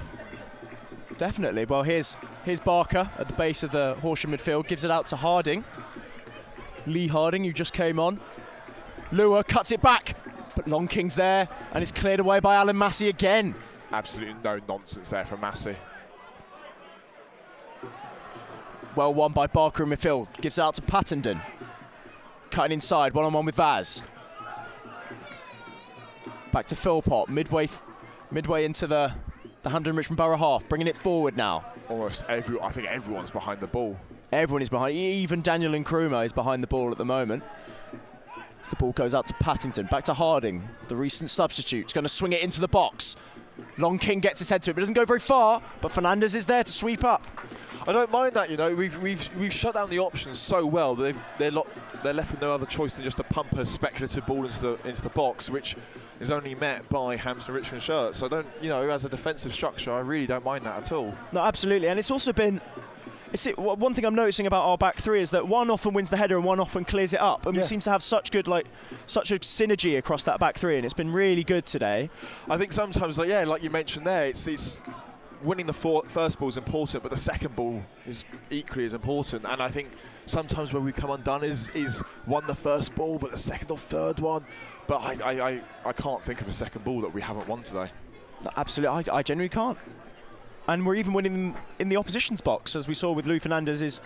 Definitely. Well, here's Barker at the base of the Horsham midfield. Gives it out to Harding. Lee Harding, who just came on. Lua cuts it back, but Long King's there, and it's cleared away by Alan Massey again. Absolutely no nonsense there from Massey. Well won by Barker in midfield. Gives it out to Pattenden. Cutting inside, one-on-one with Vaz. Back to Philpott, midway into the Hampton Richmond Borough half, bringing it forward now. I think everyone's behind the ball. Everyone is behind. Even Daniel Nkrumah is behind the ball at the moment. As the ball goes out to Paddington, back to Harding, the recent substitute. He's going to swing it into the box. Long King gets his head to it, but doesn't go very far. But Fernandez is there to sweep up. I don't mind that, you know. We've shut down the options so well that they're left with no other choice than just to pump a speculative ball into the box, which is only met by Hampton and Richmond shirts. So I don't, you know, as a defensive structure, I really don't mind that at all. No, absolutely, and it's also been. One thing I'm noticing about our back three is that one often wins the header and one often clears it up, and we seem to have such a synergy across that back three, and it's been really good today. I think sometimes, like you mentioned there, it's winning the first ball is important, but the second ball is equally as important. And I think sometimes where we come undone is won the first ball, but the second or third one. But I can't think of a second ball that we haven't won today. Absolutely, I genuinely can't. And we're even winning them in the opposition's box, as we saw with Lou Fernandez's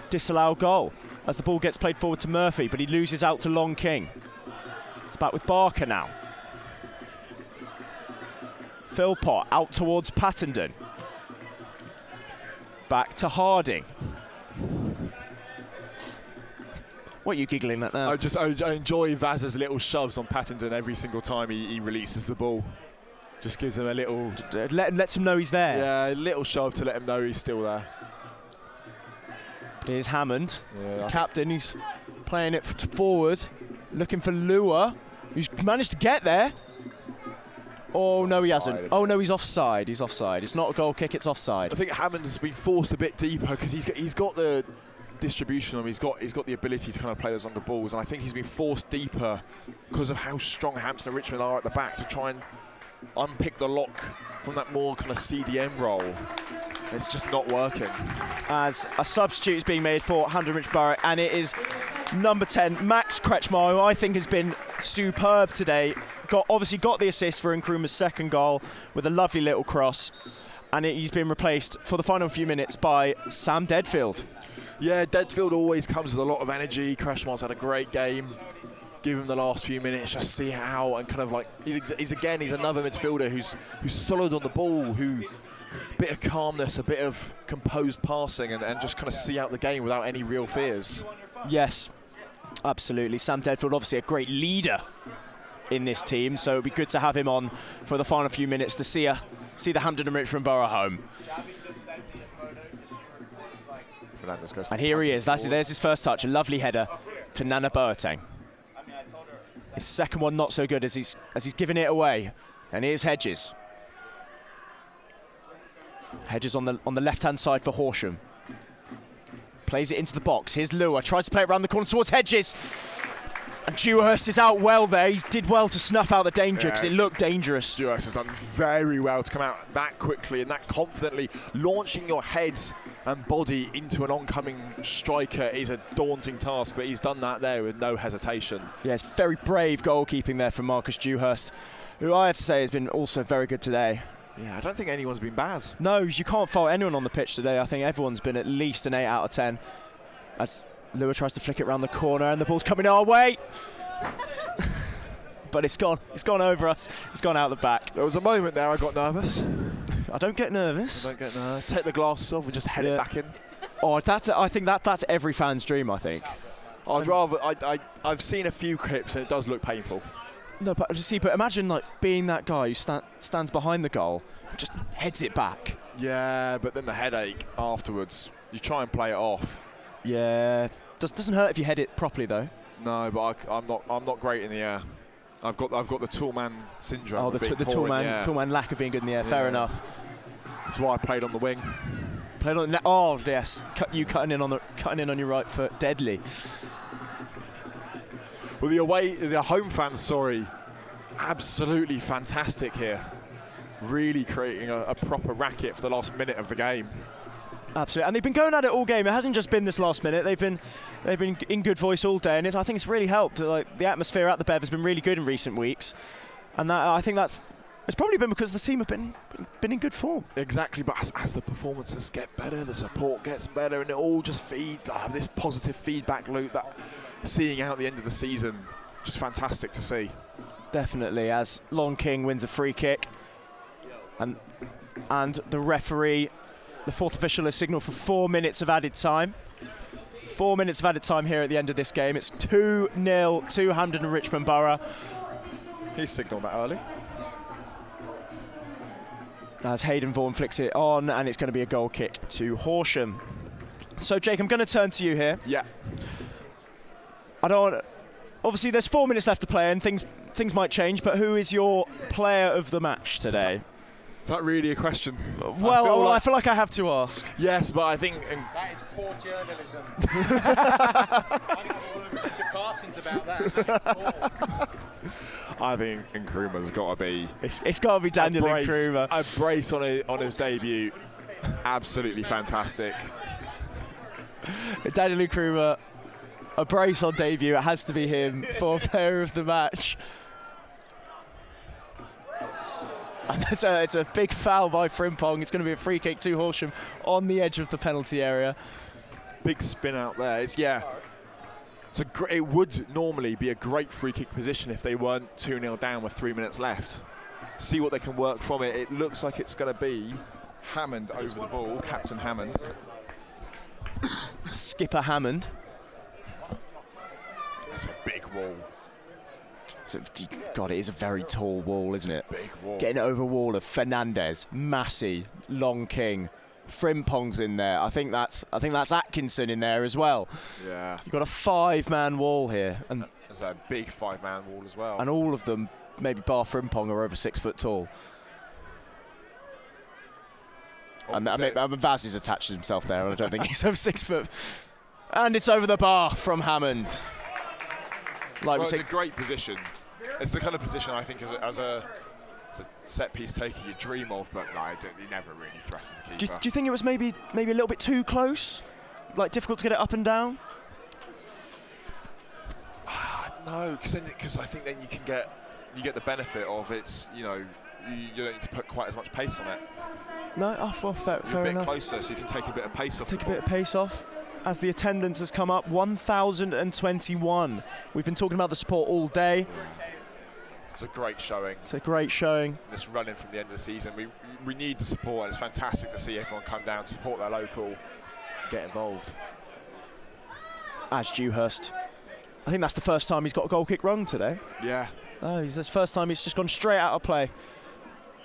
disallowed goal, as the ball gets played forward to Murphy, but he loses out to Long King. It's back with Barker now. Philpott out towards Pattenden. Back to Harding. What are you giggling at now? I enjoy Vaz's little shoves on Pattenden every single time he releases the ball. Just gives him a little... Lets him know he's there. Yeah, a little shove to let him know he's still there. Here's Hammond, the captain, who's playing it forward, looking for Lua, who's managed to get there. Oh, no, he hasn't. Oh, no, he's offside. He's offside. It's not a goal kick, it's offside. I think Hammond has been forced a bit deeper because he's got the distribution on him. He's got the ability to kind of play those longer balls, and I think he's been forced deeper because of how strong Hampton and Richmond are at the back to try and unpick the lock from that more kind of CDM role. It's just not working. As a substitute is being made for Hampton Richmond Borough, and it is number 10, Max Kretschmar, who I think has been superb today. Obviously got the assist for Nkrumah's second goal with a lovely little cross, and he's been replaced for the final few minutes by Sam Deadfield. Yeah, Deadfield always comes with a lot of energy. Kretschmar's had a great game. Give him the last few minutes, just see how, and kind of like he's another midfielder who's solid on the ball, who a bit of calmness, a bit of composed passing, and just kind of see out the game without any real fears. Yes, absolutely. Sam Deadfield, obviously a great leader in this team, so it'd be good to have him on for the final few minutes to see the Hampton and Richmond Borough home. And here he is. There's his first touch, a lovely header to Nana Boateng. His second one not so good as he's given it away. And here's Hedges. Hedges on the left-hand side for Horsham. Plays it into the box. Here's Lua, tries to play it around the corner towards Hedges. And Dewhurst is out well there. He did well to snuff out the danger because it looked dangerous. Dewhurst has done very well to come out that quickly and that confidently. Launching your head and body into an oncoming striker is a daunting task, but he's done that there with no hesitation. Yeah, it's very brave goalkeeping there from Marcus Dewhurst, who I have to say has been also very good today. Yeah, I don't think anyone's been bad. No, you can't fault anyone on the pitch today. I think everyone's been at least an 8 out of 10. As Lua tries to flick it around the corner and the ball's coming our way. But it's gone over us. It's gone out the back. There was a moment there I got nervous. I don't get nervous. Take the glasses off and just head it back in. Oh, I think that's every fan's dream, I think. I've seen a few clips and it does look painful. No, but imagine like being that guy who stands behind the goal, and just heads it back. Yeah, but then the headache afterwards. You try and play it off. Yeah, doesn't hurt if you head it properly though. No, but I'm not great in the air. I've got the tall man syndrome. Oh, the tall man lack of being good in the air. Yeah. Fair enough. That's why I played on the wing. Played on the oh yes, cutting in on your right foot, deadly. Well, the home fans, absolutely fantastic here. Really creating a proper racket for the last minute of the game. Absolutely, and they've been going at it all game. It hasn't just been this last minute. They've been in good voice all day, and I think it's really helped. Like the atmosphere at the Bev has been really good in recent weeks, and I think it's probably been because the team have been in good form. Exactly, but as the performances get better, the support gets better, and it all just feeds this positive feedback loop that seeing out the end of the season, just fantastic to see. Definitely, as Long King wins a free kick, and the referee. The fourth official has signalled for 4 minutes of added time. 4 minutes of added time here at the end of this game. It's 2-0 to Hampton and Richmond Borough. He signalled that early. as Hayden Vaughan flicks it on, and it's going to be a goal kick to Horsham. So, Jake, I'm going to turn to you here. Yeah. Obviously, there's 4 minutes left to play, and things might change. But who is your player of the match today? Is that really a question? Well, I feel like I have to ask. Yes, but I think That is poor journalism. I have all of Richard Parsons about that. I think Nkrumah's got to be. It's got to be Daniel Nkrumah. A brace on his debut. Absolutely fantastic. Daniel Nkrumah, a brace on debut. It has to be him for player of the match. And it's a big foul by Frimpong. It's going to be a free kick to Horsham on the edge of the penalty area. Big spin out there. It would normally be a great free kick position if they weren't 2-0 down with 3 minutes left. See what they can work from it. It looks like it's going to be Hammond over the ball, Captain Hammond. Skipper Hammond. That's a big wall. God, it is a very tall wall, isn't it? Big wall. Getting over a wall of Fernandez, Massey, Long King, Frimpong's in there. I think that's Atkinson in there as well. Yeah. You've got a 5-man wall here, and there's a big 5-man wall as well. And all of them, maybe bar Frimpong, are over 6 foot tall. Vaz is attached himself there, and I don't think he's over 6 foot. And it's over the bar from Hammond. It's a great position. It's the kind of position I think as a set piece taker you dream of, but no, you never really threaten the keeper. Do you think it was maybe a little bit too close? Like difficult to get it up and down? No, because I think then you get the benefit of it's, you don't need to put quite as much pace on it. No, well, fair You're a bit enough. closer, so you can take a bit of pace off. Take a bit of pace off. As the attendance has come up, 1,021. We've been talking about the support all day. It's a great showing. It's a great showing. This run in from the end of the season, we need the support, and it's fantastic to see everyone come down, support their local, get involved. As Dewhurst, I think that's the first time he's got a goal kick wrong today. Yeah. Oh, it's the first time he's just gone straight out of play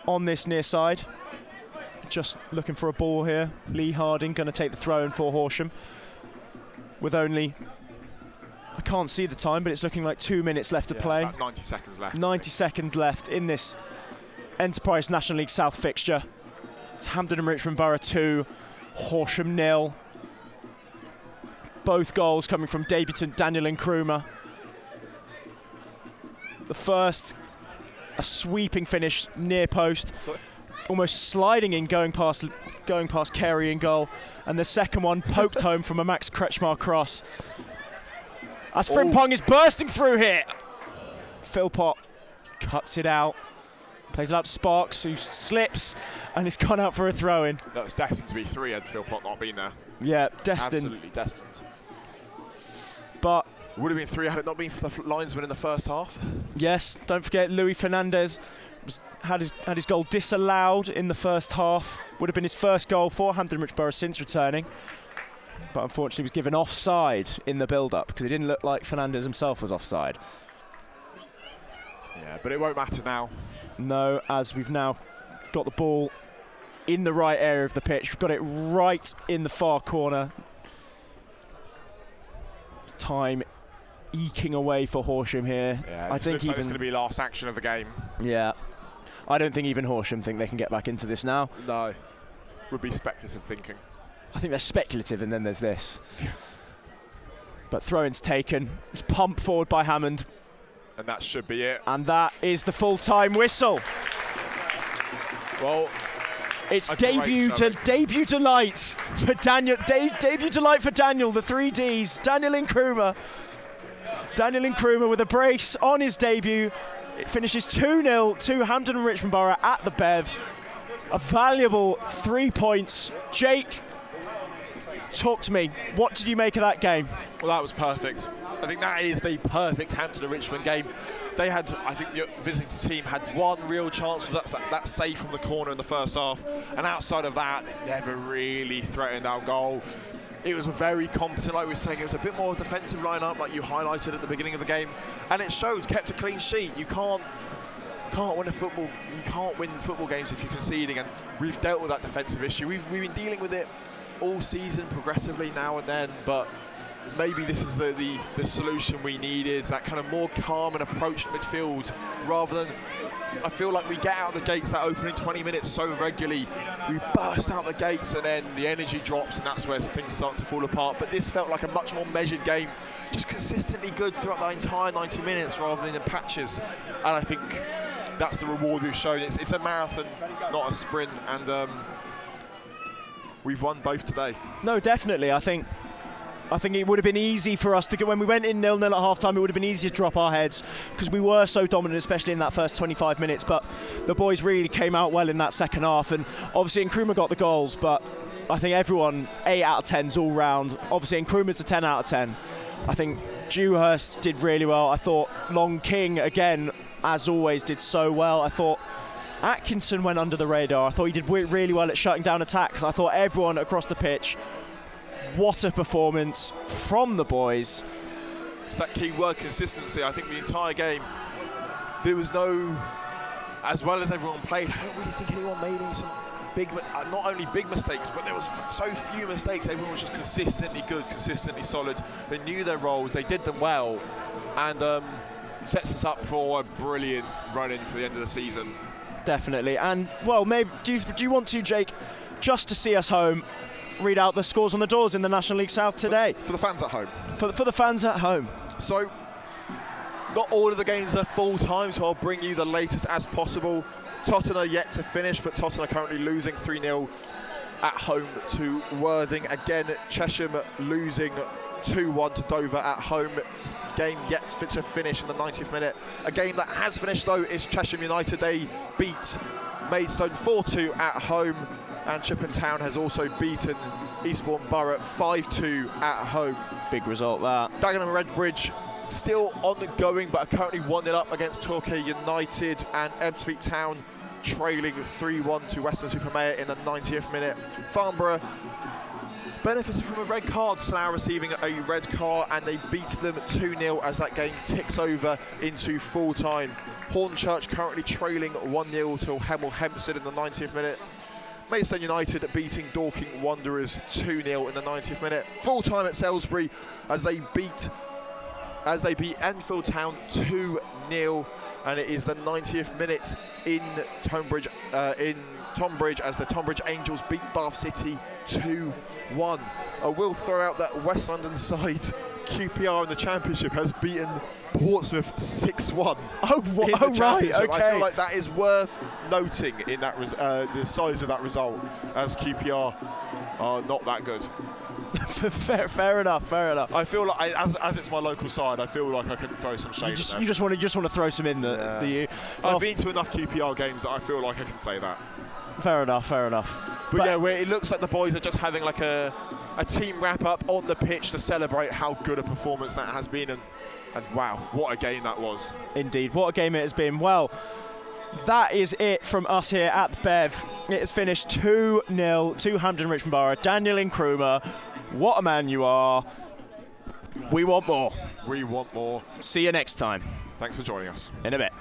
on this near side. Just looking for a ball here. Lee Harding going to take the throw in for Horsham. With only, I can't see the time, but it's looking like 2 minutes left to play. About 90 seconds left. 90 seconds left in this Enterprise National League South fixture. It's Hampden and Richmond Borough 2, Horsham 0. Both goals coming from debutant Daniel Nkrumah. The first, a sweeping finish near post. Almost sliding in, going past Carey in goal, and the second one poked home from a Max Kretschmar cross. As Frimpong is bursting through here. Philpott cuts it out, plays it out to Sparks, who slips, and it's gone out for a throw-in. That was destined to be 3 had Philpott not been there. Yeah, destined. Absolutely destined. But would have been 3 had it not been for the linesman in the first half. Yes, don't forget Luis Fernandez had his goal disallowed in the first half. Would have been his first goal for Hampden Rich Borough since returning, but unfortunately was given offside in the build-up because it didn't look like Fernandez himself was offside. Yeah, but it won't matter now. No, as we've now got the ball in the right area of the pitch. We've got it right in the far corner. Time eking away for Horsham here. Yeah, I think looks like it's going to be last action of the game. Yeah, I don't think even Horsham think they can get back into this now. No, would be speculative thinking. I think they're speculative, and then there's this. But throw-in's taken. It's pumped forward by Hammond. And that should be it. And that is the full-time whistle. Well, it's debut delight for Daniel. Debut delight for Daniel. The 3 Ds. Daniel Nkrumah. Daniel Nkrumah with a brace on his debut. It finishes 2-0 to Hampden and Richmond Borough at the Bev. A valuable 3 points. Jake, talk to me. What did you make of that game? Well, that was perfect. I think that is the perfect Hampden and Richmond game. They had, I think the visiting team had one real chance, was that save from the corner in the first half. And outside of that, they never really threatened our goal. It was a very competent, like we were saying, it was a bit more defensive lineup, like you highlighted at the beginning of the game. And it showed, kept a clean sheet. You can't can't win football games if you're conceding, and we've dealt with that defensive issue. We've been dealing with it all season progressively now and then, but maybe this is the solution we needed, that kind of more calm and approach to midfield, rather than, I feel like we get out the gates that opening 20 minutes so regularly, we burst out the gates and then the energy drops and that's where things start to fall apart. But this felt like a much more measured game, just consistently good throughout the entire 90 minutes rather than in patches, and I think that's the reward we've shown. It's a marathon, not a sprint, and we've won both today. No, definitely. I think it would have been easy for us to go, when we went in 0-0 at half-time, it would have been easy to drop our heads because we were so dominant, especially in that first 25 minutes. But the boys really came out well in that second half, and obviously Nkrumah got the goals, but I think everyone, 8 out of 10s all round. Obviously Nkrumah's a 10 out of 10. I think Dewhurst did really well. I thought Long King, again, as always, did so well. I thought Atkinson went under the radar. I thought he did really well at shutting down attacks. I thought everyone across the pitch, what a performance from the boys. It's that key word, consistency. I think the entire game, there was no, as well as everyone played, I don't really think anyone made any some big, not only big mistakes, but there was so few mistakes. Everyone was just consistently good, consistently solid. They knew their roles, they did them well, and sets us up for a brilliant run-in for the end of the season. Definitely. And, well, maybe do you want to, Jake, just to see us home, read out the scores on the doors in the National League South today? For the fans at home. For the fans at home. So, not all of the games are full time, so I'll bring you the latest as possible. Tottenham are yet to finish, but Tottenham are currently losing 3-0 at home to Worthing. Again, Chesham losing 2-1 to Dover at home. Game yet to finish in the 90th minute. A game that has finished, though, is Chesham United. They beat Maidstone 4-2 at home, and Chippenham Town has also beaten Eastbourne Borough 5-2 at home. Big result, that. Dagenham and Redbridge still ongoing, but are currently 1-0 up against Torquay United, and Ebbsfleet Town trailing 3-1 to Weston-super-Mare in the 90th minute. Farnborough benefited from a red card, Slough receiving a red card, and they beat them 2-0 as that game ticks over into full time. Hornchurch currently trailing 1-0 to Hemel Hempstead in the 90th minute. Maidstone United beating Dorking Wanderers 2-0 in the 90th minute. Full time at Salisbury as they beat Enfield Town 2-0, and it is the 90th minute in Tonbridge as the Tonbridge Angels beat Bath City 2-1. I will throw out that West London side QPR in the Championship has beaten Portsmouth 6-1. Right, okay. I feel like that is worth noting in that the size of that result, as QPR are not that good. fair enough. I feel like, as it's my local side, I feel like I can throw some shade. You just want to throw some in the you. I've been to enough QPR games that I feel like I can say that. Fair enough. But yeah, it looks like the boys are just having like a team wrap up on the pitch to celebrate how good a performance that has been, and wow, what a game that was. Indeed, what a game it has been. Well, that is it from us here at Bev. It has finished 2-0 to Hampden Richmond Borough. Daniel Nkrumah, what a man you are. We want more. We want more. See you next time. Thanks for joining us. In a bit.